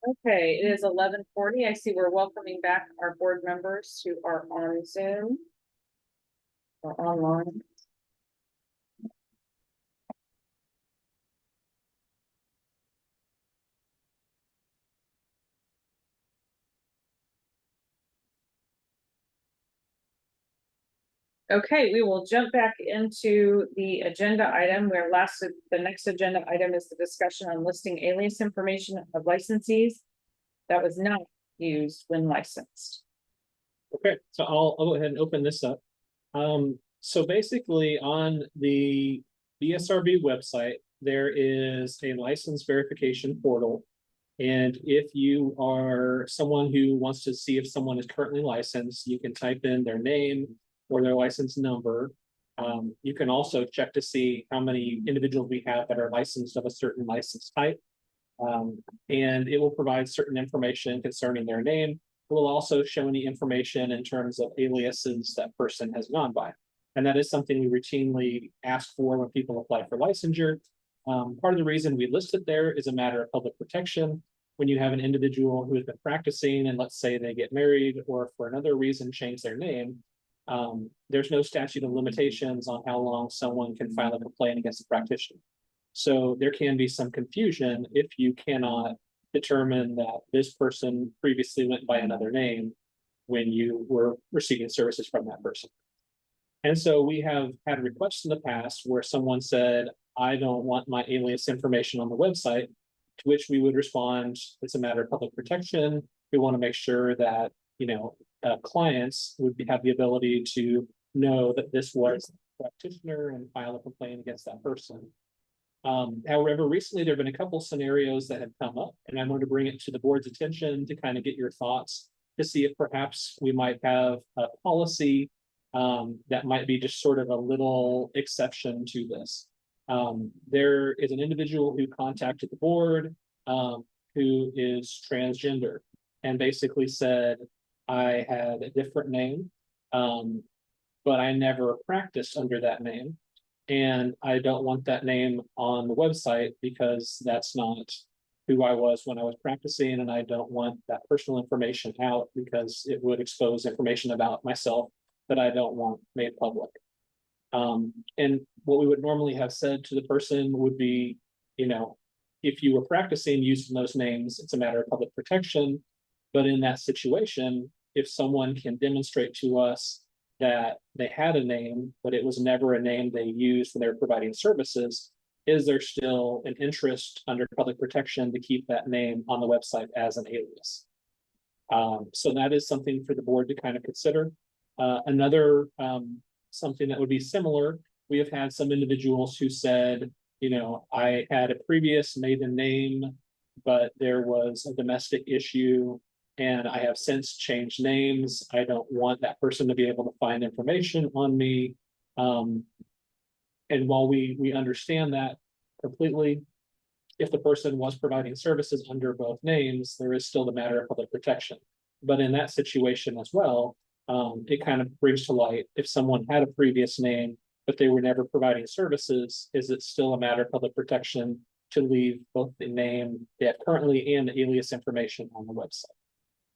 Okay, it is 11:40. I see we're welcoming back our board members who are on Zoom or online. Okay, we will jump back into the agenda item where the next agenda item is the discussion on listing alias information of licensees that was not used when licensed. Okay, so I'll go ahead and open this up. So basically on the BSRB website, there is a license verification portal. And if you are someone who wants to see if someone is currently licensed, you can type in their name or their license number. You can also check to see how many individuals we have that are licensed of a certain license type. And it will provide certain information concerning their name. It will also show any information in terms of aliases that person has gone by. And that is something we routinely ask for when people apply for licensure. Part of the reason we list it there is a matter of public protection. When you have an individual who has been practicing and let's say they get married or for another reason change their name, there's no statute of limitations on how long someone can file a complaint against a practitioner. So there can be some confusion if you cannot determine that this person previously went by another name when you were receiving services from that person. And so we have had requests in the past where someone said, I don't want my alias information on the website, to which we would respond, it's a matter of public protection. We want to make sure that, clients would have the ability to know that this was a practitioner and file a complaint against that person. However, recently there have been a couple scenarios that have come up, and I wanted to bring it to the board's attention to kind of get your thoughts to see if perhaps we might have a policy that might be just sort of a little exception to this. There is an individual who contacted the board who is transgender and basically said, I had a different name, but I never practiced under that name. And I don't want that name on the website because that's not who I was when I was practicing. And I don't want that personal information out because it would expose information about myself that I don't want made public. And what we would normally have said to the person would be, if you were practicing using those names, it's a matter of public protection. But in that situation, if someone can demonstrate to us that they had a name, but it was never a name they used when they were providing services, is there still an interest under public protection to keep that name on the website as an alias? So that is something for the board to kind of consider. Another something that would be similar, we have had some individuals who said, I had a previous maiden name, but there was a domestic issue and I have since changed names. I don't want that person to be able to find information on me. And while we understand that completely, if the person was providing services under both names, there is still the matter of public protection. But in that situation as well, it kind of brings to light if someone had a previous name, but they were never providing services, is it still a matter of public protection to leave both the name they have currently and the alias information on the website?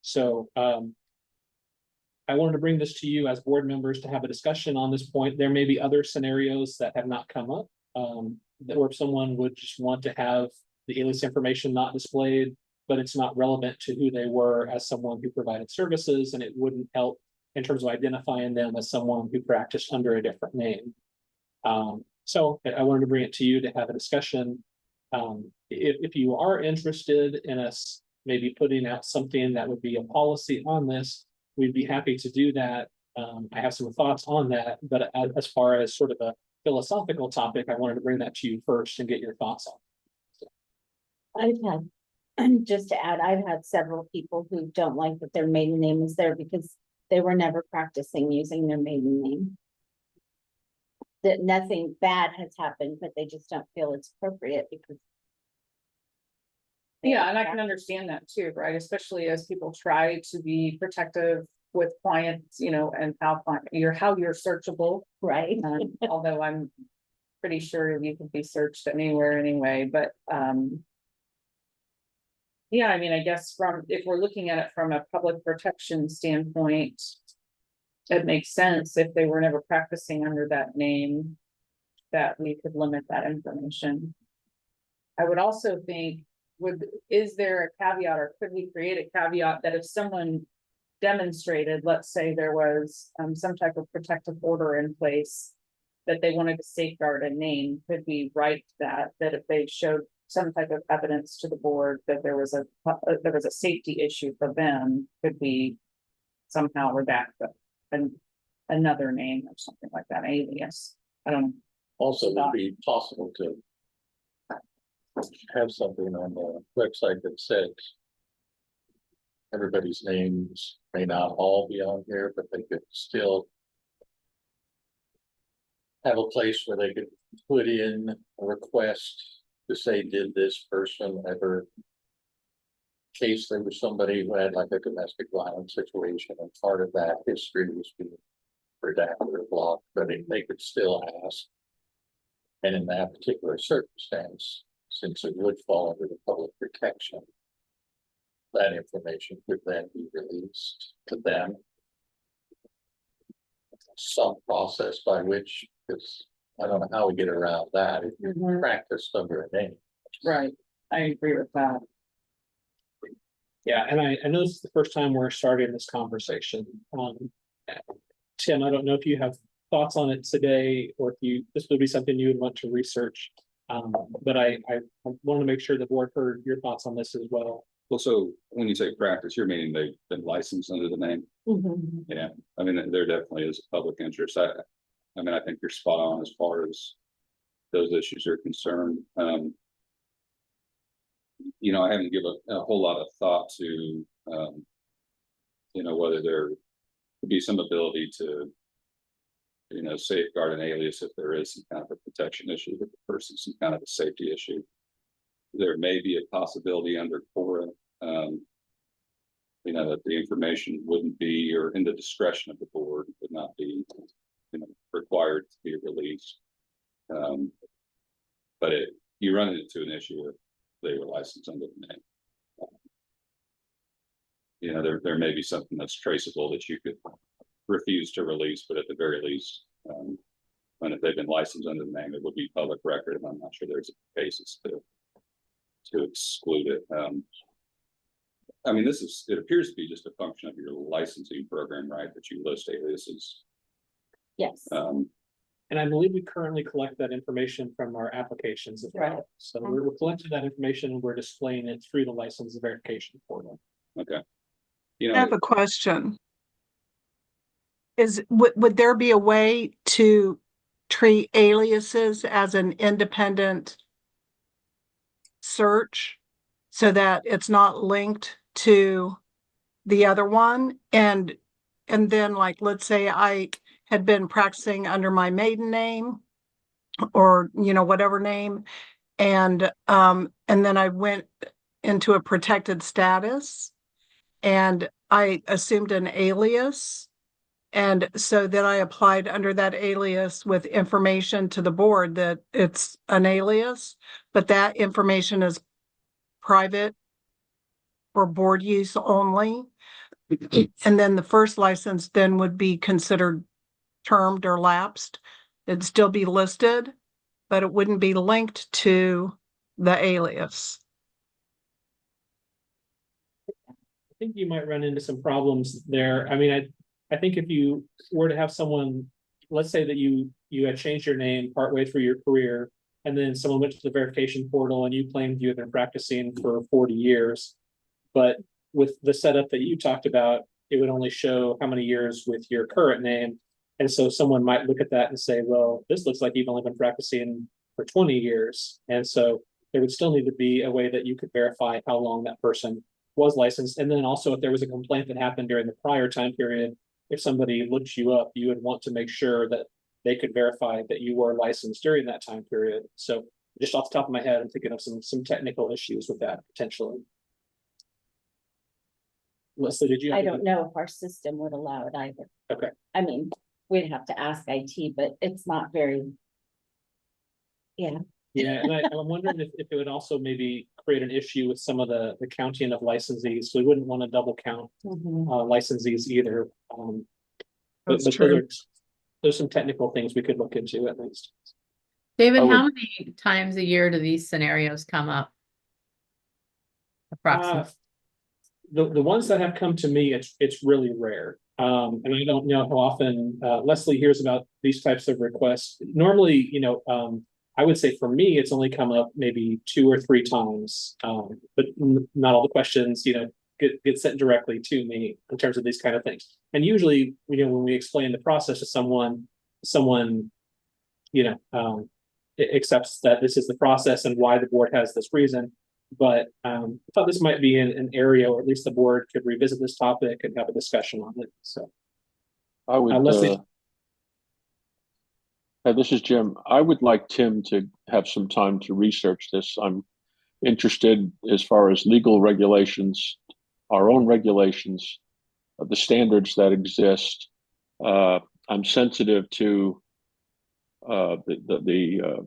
So I wanted to bring this to you as board members to have a discussion on this point. There may be other scenarios that have not come up, where someone would just want to have the alias information not displayed, but it's not relevant to who they were as someone who provided services, and it wouldn't help in terms of identifying them as someone who practiced under a different name. So I wanted to bring it to you to have a discussion. If you are interested in us maybe putting out something that would be a policy on this, we'd be happy to do that. I have some thoughts on that, but as far as sort of a philosophical topic, I wanted to bring that to you first and get your thoughts on it. I've had, and just to add, I've had several people who don't like that their maiden name is there because they were never practicing using their maiden name. that nothing bad has happened, but they just don't feel it's appropriate because. Yeah, and I can understand that too, right? Especially as people try to be protective with clients, you know, and how you're searchable. Right. Although I'm pretty sure you can be searched anywhere anyway, but yeah, I mean, I guess if we're looking at it from a public protection standpoint, it makes sense if they were never practicing under that name, that we could limit that information. I would also think, is there a caveat, or could we create a caveat that if someone demonstrated, let's say there was some type of protective order in place, that they wanted to safeguard a name, could we write that if they showed some type of evidence to the board that there was a safety issue for them, could we somehow redact another name or something like that, alias? I don't know. Also, it would be possible to have something on the website that says everybody's names may not all be on here, but they could still have a place where they could put in a request to say, did this person ever, in case there was somebody who had like a domestic violence situation and part of that history was being redacted or blocked, but they could still ask. And in that particular circumstance, since it would fall under the public protection, that information could then be released to them. Some process by which, because I don't know how we get around that if you're practiced under a name. Right, I agree with that. Yeah, and I know this is the first time we're starting this conversation. Tim, I don't know if you have thoughts on it today, or if this would be something you would want to research. But I want to make sure the board heard your thoughts on this as well. Well, so when you say practice, you're meaning they've been licensed under the name? Yeah, I mean, there definitely is a public interest. I mean, I think you're spot on as far as those issues are concerned. You know, I haven't given a whole lot of thought to, you know, whether there could be some ability to, you know, safeguard an alias if there is some kind of a protection issue with the person, some kind of a safety issue. There may be a possibility under CORA, you know, that the information wouldn't be, or in the discretion of the board, would not be, you know, required to be released. But you run into an issue if they were licensed under the name. You know, there may be something that's traceable that you could refuse to release, but at the very least, when if they've been licensed under the name, it would be public record, and I'm not sure there's a basis to exclude it. I mean, it appears to be just a function of your licensing program, right? That you list aliases. Yes. And I believe we currently collect that information from our applications as well. Right. So we're collecting that information and we're displaying it through the license verification portal. Okay. You know, I have a question. Would there be a way to treat aliases as an independent search so that it's not linked to the other one? And then, like, let's say I had been practicing under my maiden name, or, you know, whatever name, and then I went into a protected status and I assumed an alias. And so then I applied under that alias with information to the board that it's an alias, but that information is private for board use only. And then the first license then would be considered termed or lapsed. It'd still be listed, but it wouldn't be linked to the alias. I think you might run into some problems there. I mean, I think if you were to have someone, let's say that you had changed your name partway through your career, and then someone went to the verification portal and you claimed you had been practicing for 40 years. But with the setup that you talked about, it would only show how many years with your current name. And so someone might look at that and say, well, this looks like you've only been practicing for 20 years. And so there would still need to be a way that you could verify how long that person was licensed. And then also, if there was a complaint that happened during the prior time period, if somebody looked you up, you would want to make sure that they could verify that you were licensed during that time period. So just off the top of my head, I'm thinking of some technical issues with that potentially. Leslie, did you have I any- don't know if our system would allow it either. Okay. I mean, we'd have to ask IT, but it's not very. Yeah. Yeah, and I'm wondering if it would also maybe create an issue with some of the counting of licensees, so we wouldn't want to double count licensees either. That's But true. there's some technical things we could look into at least. David, I how would- many times a year do these scenarios come up? Approximately. The ones that have come to me, it's really rare. And I don't know how often Leslie hears about these types of requests. Normally, I would say for me, it's only come up maybe 2 or 3 times. But not all the questions, get sent directly to me in terms of these kind of things. And usually, when we explain the process to someone, accepts that this is the process and why the board has this reason. But I thought this might be an area, or at least the board could revisit this topic and have a discussion on it. So I would, Leslie- this is Jim. I would like Tim to have some time to research this. I'm interested as far as legal regulations, our own regulations, the standards that exist. I'm sensitive to the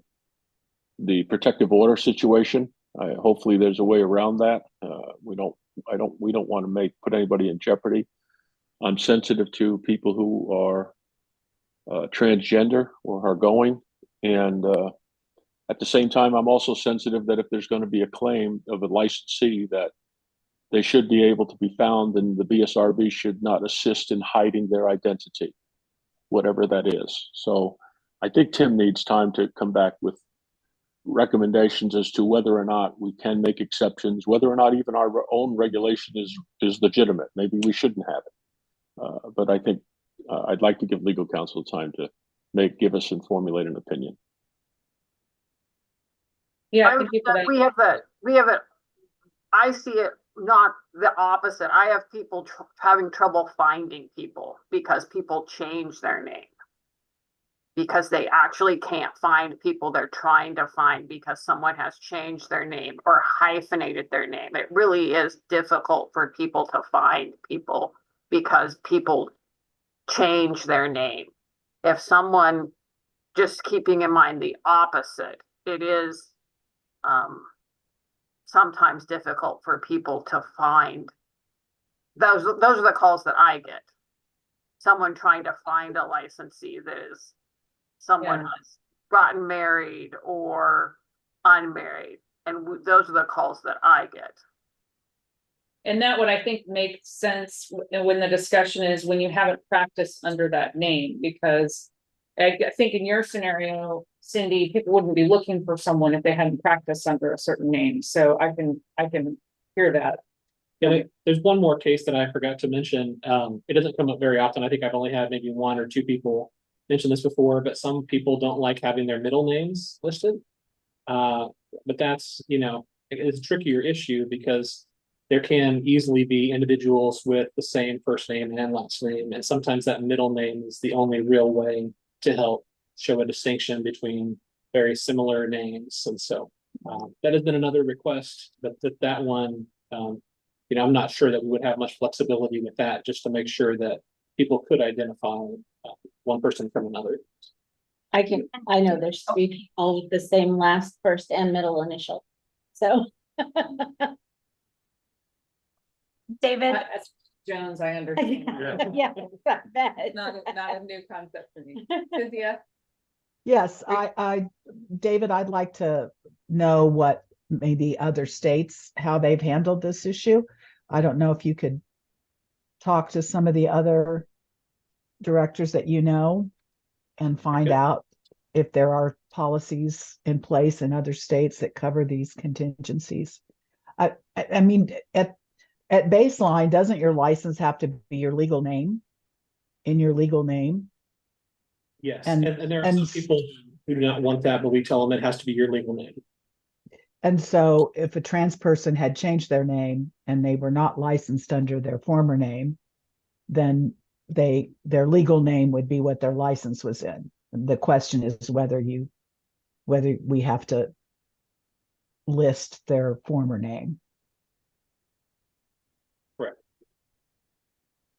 protective order situation. Hopefully there's a way around that. We don't want to put anybody in jeopardy. I'm sensitive to people who are transgender or are going, and at the same time, I'm also sensitive that if there's going to be a claim of a licensee, that they should be able to be found, and the BSRB should not assist in hiding their identity, whatever that is. So I think Tim needs time to come back with recommendations as to whether or not we can make exceptions, whether or not even our own regulation is legitimate. Maybe we shouldn't have it. But I think I'd like to give legal counsel time to give us and formulate an opinion. Yeah, thank you for that. We have it. I see it not the opposite. I have people having trouble finding people because people change their name. Because they actually can't find people they're trying to find because someone has changed their name or hyphenated their name. It really is difficult for people to find people because people change their name. If someone, just keeping in mind the opposite, it is sometimes difficult for people to find. Those are the calls that I get. Someone trying to find a licensee that is someone has gotten married or unmarried, and those are the calls that I get. And that would, I think, make sense when the discussion is when you haven't practiced under that name, because I think in your scenario, Cindy, people wouldn't be looking for someone if they hadn't practiced under a certain name. So I can hear that. Yeah, there's one more case that I forgot to mention. It doesn't come up very often. I think I've only had maybe 1 or 2 people mention this before, but some people don't like having their middle names listed. But that's, it's a trickier issue because there can easily be individuals with the same first name and last name. And sometimes that middle name is the only real way to help show a distinction between very similar names. And so that has been another request, but that one, I'm not sure that we would have much flexibility with that, just to make sure that people could identify one person from another. I know there's 3 people with the same last, first, and middle initial. So. David? Jones, I understand. Yeah, I bet. Not a new concept for me. Cynthia? Yes, David, I'd like to know what maybe other states, how they've handled this issue. I don't know if you could talk to some of the other directors that you know and find out if there are policies in place in other states that cover these contingencies. I mean, at baseline, doesn't your license have to be your legal name, in your legal name? Yes, And- and there are and- some people who do not want that, but we tell them it has to be your legal name. And so if a trans person had changed their name and they were not licensed under their former name, then their legal name would be what their license was in. the question is whether we have to list their former name. Correct.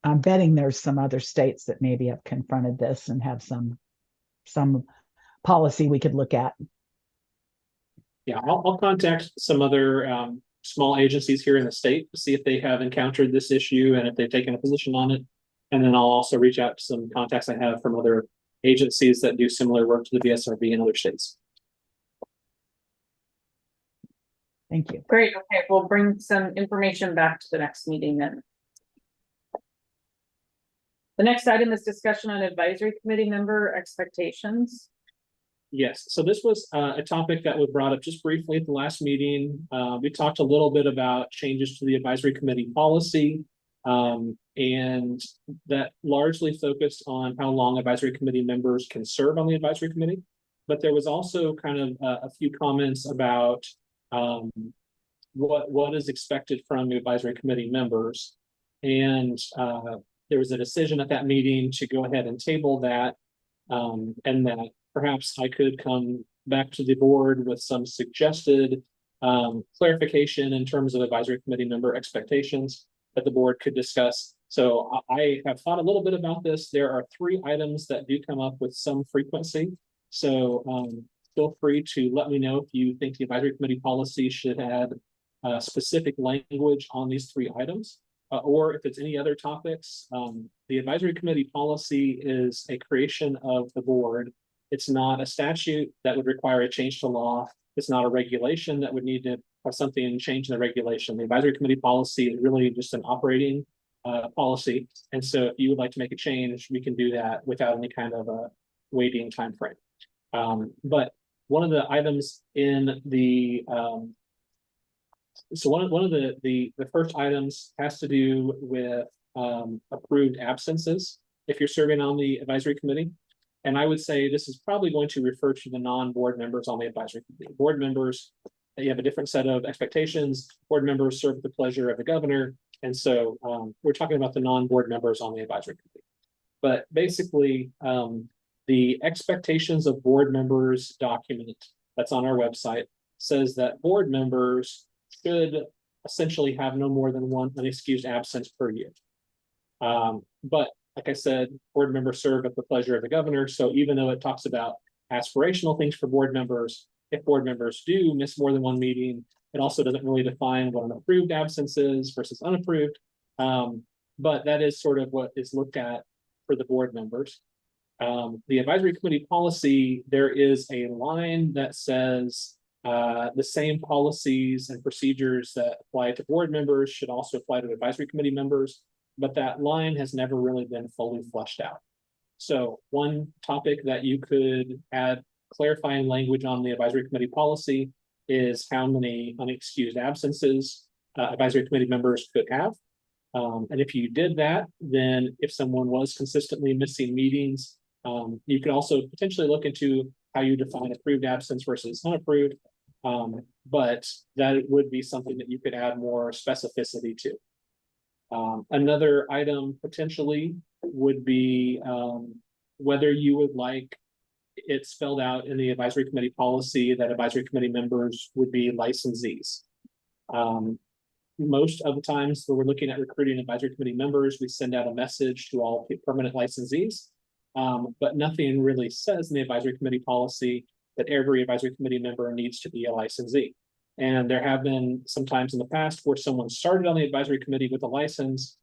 I'm betting there's some other states that maybe have confronted this and have some policy we could look at. Yeah, I'll contact some other small agencies here in the state to see if they have encountered this issue and if they've taken a position on it. And then I'll also reach out to some contacts I have from other agencies that do similar work to the BSRB in other states. Thank you. Great. Okay, we'll bring some information back to the next meeting then. The next item is discussion on advisory committee member expectations. Yes, so this was a topic that was brought up just briefly at the last meeting. We talked a little bit about changes to the advisory committee policy. And that largely focused on how long advisory committee members can serve on the advisory committee. But there was also kind of a few comments about what is expected from the advisory committee members. And there was a decision at that meeting to go ahead and table that, and that perhaps I could come back to the board with some suggested clarification in terms of advisory committee member expectations that the board could discuss. So I have thought a little bit about this. There are 3 items that do come up with some frequency. So feel free to let me know if you think the advisory committee policy should add specific language on these 3 items, or if it's any other topics. The advisory committee policy is a creation of the board. It's not a statute that would require a change to law. It's not a regulation that would need to have something change in the regulation. The advisory committee policy is really just an operating policy. And so if you would like to make a change, we can do that without any kind of a waiting time frame. But one of the items in the so one of the first items has to do with approved absences if you're serving on the advisory committee. And I would say this is probably going to refer to the non-board members on the advisory committee. Board members, you have a different set of expectations. Board members serve at the pleasure of the governor. And so we're talking about the non-board members on the advisory committee. But basically, the expectations of board members document that's on our website says that board members should essentially have no more than 1 unexcused absence per year. But like I said, board members serve at the pleasure of the governor. So even though it talks about aspirational things for board members, if board members do miss more than 1 meeting, it also doesn't really define what an approved absence is versus unapproved. But that is sort of what is looked at for the board members. The advisory committee policy, there is a line that says the same policies and procedures that apply to board members should also apply to advisory committee members. But that line has never really been fully fleshed out. So one topic that you could add clarifying language on the advisory committee policy is how many unexcused absences advisory committee members could have. And if you did that, then if someone was consistently missing meetings, you could also potentially look into how you define approved absence versus unapproved. But that would be something that you could add more specificity to. Another item potentially would be whether you would like it spelled out in the advisory committee policy that advisory committee members would be licensees. Most of the times when we're looking at recruiting advisory committee members, we send out a message to all permanent licensees. But nothing really says in the advisory committee policy that every advisory committee member needs to be a licensee. And there have been some times in the past where someone started on the advisory committee with a license,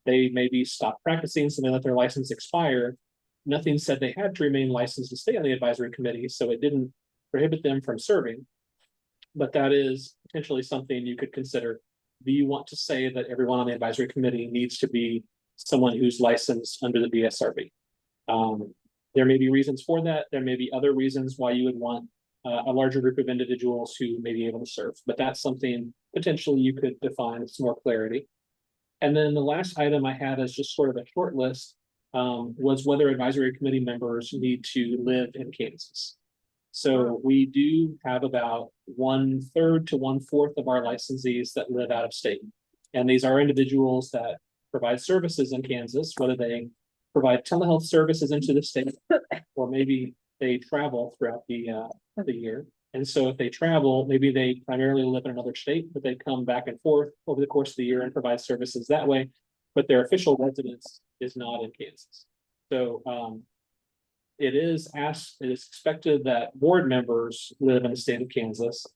they maybe stopped practicing, so they let their license expire. Nothing said they had to remain licensed to stay on the advisory committee, so it didn't prohibit them from serving. But that is potentially something you could consider. Do you want to say that everyone on the advisory committee needs to be someone who's licensed under the BSRB? There may be reasons for that. There may be other reasons why you would want a larger group of individuals who may be able to serve, but that's something potentially you could define with some more clarity. And then the last item I had as just sort of a short list was whether advisory committee members need to live in Kansas. So we do have about 1/3 to 1/4 of our licensees that live out of state. And these are individuals that provide services in Kansas, whether they provide telehealth services into the state, or maybe they travel throughout the year. And so if they travel, maybe they primarily live in another state, but they come back and forth over the course of the year and provide services that way. But their official residence is not in Kansas. So it is expected that board members live in the state of Kansas,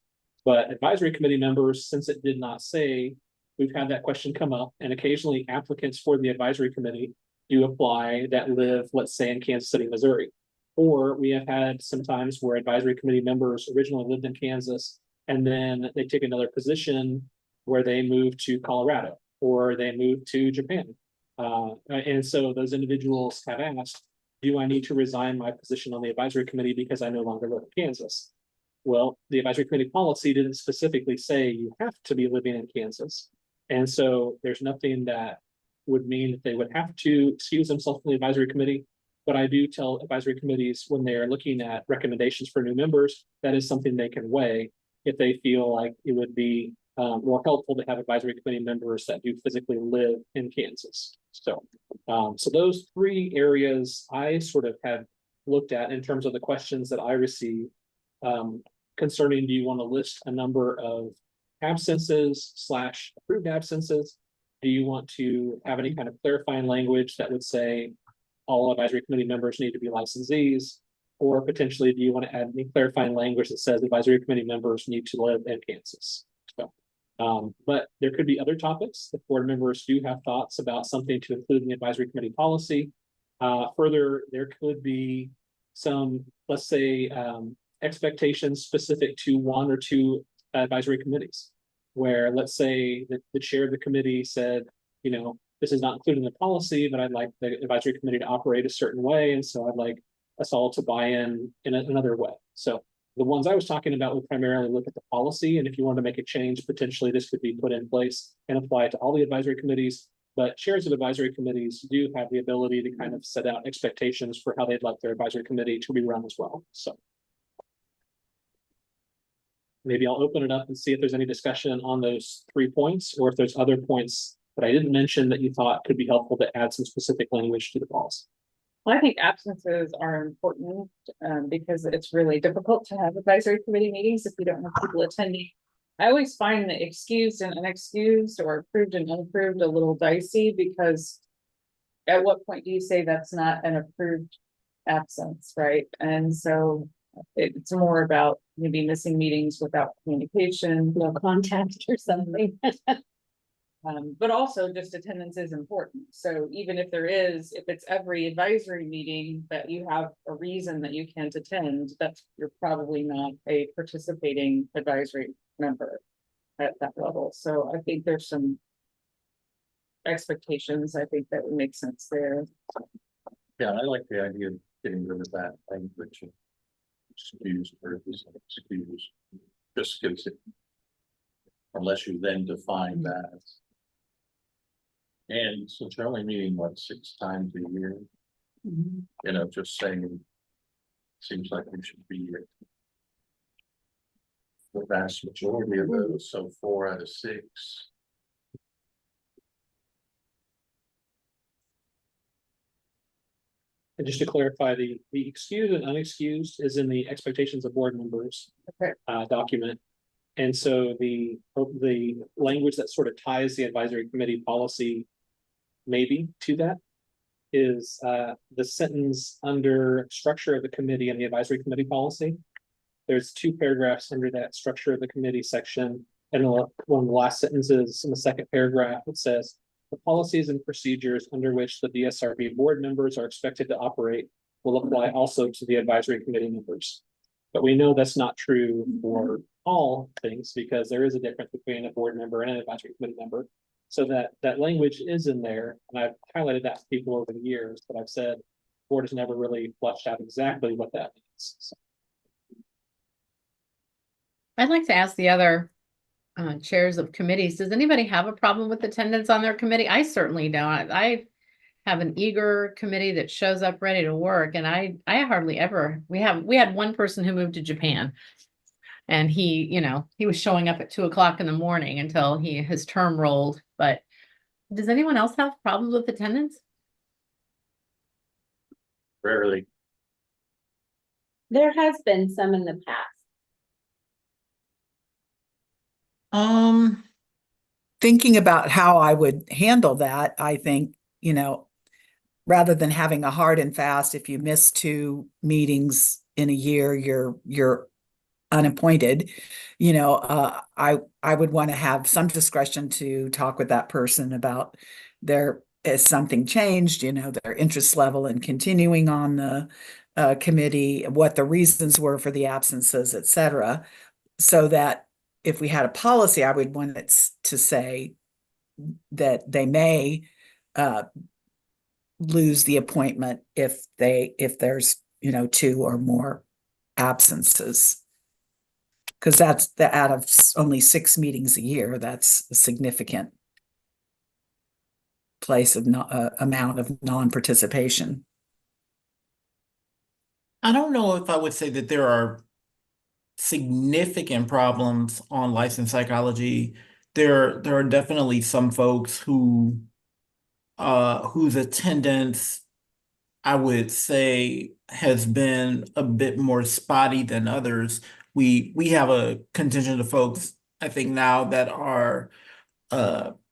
but advisory committee members, since it did not say, we've had that question come up, and occasionally applicants for the advisory committee do apply that live, let's say, in Kansas City, Missouri. Or we have had some times where advisory committee members originally lived in Kansas, and then they take another position where they move to Colorado or they move to Japan. And so those individuals have asked, do I need to resign my position on the advisory committee because I no longer live in Kansas? Well, the advisory committee policy didn't specifically say you have to be living in Kansas. And so there's nothing that would mean that they would have to excuse themselves from the advisory committee. But I do tell advisory committees when they're looking at recommendations for new members, that is something they can weigh if they feel like it would be more helpful to have advisory committee members that do physically live in Kansas. So, so those three areas I sort of have looked at in terms of the questions that I receive concerning, do you want to list a number of absences / approved absences? Do you want to have any kind of clarifying language that would say all advisory committee members need to be licensees? Or potentially, do you want to add any clarifying language that says advisory committee members need to live in Kansas? So, but there could be other topics. If board members do have thoughts about something to include in the advisory committee policy. Further, there could be some, let's say, expectations specific to one or two advisory committees, where let's say that the chair of the committee said, you know, this is not included in the policy, but I'd like the advisory committee to operate a certain way. And so I'd like us all to buy in another way. So the ones I was talking about would primarily look at the policy. And if you want to make a change, potentially this could be put in place and apply to all the advisory committees. But chairs of advisory committees do have the ability to kind of set out expectations for how they'd like their advisory committee to be run as well. So maybe I'll open it up and see if there's any discussion on those 3 points, or if there's other points that I didn't mention that you thought could be helpful to add some specific language to the policy. Well, I think absences are important because it's really difficult to have advisory committee meetings if you don't have people attending. I always find the excused and unexcused or approved and unapproved a little dicey, because at what point do you say that's not an approved absence, right? And so it's more about maybe missing meetings without communication, No contact or something. but also just attendance is important. So even if it's every advisory meeting that you have a reason that you can't attend, you're probably not a participating advisory member at that level. So I think there's some expectations, I think that would make sense there. Yeah, I like the idea of getting rid of that language of excused or excused. Just gives it, unless you then define that. And since you're only meeting, what, 6 times a year? You know, just saying, seems like we should be the vast majority of those, so 4 out of 6. And just to clarify, the excused and unexcused is in the expectations of board members document. And so the language that sort of ties the advisory committee policy maybe to that is the sentence under structure of the committee and the advisory committee policy. There's 2 paragraphs under that structure of the committee section. And one of the last sentences in the second paragraph, it says, the policies and procedures under which the BSRB board members are expected to operate will apply also to the advisory committee members. But we know that's not true for all things, because there is a difference between a board member and an advisory committee member. So that language is in there, and I've highlighted that to people over the years, but I've said the board has never really fleshed out exactly what that means. So. I'd like to ask the other chairs of committees, does anybody have a problem with attendance on their committee? I certainly don't. I have an eager committee that shows up ready to work, and I hardly ever, we had one person who moved to Japan, and he was showing up at 2 o'clock in the morning until his term rolled. But does anyone else have problems with attendance? Rarely. There has been some in the past. Thinking about how I would handle that, I think, rather than having a hard and fast, if you miss 2 meetings in a year, you're unappointed. I would want to have some discretion to talk with that person about has something changed, their interest level in continuing on the committee, what the reasons were for the absences, et cetera, so that if we had a policy, I would want it to say that they may lose the appointment if there's 2 or more absences. Because that's out of only 6 meetings a year, that's a significant amount of non-participation. I don't know if I would say that there are significant problems on licensed psychology. There are definitely some folks whose attendance, I would say, has been a bit more spotty than others. We have a contingent of folks, I think, now that are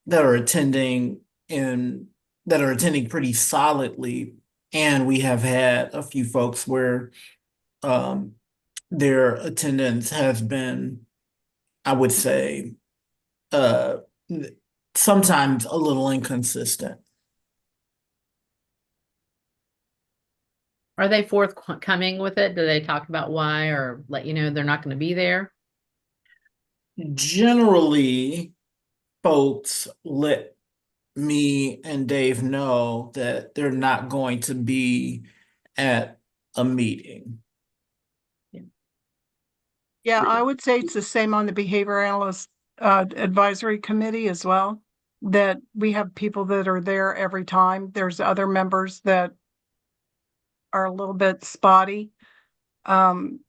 attending pretty solidly, and we have had a few folks where their attendance has been, I would say, sometimes a little inconsistent. Are they forthcoming with it? Do they talk about why or let you know they're not going to be there? Generally, folks let me and Dave know that they're not going to be at a meeting. Yeah, I would say it's the same on the Behavior Analyst Advisory Committee as well, that we have people that are there every time. There's other members that are a little bit spotty. And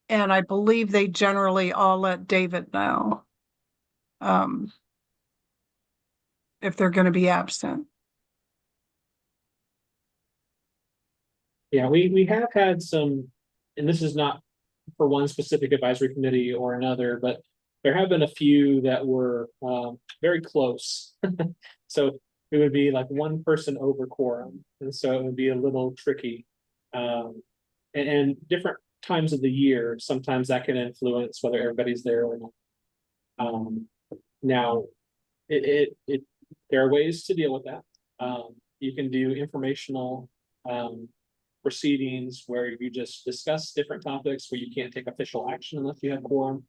I believe they generally all let David know if they're going to be absent. Yeah, we have had some, and this is not for one specific advisory committee or another, but there have been a few that were very close. So it would be like one person over quorum, and so it would be a little tricky. And different times of the year, sometimes that can influence whether everybody's there or not. Now, there are ways to deal with that. You can do informational proceedings where you just discuss different topics where you can't take official action unless you have quorum.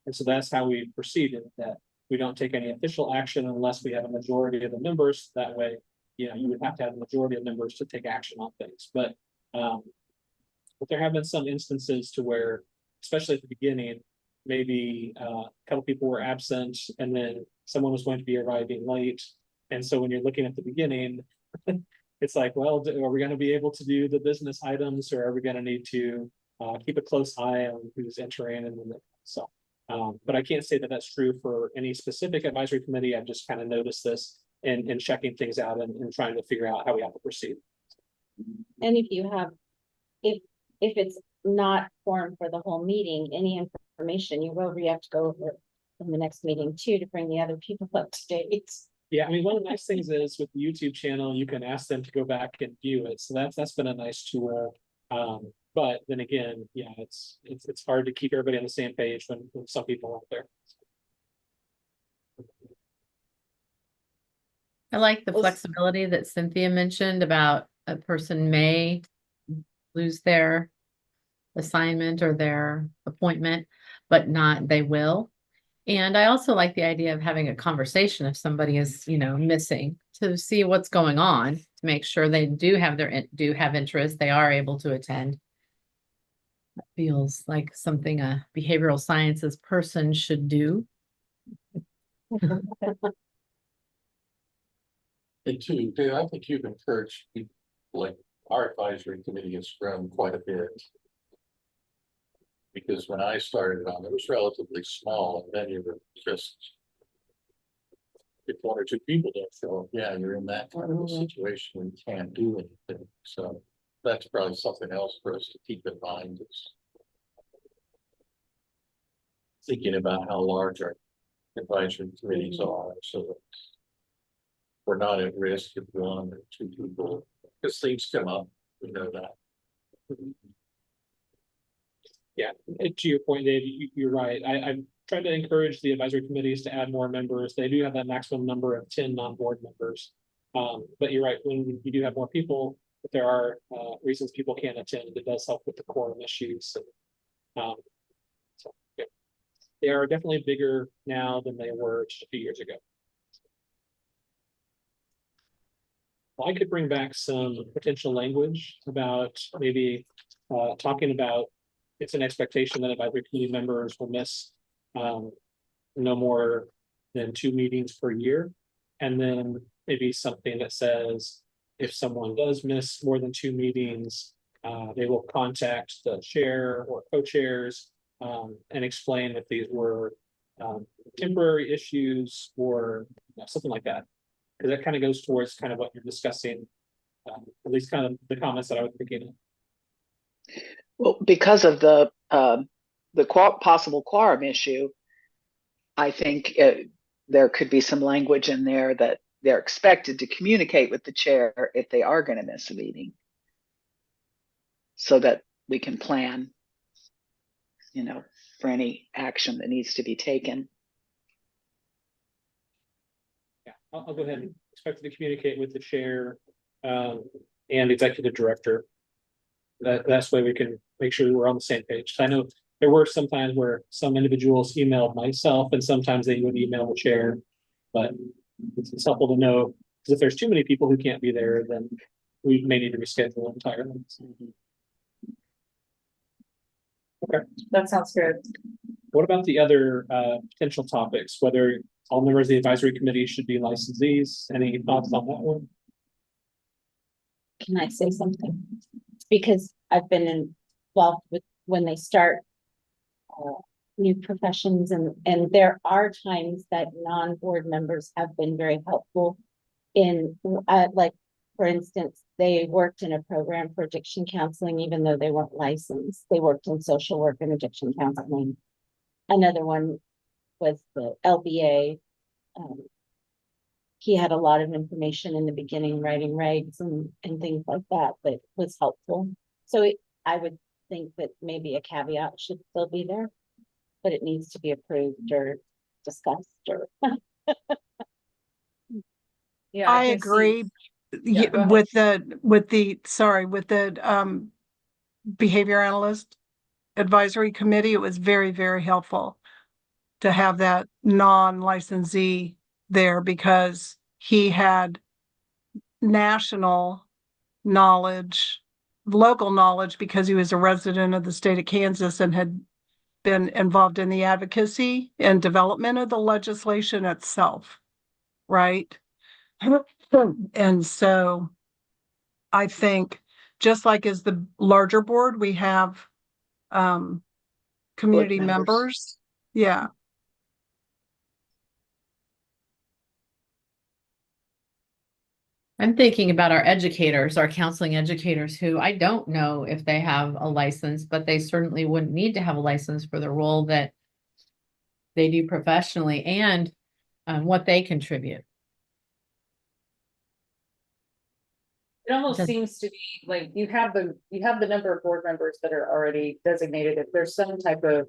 And so that's how we proceeded, that we don't take any official action unless we have a majority of the members. That way, you would have to have a majority of members to take action on things. But there have been some instances to where, especially at the beginning, maybe a couple people were absent and then someone was going to be arriving late. And so when you're looking at the beginning, it's like, well, are we going to be able to do the business items, or are we going to need to keep a close eye on who's entering? And so, but I can't say that that's true for any specific advisory committee. I've just kind of noticed this and checking things out and trying to figure out how we have to proceed. And if it's not formed for the whole meeting, any information you will have to go over in the next meeting too, to bring the other people up to date. Yeah, I mean, one of the nice things is with the YouTube channel, you can ask them to go back and view it. So that's been a nice tool. But then again, yeah, it's hard to keep everybody on the same page when some people aren't there. I like the flexibility that Cynthia mentioned about a person may lose their assignment or their appointment, but not they will. And I also like the idea of having a conversation if somebody is, missing, to see what's going on, to make sure they do have interest, they are able to attend. That feels like something a behavioral sciences person should do. And two, I think you've encouraged people, like our advisory committee has grown quite a bit. Because when I started on, it was relatively small, and then you were just if one or two people don't show up, yeah, you're in that kind of a situation where you can't do anything. So that's probably something else for us to keep in mind is thinking about how large our advisory committees are, so that we're not at risk if one or two people, because things come up, we know that. Yeah, and to your point, Dave, you're right. I've tried to encourage the advisory committees to add more members. They do have that maximum number of 10 non-board members. But you're right, when you do have more people, if there are reasons people can't attend, it does help with the quorum issues. So yeah. They are definitely bigger now than they were just a few years ago. Well, I could bring back some potential language about maybe talking about it's an expectation that advisory committee members will miss no more than 2 meetings per year. And then maybe something that says if someone does miss more than 2 meetings, they will contact the chair or co-chairs and explain if these were temporary issues or something like that. Because that kind of goes towards kind of what you're discussing, at least kind of the comments that I was thinking of. Well, because of the possible quorum issue, I think there could be some language in there that they're expected to communicate with the chair if they are going to miss a meeting, so that we can plan, for any action that needs to be taken. Yeah, I'll go ahead and expect to communicate with the chair and executive director. That's the way we can make sure we're on the same page. I know there were some times where some individuals emailed myself and sometimes they would email the chair, but it's helpful to know, because if there's too many people who can't be there, then we may need to reschedule entirely. Okay, That sounds good. what about the other potential topics, whether all members of the advisory committee should be licensees? Any thoughts on that one? Can I say something? Because I've been involved with when they start new professions, and there are times that non-board members have been very helpful in like, for instance, they worked in a program for addiction counseling, even though they weren't licensed. They worked in social work and addiction counseling. Another one was the LBA. He had a lot of information in the beginning, writing regs and things like that was helpful. So I would think that maybe a caveat should still be there, but it needs to be approved or discussed or. Yeah, I can see- agree Yeah, go ahead. with the behavior analyst advisory committee. It was very, very helpful to have that non-licensee there because he had national knowledge, local knowledge, because he was a resident of the state of Kansas and had been involved in the advocacy and development of the legislation itself, right? And so I think just like as the larger board, we have community members. Yeah. I'm thinking about our educators, our counseling educators, who I don't know if they have a license, but they certainly wouldn't need to have a license for the role that they do professionally and what they contribute. It almost Does- seems to be like you have the number of board members that are already designated. If there's some type of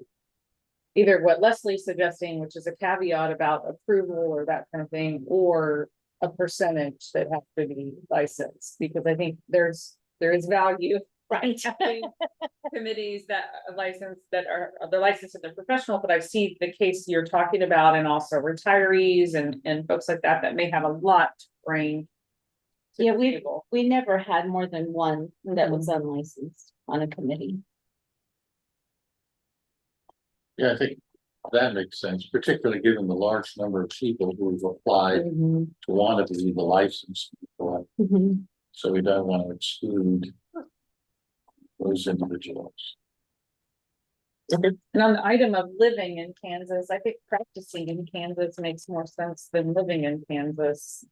either what Leslie's suggesting, which is a caveat about approval or that kind of thing, or a percentage that have to be licensed, because I think there is value. Right. Committees that are licensed, they're licensed and they're professional, but I've seen the case you're talking about, and also retirees and folks like that may have a lot to bring. Yeah, we never had more than one that was unlicensed on a committee. Yeah, I think that makes sense, particularly given the large number of people who've applied to want to be the licensed people. So we don't want to exclude those individuals. Okay. And on the item of living in Kansas, I think practicing in Kansas makes more sense than living in Kansas.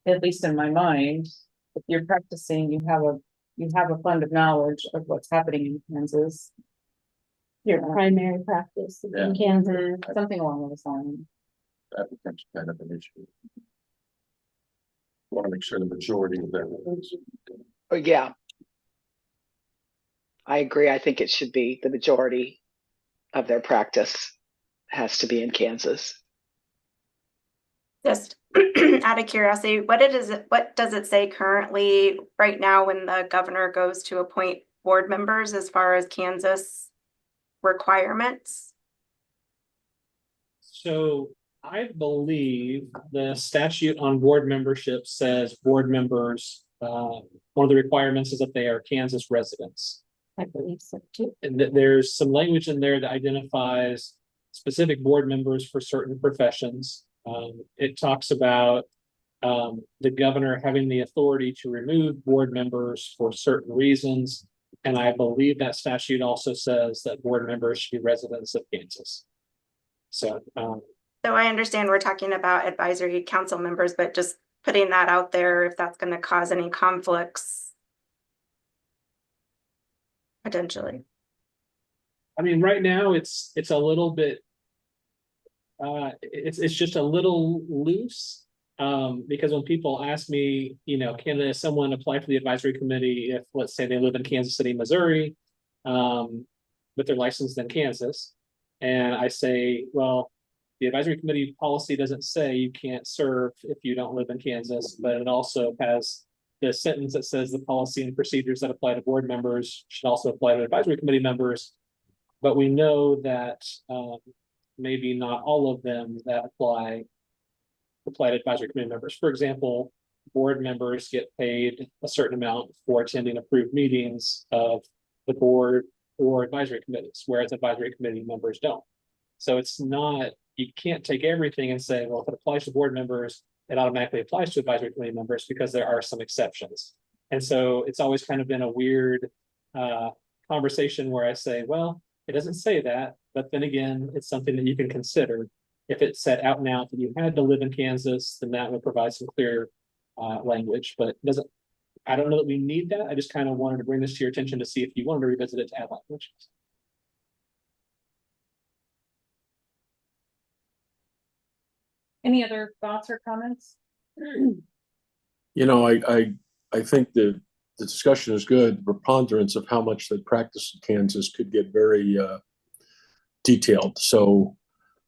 At least in my mind, if you're practicing, you have a fund of knowledge of what's happening in Kansas. Your primary practice in Yeah. Kansas. Something along those lines. That becomes kind of an issue. Want to make sure the majority of that is. Oh, yeah. I agree. I think it should be the majority of their practice has to be in Kansas. Just out of curiosity, what does it say currently right now when the governor goes to appoint board members as far as Kansas requirements? So I believe the statute on board membership says board members, one of the requirements is that they are Kansas residents. I believe so too. And that there's some language in there that identifies specific board members for certain professions. It talks about the governor having the authority to remove board members for certain reasons. And I believe that statute also says that board members should be residents of Kansas. So I understand we're talking about advisory council members, but just putting that out there, if that's going to cause any conflicts. Potentially. I mean, right now it's a little bit, it's just a little loose. Because when people ask me, can someone apply for the advisory committee if, let's say, they live in Kansas City, Missouri, but they're licensed in Kansas, and I say, well, the advisory committee policy doesn't say you can't serve if you don't live in Kansas, but it also has the sentence that says the policy and procedures that apply to board members should also apply to advisory committee members. But we know that maybe not all of them that apply to advisory committee members. For example, board members get paid a certain amount for attending approved meetings of the board or advisory committees, whereas advisory committee members don't. So it's not, you can't take everything and say, well, if it applies to board members, it automatically applies to advisory committee members, because there are some exceptions. And so it's always kind of been a weird conversation where I say, well, it doesn't say that, but then again, it's something that you can consider. If it said out and out that you had to live in Kansas, then that would provide some clear language, but it doesn't, I don't know that we need that. I just kind of wanted to bring this to your attention to see if you wanted to revisit it to add language. Any other thoughts or comments? I think the discussion is good. The preponderance of how much they practice in Kansas could get very detailed. So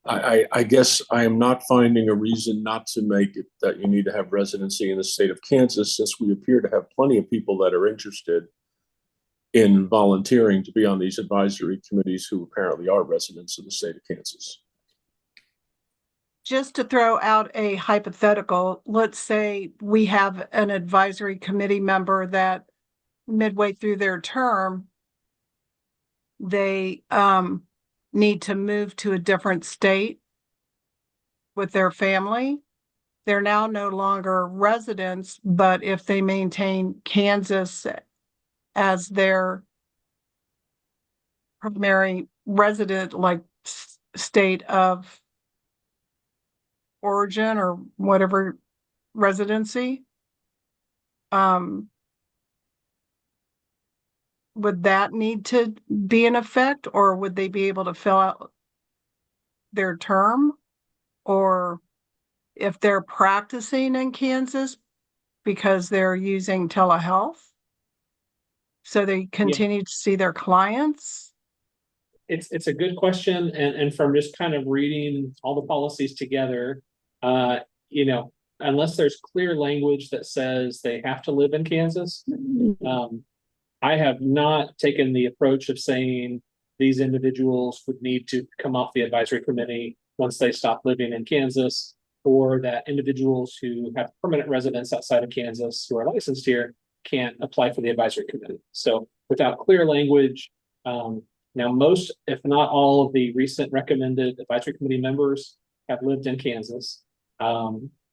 I guess I am not finding a reason not to make it that you need to have residency in the state of Kansas, since we appear to have plenty of people that are interested in volunteering to be on these advisory committees who apparently are residents of the state of Kansas. Just to throw out a hypothetical, let's say we have an advisory committee member that midway through their term, they need to move to a different state with their family. They're now no longer residents, but if they maintain Kansas as their primary resident, like state of origin or whatever residency, would that need to be in effect, or would they be able to fill out their term? Or if they're practicing in Kansas because they're using telehealth, so they continue to see their clients? It's a good question, and from just kind of reading all the policies together, unless there's clear language that says they have to live in Kansas, I have not taken the approach of saying these individuals would need to come off the advisory committee once they stop living in Kansas, or that individuals who have permanent residence outside of Kansas who are licensed here can't apply for the advisory committee. So without clear language, now most, if not all, of the recent recommended advisory committee members have lived in Kansas.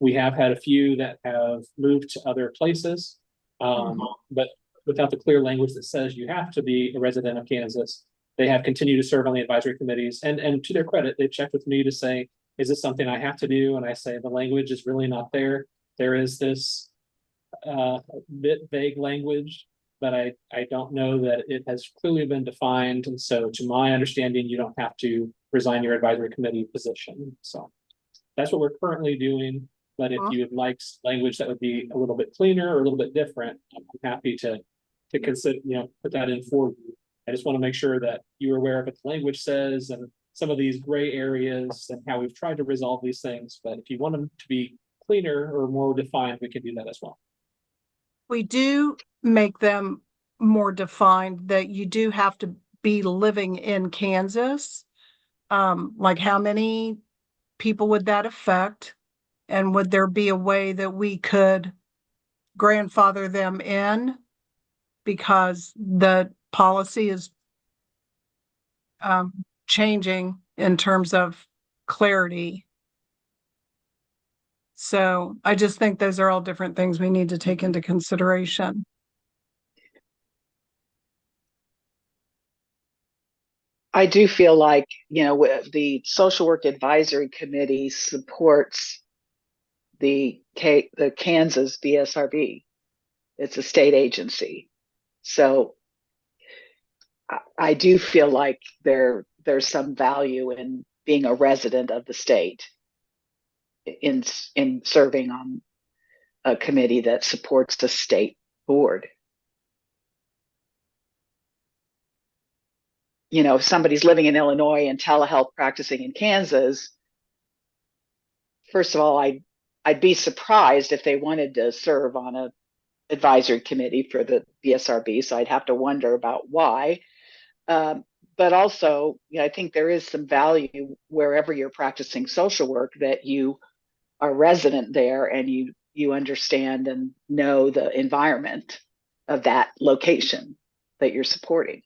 We have had a few that have moved to other places, but without the clear language that says you have to be a resident of Kansas, They have continued to serve on the advisory committees, and to their credit, they've checked with me to say, is this something I have to do? And I say, the language is really not there. There is this bit vague language, but I don't know that it has clearly been defined. And so to my understanding, you don't have to resign your advisory committee position. So that's what we're currently doing. But if you would like language that would be a little bit cleaner or a little bit different, I'm happy to consider, put that in for you. I just want to make sure that you're aware of what the language says and some of these gray areas and how we've tried to resolve these things. But if you want them to be cleaner or more defined, we can do that as well. We do make them more defined that you do have to be living in Kansas. Like how many people would that affect? And would there be a way that we could grandfather them in? Because the policy is changing in terms of clarity. So I just think those are all different things we need to take into consideration. I do feel like, the Social Work Advisory Committee supports the Kansas BSRB. It's a state agency. So I do feel like there's some value in being a resident of the state in serving on a committee that supports the state board. If somebody's living in Illinois and telehealth practicing in Kansas, first of all, I'd be surprised if they wanted to serve on a advisory committee for the BSRB. So I'd have to wonder about why. But also, I think there is some value wherever you're practicing social work that you are resident there and you understand and know the environment of that location that you're supporting.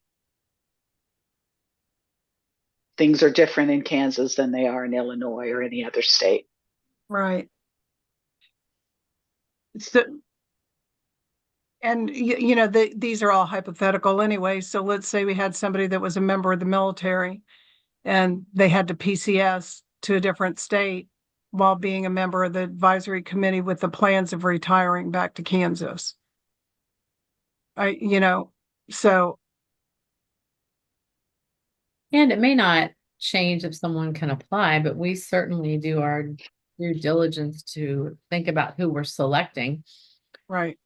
Things are different in Kansas than they are in Illinois or any other state. Right. So, and these are all hypothetical anyway. So let's say we had somebody that was a member of the military and they had to PCS to a different state while being a member of the advisory committee with the plans of retiring back to Kansas. So. And it may not change if someone can apply, but we certainly do our due diligence to think about who we're selecting. Right.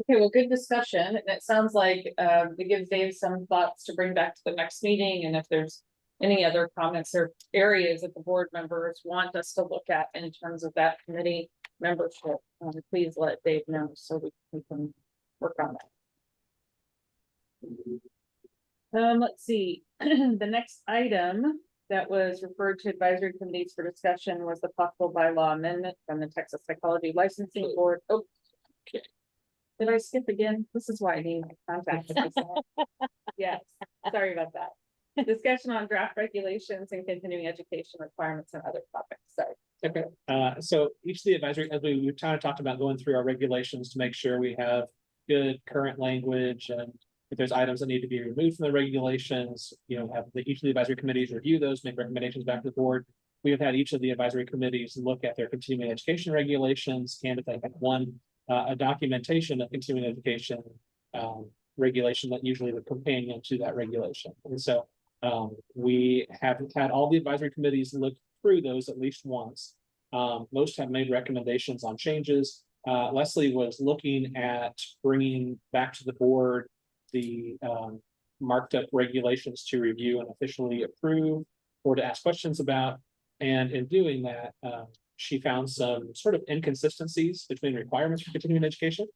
Okay, well, good discussion. And it sounds like it gives Dave some thoughts to bring back to the next meeting. And if there's any other comments or areas that the board members want us to look at in terms of that committee membership, please let Dave know so we can work on that. Let's see. The next item that was referred to advisory committees for discussion was the possible bylaw amendment from the Texas Psychology Licensing Board. Oh, okay. Did I skip again? This is why I need my contact. Yes, sorry about that. Discussion on draft regulations and continuing education requirements and other topics. Sorry. Okay. So each of the advisory, as we kind of talked about going through our regulations to make sure we have good current language, and if there's items that need to be removed from the regulations, have each of the advisory committees review those, make recommendations back to the board. We have had each of the advisory committees look at their continuing education regulations, and if they have one a documentation of continuing education regulation that usually the companion to that regulation. And so we have had all the advisory committees look through those at least once. Most have made recommendations on changes. Leslie was looking at bringing back to the board the marked up regulations to review and officially approve or to ask questions about. And in doing that, she found some sort of inconsistencies between requirements for continuing education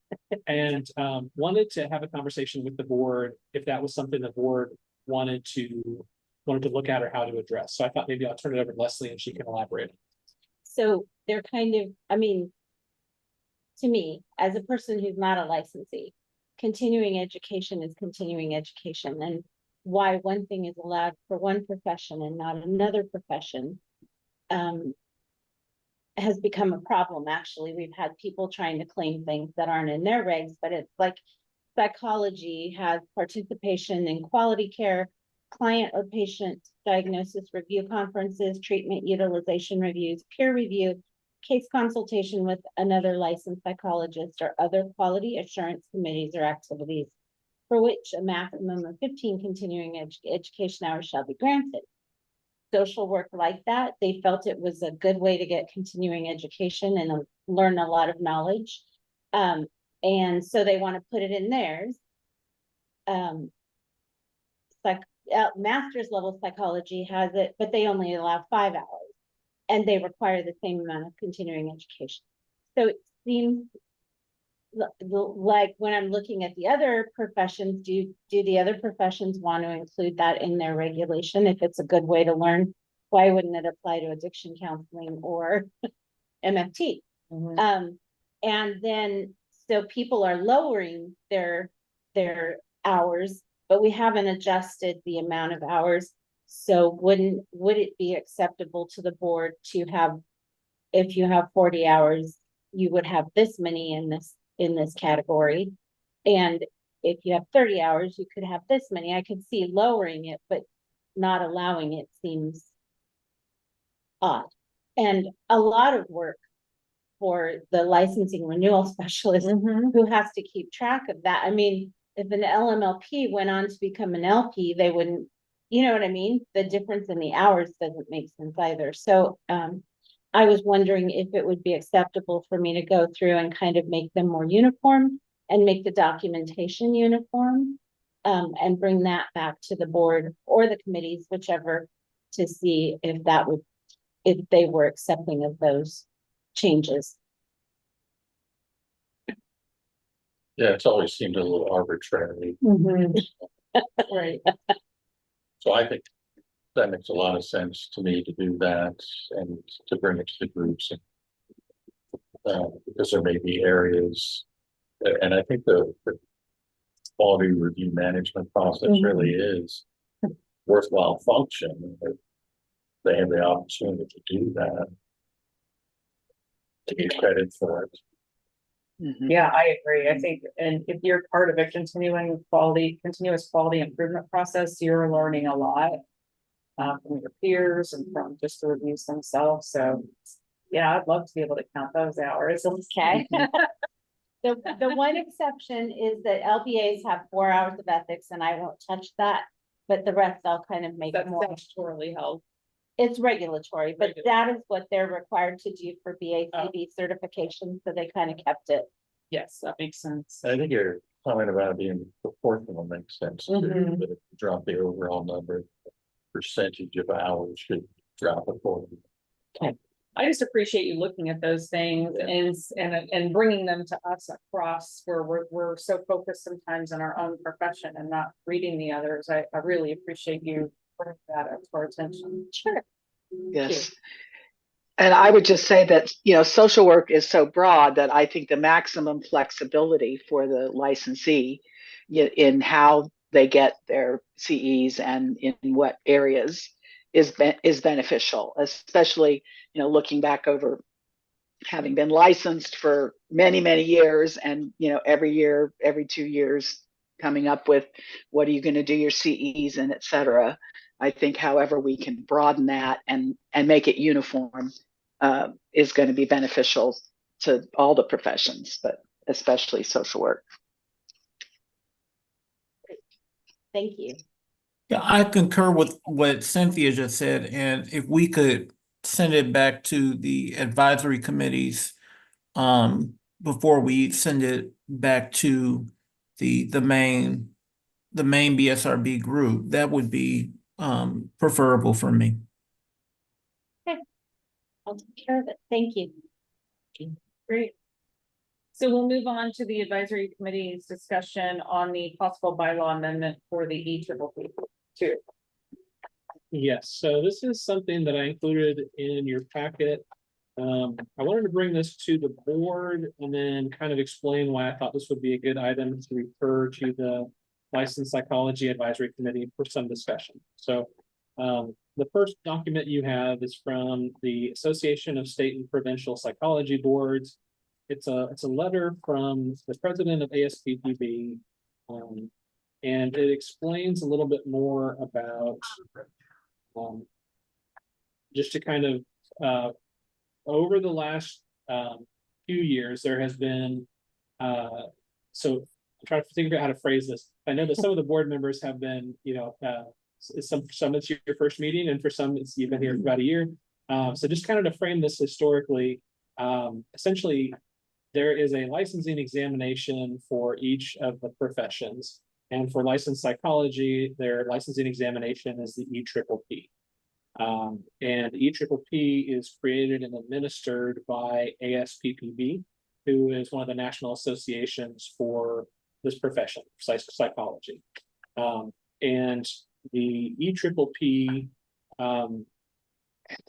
and wanted to have a conversation with the board if that was something the board wanted to look at or how to address. So I thought maybe I'll turn it over to Leslie and she can elaborate. So they're kind of, to me, as a person who's not a licensee, continuing education is continuing education, and why one thing is allowed for one profession and not another profession has become a problem, actually. We've had people trying to claim things that aren't in their regs, but it's like psychology has participation in quality care, client or patient diagnosis review conferences, treatment utilization reviews, peer review, case consultation with another licensed psychologist, or other quality assurance committees or activities for which a maximum of 15 continuing education hours shall be granted. Social work like that, they felt it was a good way to get continuing education and learn a lot of knowledge. And so they want to put it in theirs. Master's level psychology has it, but they only allow 5 hours and they require the same amount of continuing education. So it seems like when I'm looking at the other professions, do the other professions want to include that in their regulation? If it's a good way to learn, why wouldn't it apply to addiction counseling or MFT? And then, so people are lowering their hours, but we haven't adjusted the amount of hours. So would it be acceptable to the board to have, if you have 40 hours, you would have this many in this category, and if you have 30 hours, you could have this many. I could see lowering it, but not allowing it seems odd. And a lot of work for the licensing renewal specialist who has to keep track of that. I mean, if an LMLP went on to become an LP, they wouldn't, you know what I mean? The difference in the hours doesn't make sense either. So I was wondering if it would be acceptable for me to go through and kind of make them more uniform and make the documentation uniform, and bring that back to the board or the committees, whichever, to see if that would, if they were accepting of those changes. Yeah, it's always seemed a little arbitrary. Right. So I think that makes a lot of sense to me to do that and to bring it to the groups. Because there may be areas, and I think the quality review management process really is worthwhile function. If they have the opportunity to do that, to get credit for it. Yeah, I agree. I think, and if you're part of a continuous quality improvement process, you're learning a lot from your peers and from just the reviews themselves. So yeah, I'd love to be able to count those hours. Okay. The one exception is that LBAs have 4 hours of ethics, and I won't touch that, but the rest I'll kind of make That's more. statutorily held. It's regulatory, but that is what they're required to do for BACB certification, so they kind of kept it. Yes, that makes sense. I think your comment about it being proportional makes sense too, but if you drop the overall number, percentage of hours should drop accordingly. Okay. I just appreciate you looking at those things and bringing them to us across where we're so focused sometimes in our own profession and not reading the others. I really appreciate you bringing that up to our attention. Sure. Yes. And I would just say that, social work is so broad that I think the maximum flexibility for the licensee in how they get their CEs and in what areas is beneficial, especially, looking back over having been licensed for many, many years and, every year, every 2 years coming up with what are you going to do your CEs and et cetera. I think however we can broaden that and make it uniform is going to be beneficial to all the professions, but especially social work. Thank you. Yeah, I concur with what Cynthia just said, and if we could send it back to the advisory committees before we send it back to the main BSRB group, that would be preferable for me. Okay. I'll take care of it. Thank you. Great. So we'll move on to the advisory committee's discussion on the possible bylaw amendment for the ECCC too. Yes, so this is something that I included in your packet. I wanted to bring this to the board and then kind of explain why I thought this would be a good item to refer to the Licensed Psychology Advisory Committee for some discussion. So the first document you have is from the Association of State and Provincial Psychology Boards. It's a letter from the president of ASPPB. And it explains a little bit more about, just to kind of, over the last few years, there has been, so I'm trying to think about how to phrase this. I know that some of the board members have been, some it's your first meeting, and for some it's you've been here for about a year. So just kind of to frame this historically, essentially there is a licensing examination for each of the professions. And for licensed psychology, their licensing examination is the EPPP. And EPPP is created and administered by ASPPB, who is one of the national associations for this profession, psychology. And the EPPP,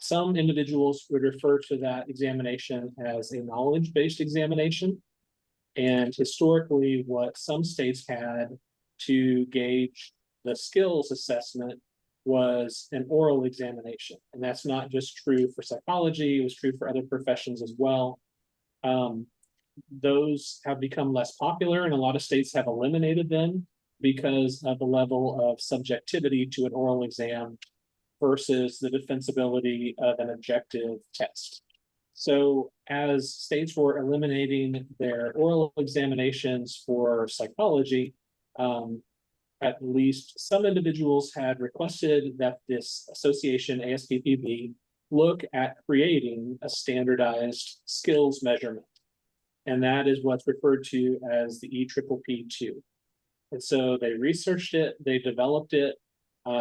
some individuals would refer to that examination as a knowledge-based examination. And historically, what some states had to gauge the skills assessment was an oral examination. And that's not just true for psychology, it was true for other professions as well. Those have become less popular, and a lot of states have eliminated them because of the level of subjectivity to an oral exam versus the defensibility of an objective test. So as states were eliminating their oral examinations for psychology, at least some individuals had requested that this association, ASPPB, look at creating a standardized skills measurement. And that is what's referred to as the EPPP2. And so they researched it, they developed it,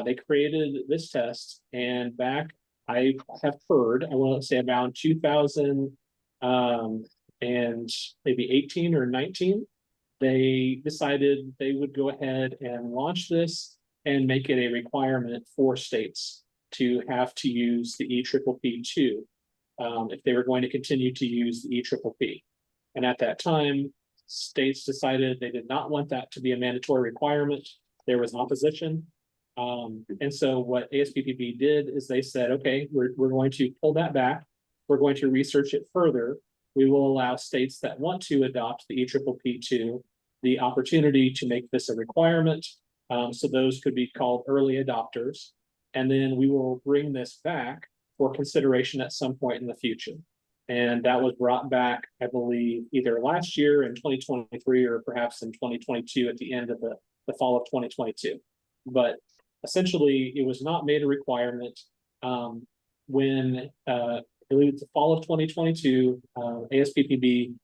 they created this test, and back, I have heard, I want to say around 2000 and maybe 18 or 19, they decided they would go ahead and launch this and make it a requirement for states to have to use the EPPP2 if they were going to continue to use the EPPP. And at that time, states decided they did not want that to be a mandatory requirement. There was opposition. And so what ASPPB did is they said, okay, we're going to pull that back. We're going to research it further. We will allow states that want to adopt the EPPP2 the opportunity to make this a requirement. So those could be called early adopters. And then we will bring this back for consideration at some point in the future. And that was brought back, I believe, either last year in 2023 or perhaps in 2022 at the end of the fall of 2022. But essentially, it was not made a requirement. When I believe it's the fall of 2022, ASPPB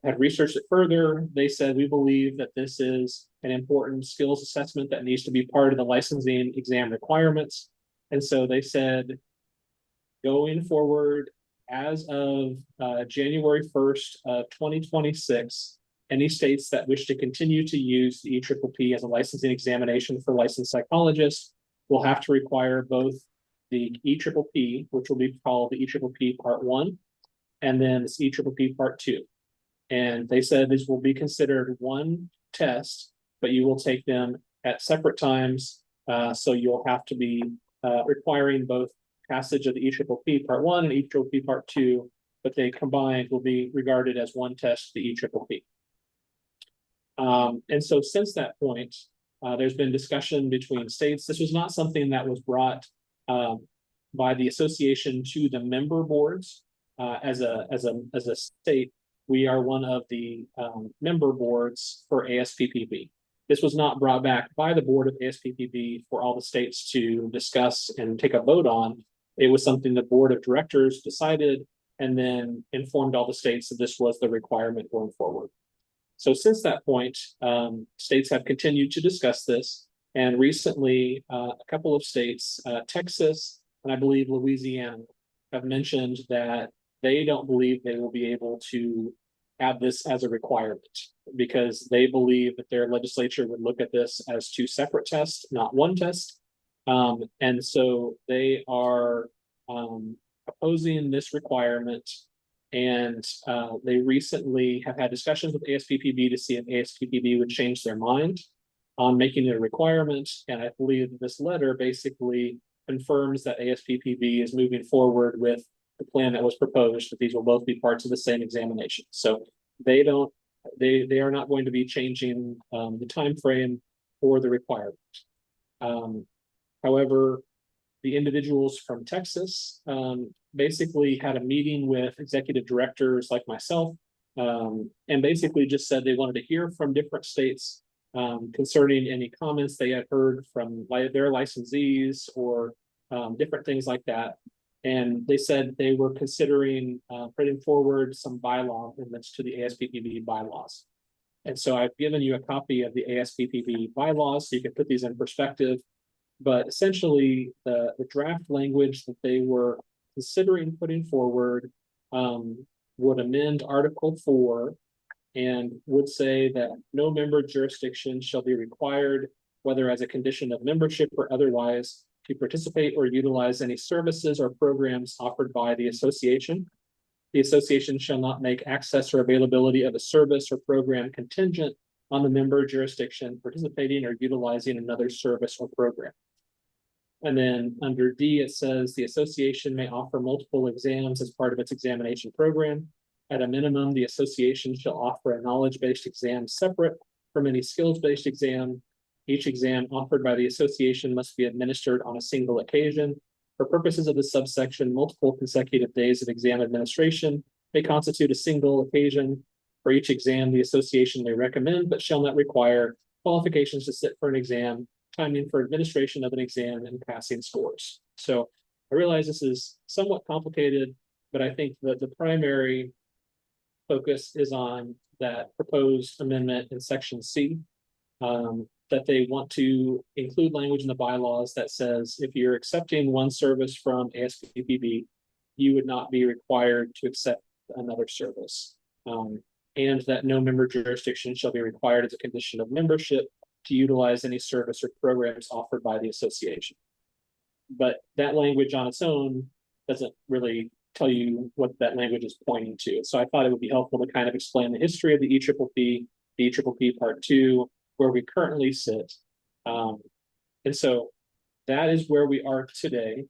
had researched it further. They said, we believe that this is an important skills assessment that needs to be part of the licensing exam requirements. And so they said, going forward, as of January 1st of 2026, any states that wish to continue to use the EPPP as a licensing examination for licensed psychologists will have to require both the EPPP, which will be called the EPPP Part 1, and then this EPPP Part 2. And they said this will be considered one test, but you will take them at separate times. So you'll have to be requiring both passage of the EPPP Part 1 and EPPP Part 2, but they combined will be regarded as one test, the EPPP. And so since that point, there's been discussion between states. This was not something that was brought by the association to the member boards. As a state, we are one of the member boards for ASPPB. This was not brought back by the board of ASPPB for all the states to discuss and take a vote on. It was something the board of directors decided and then informed all the states that this was the requirement going forward. So since that point, states have continued to discuss this. And recently, a couple of states, Texas, and I believe Louisiana, have mentioned that they don't believe they will be able to have this as a requirement because they believe that their legislature would look at this as two separate tests, not one test. And so they are opposing this requirement. And they recently have had discussions with ASPPB to see if ASPPB would change their mind on making it a requirement. And I believe this letter basically confirms that ASPPB is moving forward with the plan that was proposed, that these will both be parts of the same examination. So they are not going to be changing the time frame or the requirement. However, the individuals from Texas basically had a meeting with executive directors like myself, and basically just said they wanted to hear from different states concerning any comments they had heard from their licensees or different things like that. And they said they were considering putting forward some bylaw amendments to the ASPPB bylaws. And so I've given you a copy of the ASPPB bylaws so you can put these in perspective. But essentially, the draft language that they were considering putting forward would amend Article 4 and would say that no member jurisdiction shall be required, whether as a condition of membership or otherwise, to participate or utilize any services or programs offered by the association. The association shall not make access or availability of a service or program contingent on the member jurisdiction participating or utilizing another service or program. And then under D, it says the association may offer multiple exams as part of its examination program. At a minimum, the association shall offer a knowledge-based exam separate from any skills-based exam. Each exam offered by the association must be administered on a single occasion. For purposes of this subsection, multiple consecutive days of exam administration may constitute a single occasion. For each exam, the association may recommend but shall not require qualifications to sit for an exam, timing for administration of an exam, and passing scores. So I realize this is somewhat complicated, but I think that the primary focus is on that proposed amendment in section C, that they want to include language in the bylaws that says if you're accepting one service from ASPPB, you would not be required to accept another service. And that no member jurisdiction shall be required as a condition of membership to utilize any service or programs offered by the association. But that language on its own doesn't really tell you what that language is pointing to. So I thought it would be helpful to kind of explain the history of the EPPP, the EPPP Part 2, where we currently sit. And so that is where we are today.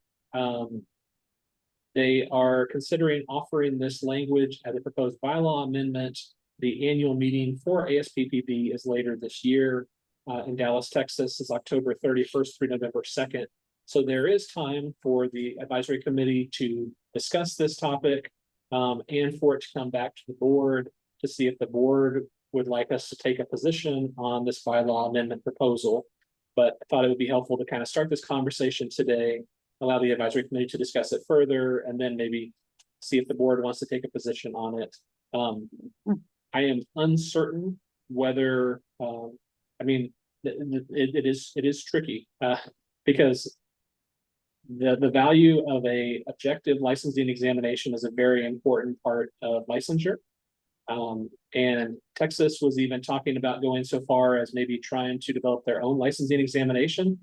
They are considering offering this language as a proposed bylaw amendment. The annual meeting for ASPPB is later this year in Dallas, Texas, is October 31st through November 2nd. So there is time for the advisory committee to discuss this topic and for it to come back to the board to see if the board would like us to take a position on this bylaw amendment proposal. But I thought it would be helpful to kind of start this conversation today, allow the advisory committee to discuss it further, and then maybe see if the board wants to take a position on it. I am uncertain whether, I mean, it is tricky because the value of a objective licensing examination is a very important part of licensure. And Texas was even talking about going so far as maybe trying to develop their own licensing examination,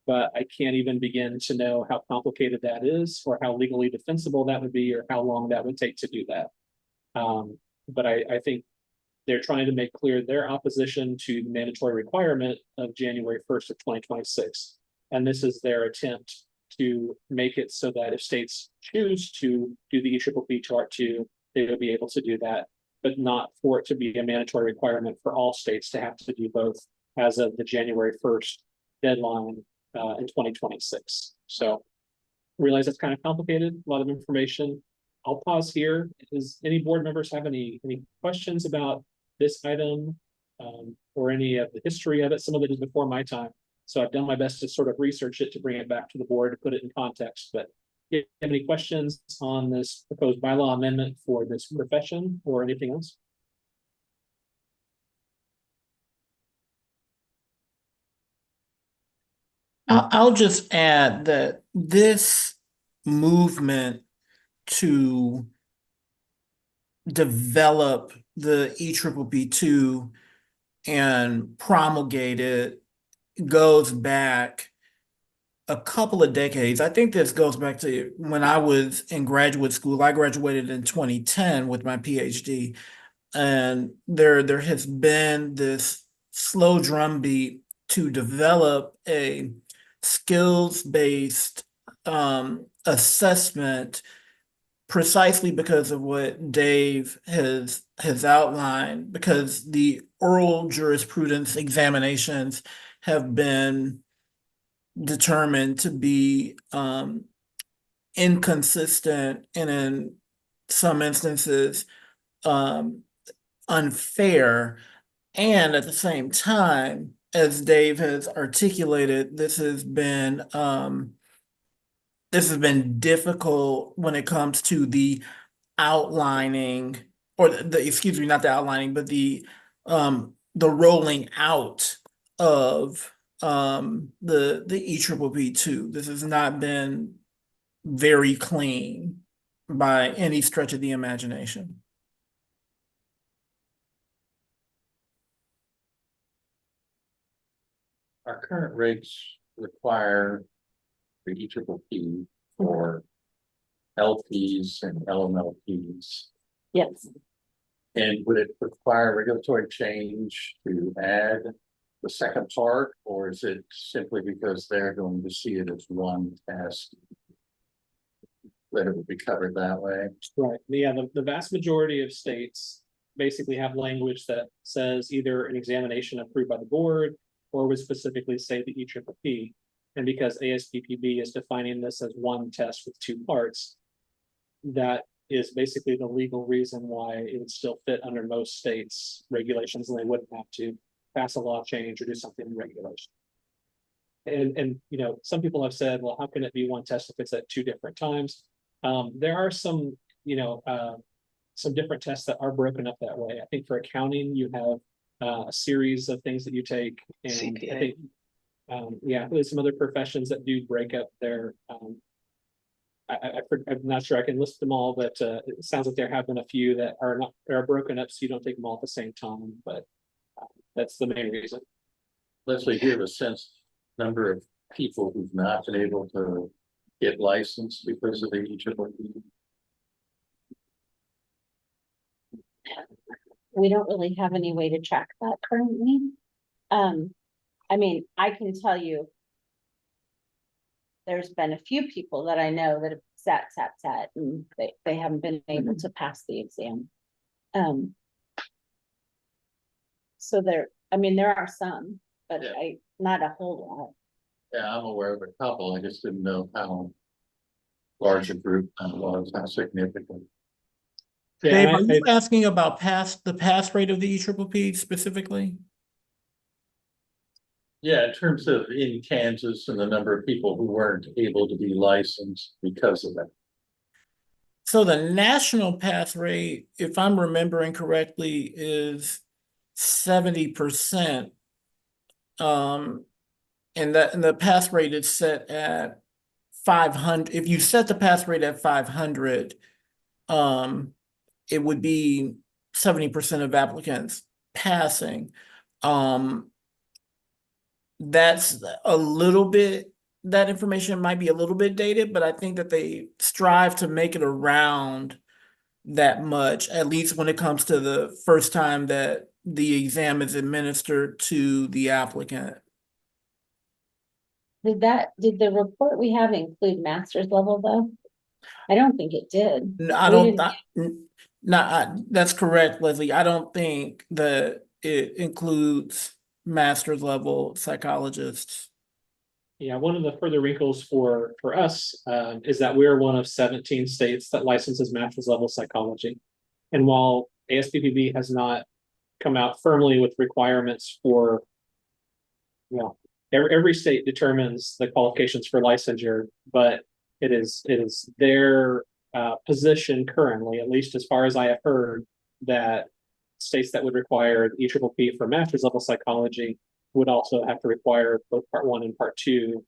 but I can't even begin to know how complicated that is or how legally defensible that would be or how long that would take to do that. But I think they're trying to make clear their opposition to the mandatory requirement of January 1st of 2026. And this is their attempt to make it so that if states choose to do the EPPP Part 2, they will be able to do that, but not for it to be a mandatory requirement for all states to have to do both as of the January 1st deadline in 2026. So I realize that's kind of complicated, a lot of information. I'll pause here. Does any board members have any questions about this item or any of the history of it? Some of it is before my time. So I've done my best to sort of research it to bring it back to the board to put it in context. But if you have any questions on this proposed bylaw amendment for this profession or anything else? I'll just add that this movement to develop the EPPP2 and promulgate it goes back a couple of decades. I think this goes back to when I was in graduate school. I graduated in 2010 with my PhD, and there has been this slow drumbeat to develop a skills-based assessment precisely because of what Dave has outlined, because the oral jurisprudence examinations have been determined to be inconsistent and in some instances unfair. And at the same time, as Dave has articulated, this has been difficult when it comes to the outlining, or excuse me, not the outlining, but the rolling out of the EPPP 2. This has not been very clean by any stretch of the imagination. Our current rates require the EPPP for LPs and LMLPs. Yes. And would it require regulatory change to add the second part, or is it simply because they're going to see it as one test that it would be covered that way? Right, yeah, the vast majority of states basically have language that says either an examination approved by the board or would specifically say the EPPP. And because ASPPB is defining this as one test with two parts, that is basically the legal reason why it would still fit under most states' regulations, and they wouldn't have to pass a law change or do something in regulation. And you know, some people have said, well, how can it be one test if it's at two different times? There are some, you know, some different tests that are broken up that way. I think for accounting, you have a series of things that you take, and CPA. I think, yeah, there's some other professions that do break up their. I'm not sure I can list them all, but it sounds like there have been a few that are broken up, so you don't take them all at the same time. But that's the main reason. Leslie, do you have a sense number of people who've not been able to get licensed because of the EPPP? We don't really have any way to track that currently. I mean, I can tell you there's been a few people that I know that have sat, and they haven't been able to pass the exam. So there are some, but Yeah. not a whole lot. Yeah, I'm aware of a couple. I just didn't know how large a group that was, how significant. Yeah, Dave, are you asking about the pass rate of the EPPP specifically? Yeah, in terms of in Kansas and the number of people who weren't able to be licensed because of that. So the national pass rate, if I'm remembering correctly, is 70%. And the pass rate is set at 500. If you set the pass rate at 500, it would be 70% of applicants passing. That's a little bit, that information might be a little bit dated, but I think that they strive to make it around that much, at least when it comes to the first time that the exam is administered to the applicant. Did the report we have include master's level though? I don't think it did. That's correct, Leslie. I don't think that it includes master's level psychologists. Yeah, one of the further wrinkles for us is that we're one of 17 states that licenses master's level psychology. And while ASPPB has not come out firmly with requirements for, you know, every state determines the qualifications for licensure, but it is their position currently, at least as far as I have heard, that states that would require the EPPP for master's level psychology would also have to require both part 1 and part 2,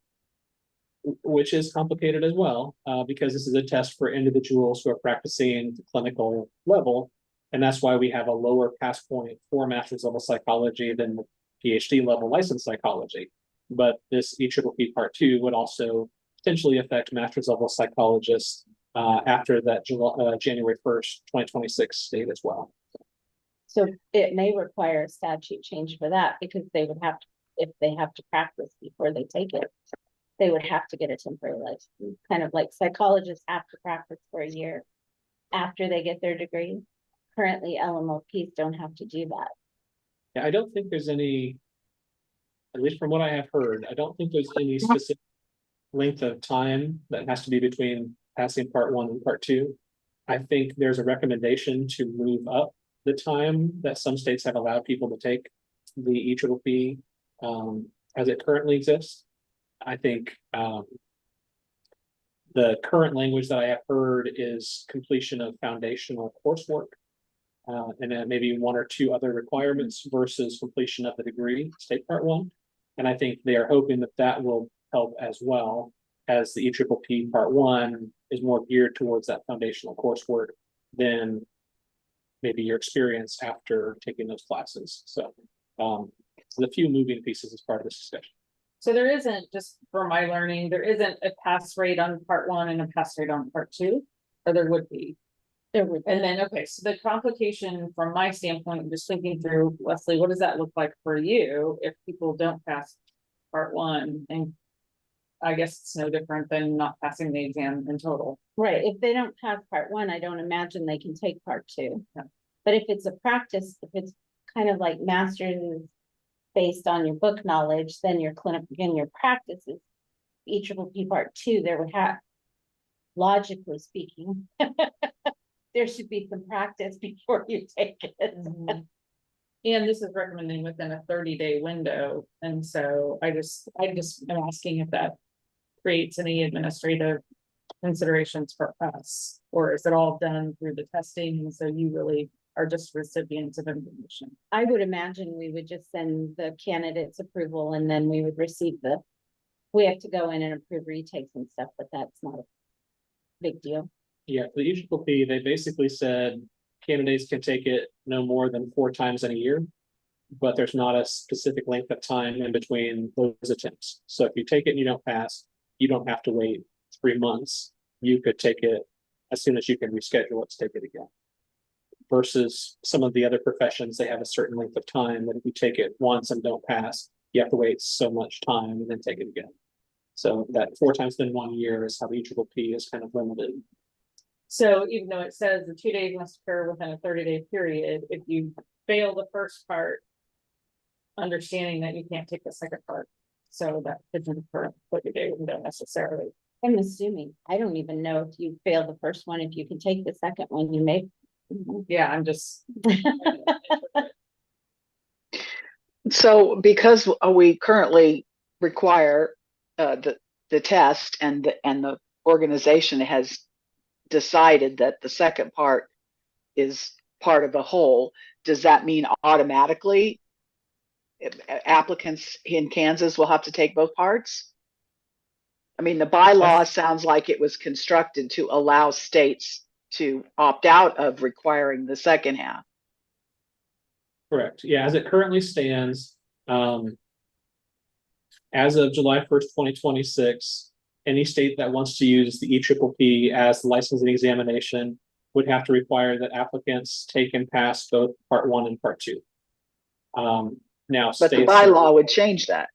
which is complicated as well, because this is a test for individuals who are practicing the clinical level. And that's why we have a lower pass point for master's level psychology than the PhD level licensed psychology. But this EPPP part 2 would also potentially affect master's level psychologists after that January 1st, 2026 date as well. So it may require a statute change for that, because they would have to, if they have to practice before they take it, they would have to get a temporary license, kind of like psychologists have to practice for a year after they get their degree. Currently, LMOPs don't have to do that. Yeah, I don't think there's any, at least from what I have heard, I don't think there's any specific length of time that has to be between passing part 1 and part 2. I think there's a recommendation to move up the time that some states have allowed people to take the EPPP as it currently exists. I think the current language that I have heard is completion of foundational coursework, and then maybe 1 or 2 other requirements versus completion of the degree, state part 1. And I think they are hoping that that will help as well, as the EPPP part 1 is more geared towards that foundational coursework than maybe your experience after taking those classes. So the few moving pieces as part of this discussion. So there isn't, just for my learning, there isn't a pass rate on part 1 and a pass rate on part 2, or there would be. There would And then, okay, so the complication from my standpoint, I'm just thinking through, Leslie, what does that look like for you if people don't pass part 1? And I guess it's no different than not passing the exam in total. Right, if they don't pass part 1, I don't imagine they can take part 2. Yeah. But if it's a practice, if it's kind of like master's based on your book knowledge, then your clinic and your practices, EPPP part 2, there would have, logically speaking, there should be some practice before you take it. And this is recommending within a 30-day window. And so I just am asking if that creates any administrative considerations for us, or is it all done through the testing? And so you really are just recipients of information. I would imagine we would just send the candidate's approval and then we would receive we have to go in and approve retakes and stuff, but that's not a big deal. Yeah, for the EPPP, they basically said candidates can take it no more than 4 times in a year, but there's not a specific length of time in between those attempts. So if you take it and you don't pass, you don't have to wait 3 months. You could take it as soon as you can reschedule it to take it again. Versus some of the other professions, they have a certain length of time that if you take it once and don't pass, you have to wait so much time and then take it again. So that 4 times in 1 year is how the EPPP is kind of limited. So even though it says the 2 days must occur within a 30-day period, if you fail the first part, understanding that you can't take the second part. So that isn't for 30-day window necessarily. I'm assuming, I don't even know if you fail the first one, if you can take the second one, you may. Yeah, I'm just. So because we currently require the test and the organization has decided that the second part is part of the whole, does that mean automatically applicants in Kansas will have to take both parts? I mean, the bylaw sounds like it was constructed to allow states to opt out of requiring the second half. Correct. Yeah, as it currently stands, as of July 1st, 2026, any state that wants to use the EPPP as the licensing examination would have to require that applicants take and pass both part 1 and part 2. Now, but the bylaw would change that.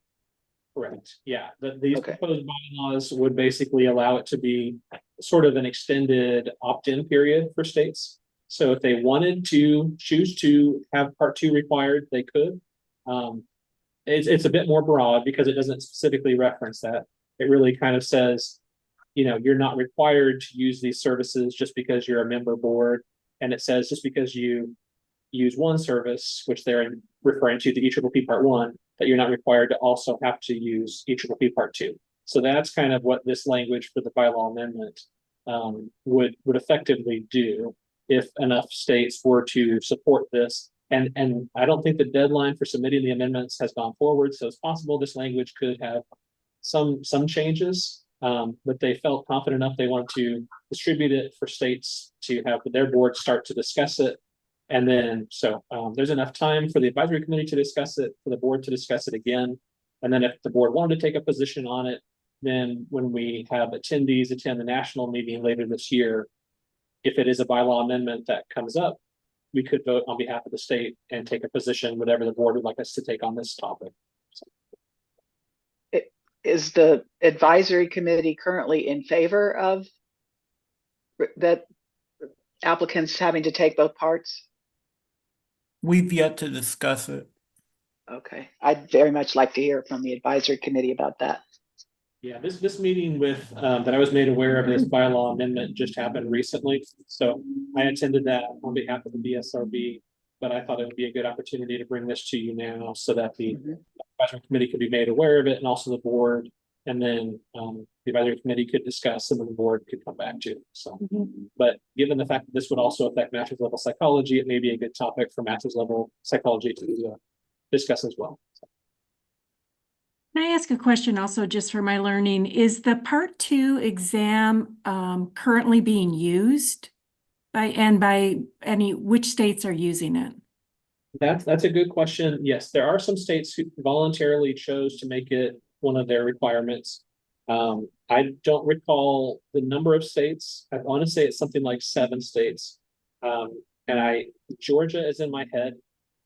Correct. Yeah, these proposed bylaws would basically allow it to be sort of an extended opt-in period for states. So if they wanted to choose to have part 2 required, they could. It's a bit more broad because it doesn't specifically reference that. It really kind of says, you know, you're not required to use these services just because you're a member board. And it says just because you use one service, which they're referring to the EPPP part 1, that you're not required to also have to use EPPP part 2. So that's kind of what this language for the bylaw amendment would effectively do if enough states were to support this. And I don't think the deadline for submitting the amendments has gone forward, so it's possible this language could have some changes, but they felt confident enough they wanted to distribute it for states to have their board start to discuss it. And then, so there's enough time for the advisory committee to discuss it, for the board to discuss it again. And then if the board wanted to take a position on it, then when we have attendees attend the national meeting later this year, if it is a bylaw amendment that comes up, we could vote on behalf of the state and take a position, whatever the board would like us to take on this topic. So. is the advisory committee currently in favor of that applicants having to take both parts? We've yet to discuss it. Okay, I'd very much like to hear from the advisory committee about that. Yeah, this meeting with, that I was made aware of this bylaw amendment just happened recently. So I attended that on behalf of the BSRB, but I thought it would be a good opportunity to bring this to you now so that the advisory committee could be made aware of it and also the board. And then the advisory committee could discuss and then the board could come back to. So, but given the fact that this would also affect master's level psychology, it may be a good topic for master's level psychology to discuss as well. Can I ask a question also just for my learning? Is the Part 2 exam currently being used by which states are using it? That's a good question. Yes, there are some states who voluntarily chose to make it one of their requirements. I don't recall the number of states. I want to say it's something like 7 states. Georgia is in my head,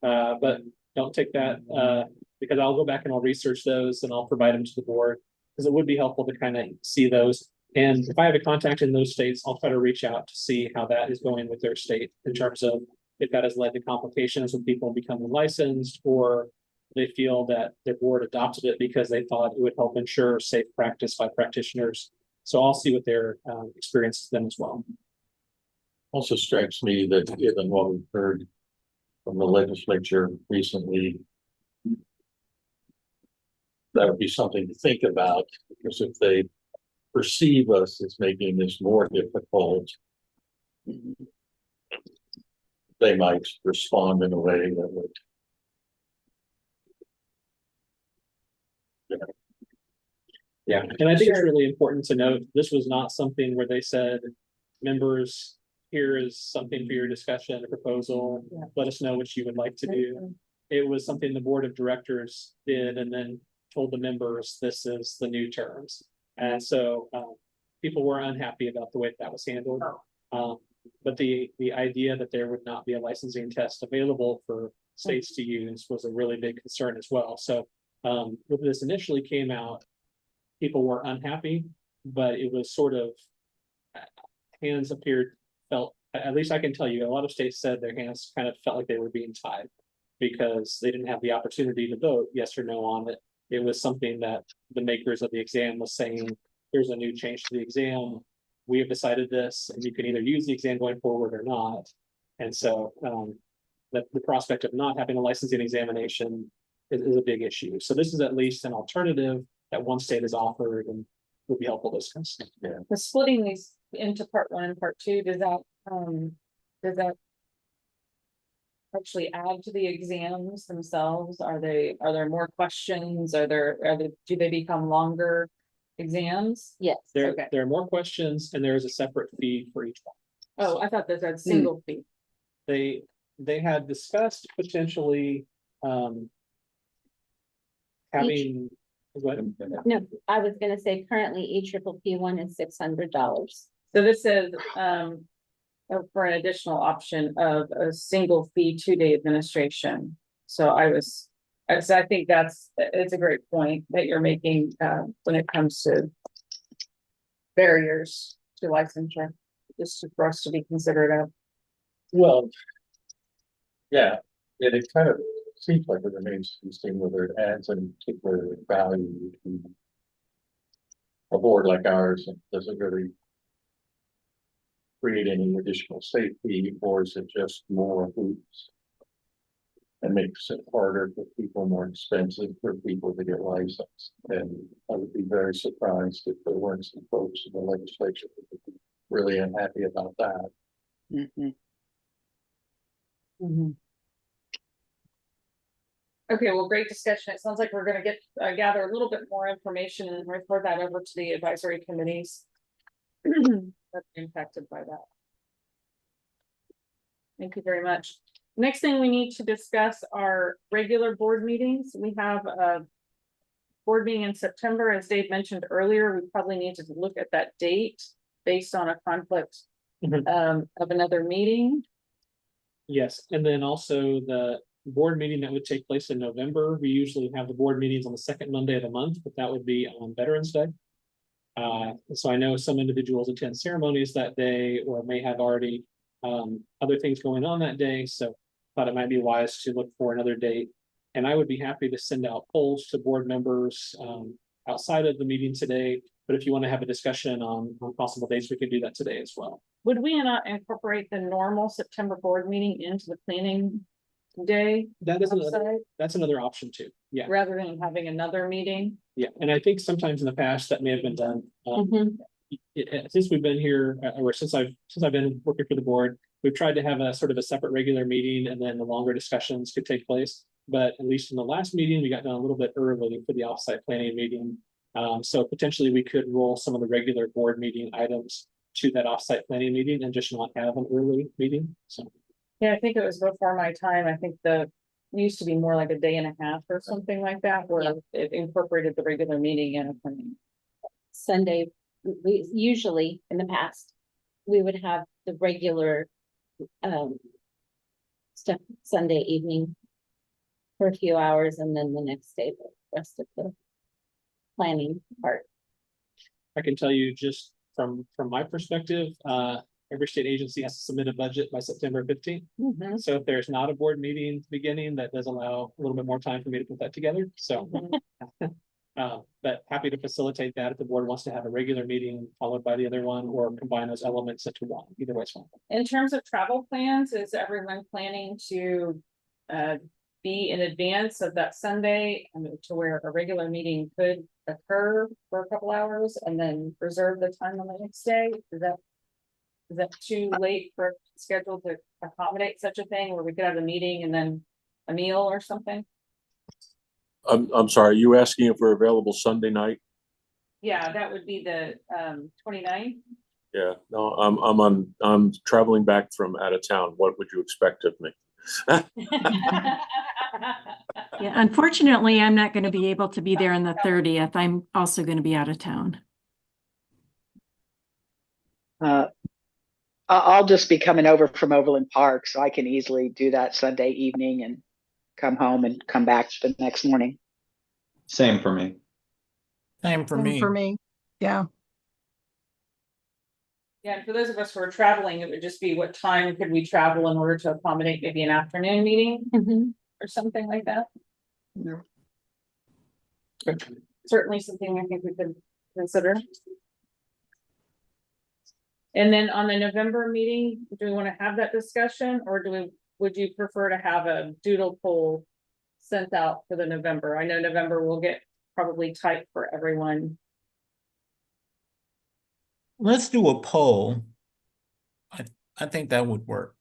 but don't take that because I'll go back and I'll research those and I'll provide them to the board because it would be helpful to kind of see those. And if I have a contact in those states, I'll try to reach out to see how that is going with their state in terms of if that has led to complications with people becoming licensed, or they feel that their board adopted it because they thought it would help ensure safe practice by practitioners. So I'll see what their experience has been as well. Also strikes me that given what we've heard from the legislature recently, that would be something to think about, because if they perceive us as making this more difficult, they might respond in a way that would, Yeah, and I think it's really important to note, this was not something where they said, members, here is something for your discussion, a proposal, let us know what you would like to do. It was something the board of directors did and then told the members, this is the new terms. And so people were unhappy about the way that was handled. But the idea that there would not be a licensing test available for states to use was a really big concern as well. So when this initially came out, people were unhappy, but it was sort of felt, at least I can tell you, a lot of states said their hands kind of felt like they were being tied because they didn't have the opportunity to vote yes or no on it. It was something that the makers of the exam was saying, here's a new change to the exam. We have decided this, and you can either use the exam going forward or not. And so the prospect of not having a licensing examination is a big issue. So this is at least an alternative that one state has offered and would be helpful to discuss. yeah. The splitting these into part 1 and part 2, does that actually add to the exams themselves? Are there more questions? Do they become longer exams? Yes. There Okay. are more questions and there is a separate fee for each one. Oh, I thought there's a single fee. They had discussed potentially having. Go ahead. No, I was gonna say currently EPPP1 is $600. So this is for an additional option of a single fee 2-day administration. So I think it's a great point that you're making when it comes to barriers to licensure, just for us to be considerate of. Well, yeah, it kind of seems like it remains to be seen whether it adds any particular value to a board like ours, and does it really create any additional safety, or is it just more hoops? And makes it harder for people, more expensive for people to get licensed. And I would be very surprised if there weren't some folks in the legislature that would be really unhappy about that. Okay, well, great discussion. It sounds like we're gonna gather a little bit more information and report that over to the advisory committees that's impacted by that. Thank you very much. Next thing we need to discuss are regular board meetings. We have a board meeting in September, as Dave mentioned earlier. We probably need to look at that date based on a conflict of another meeting. Yes, and then also the board meeting that would take place in November. We usually have the board meetings on the second Monday of the month, but that would be on Veterans Day. So I know some individuals attend ceremonies that day or may have already other things going on that day. So thought it might be wise to look for another date. And I would be happy to send out polls to board members outside of the meeting today. But if you want to have a discussion on possible dates, we could do that today as well. Would we not incorporate the normal September board meeting into the planning day That is that's another option too. Yeah, rather than having another meeting? yeah. And I think sometimes in the past that may have been done. Since we've been here, or since I've been working for the board, we've tried to have a sort of a separate regular meeting, and then the longer discussions could take place. But at least in the last meeting, we got done a little bit early for the offsite planning meeting. So potentially we could roll some of the regular board meeting items to that offsite planning meeting and just not have an early meeting. So Yeah, I think it was before my time. I think it used to be more like a day and a half or something like that, where it incorporated the regular meeting and a planning. Sunday, we usually in the past, we would have the regular stuff Sunday evening for a few hours, and then the next day the rest of the planning part. I can tell you just from my perspective, every state agency has to submit a budget by September 15th. So if there's not a board meeting beginning, that does allow a little bit more time for me to put that together. So but happy to facilitate that if the board wants to have a regular meeting followed by the other one, or combine those elements into one. Either way is fine. In terms of travel plans, is everyone planning to be in advance of that Sunday? I mean, to where a regular meeting could occur for a couple hours and then reserve the time on the next day? Is that too late for schedule to accommodate such a thing, where we could have a meeting and then a meal or something? I'm sorry, you asking if we're available Sunday night? Yeah, that would be the 29th. Yeah, no, I'm traveling back from out of town. What would you expect of me? Yeah, unfortunately, I'm not going to be able to be there on the 30th. I'm also going to be out of town. I'll just be coming over from Overland Park, so I can easily do that Sunday evening and come home and come back the next morning. Same for me. Same for And me. for me, yeah. Yeah, and for those of us who are traveling, it would just be what time could we travel in order to accommodate maybe an afternoon meeting or something like that. Certainly something I think we could consider. And then on the November meeting, do we want to have that discussion, or would you prefer to have a doodle poll sent out for the November? I know November will get probably tight for everyone. Let's do a poll. I think that would work.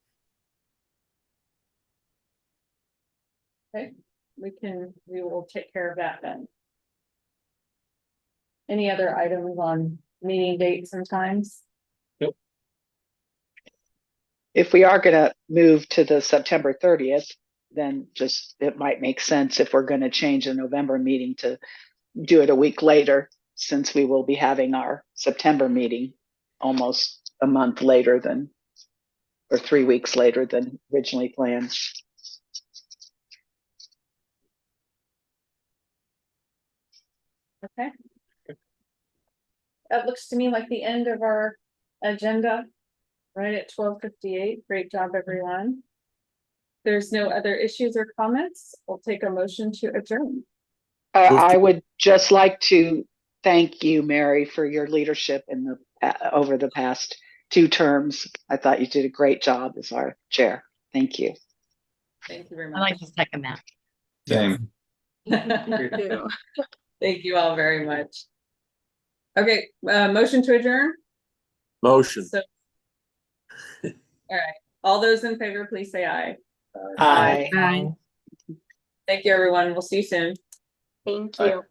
Okay, we will take care of that then. Any other items on meeting dates and times? Nope. If we are going to move to the September 30th, then just it might make sense if we're going to change the November meeting to do it a week later, since we will be having our September meeting almost a month later than, or 3 weeks later than originally planned. Okay. That looks to me like the end of our agenda, right at 12:58. Great job, everyone. There's no other issues or comments. We'll take a motion to adjourn. I would just like to thank you, Mary, for your leadership in the over the past 2 terms. I thought you did a great job as our chair. Thank you. Thank you very I much. like to second that. Same. Thank you all very much. Okay, motion to adjourn. Motion. So, all right, all those in favor, please say aye. Aye. Bye. Thank you, everyone. We'll see you soon. Thank you.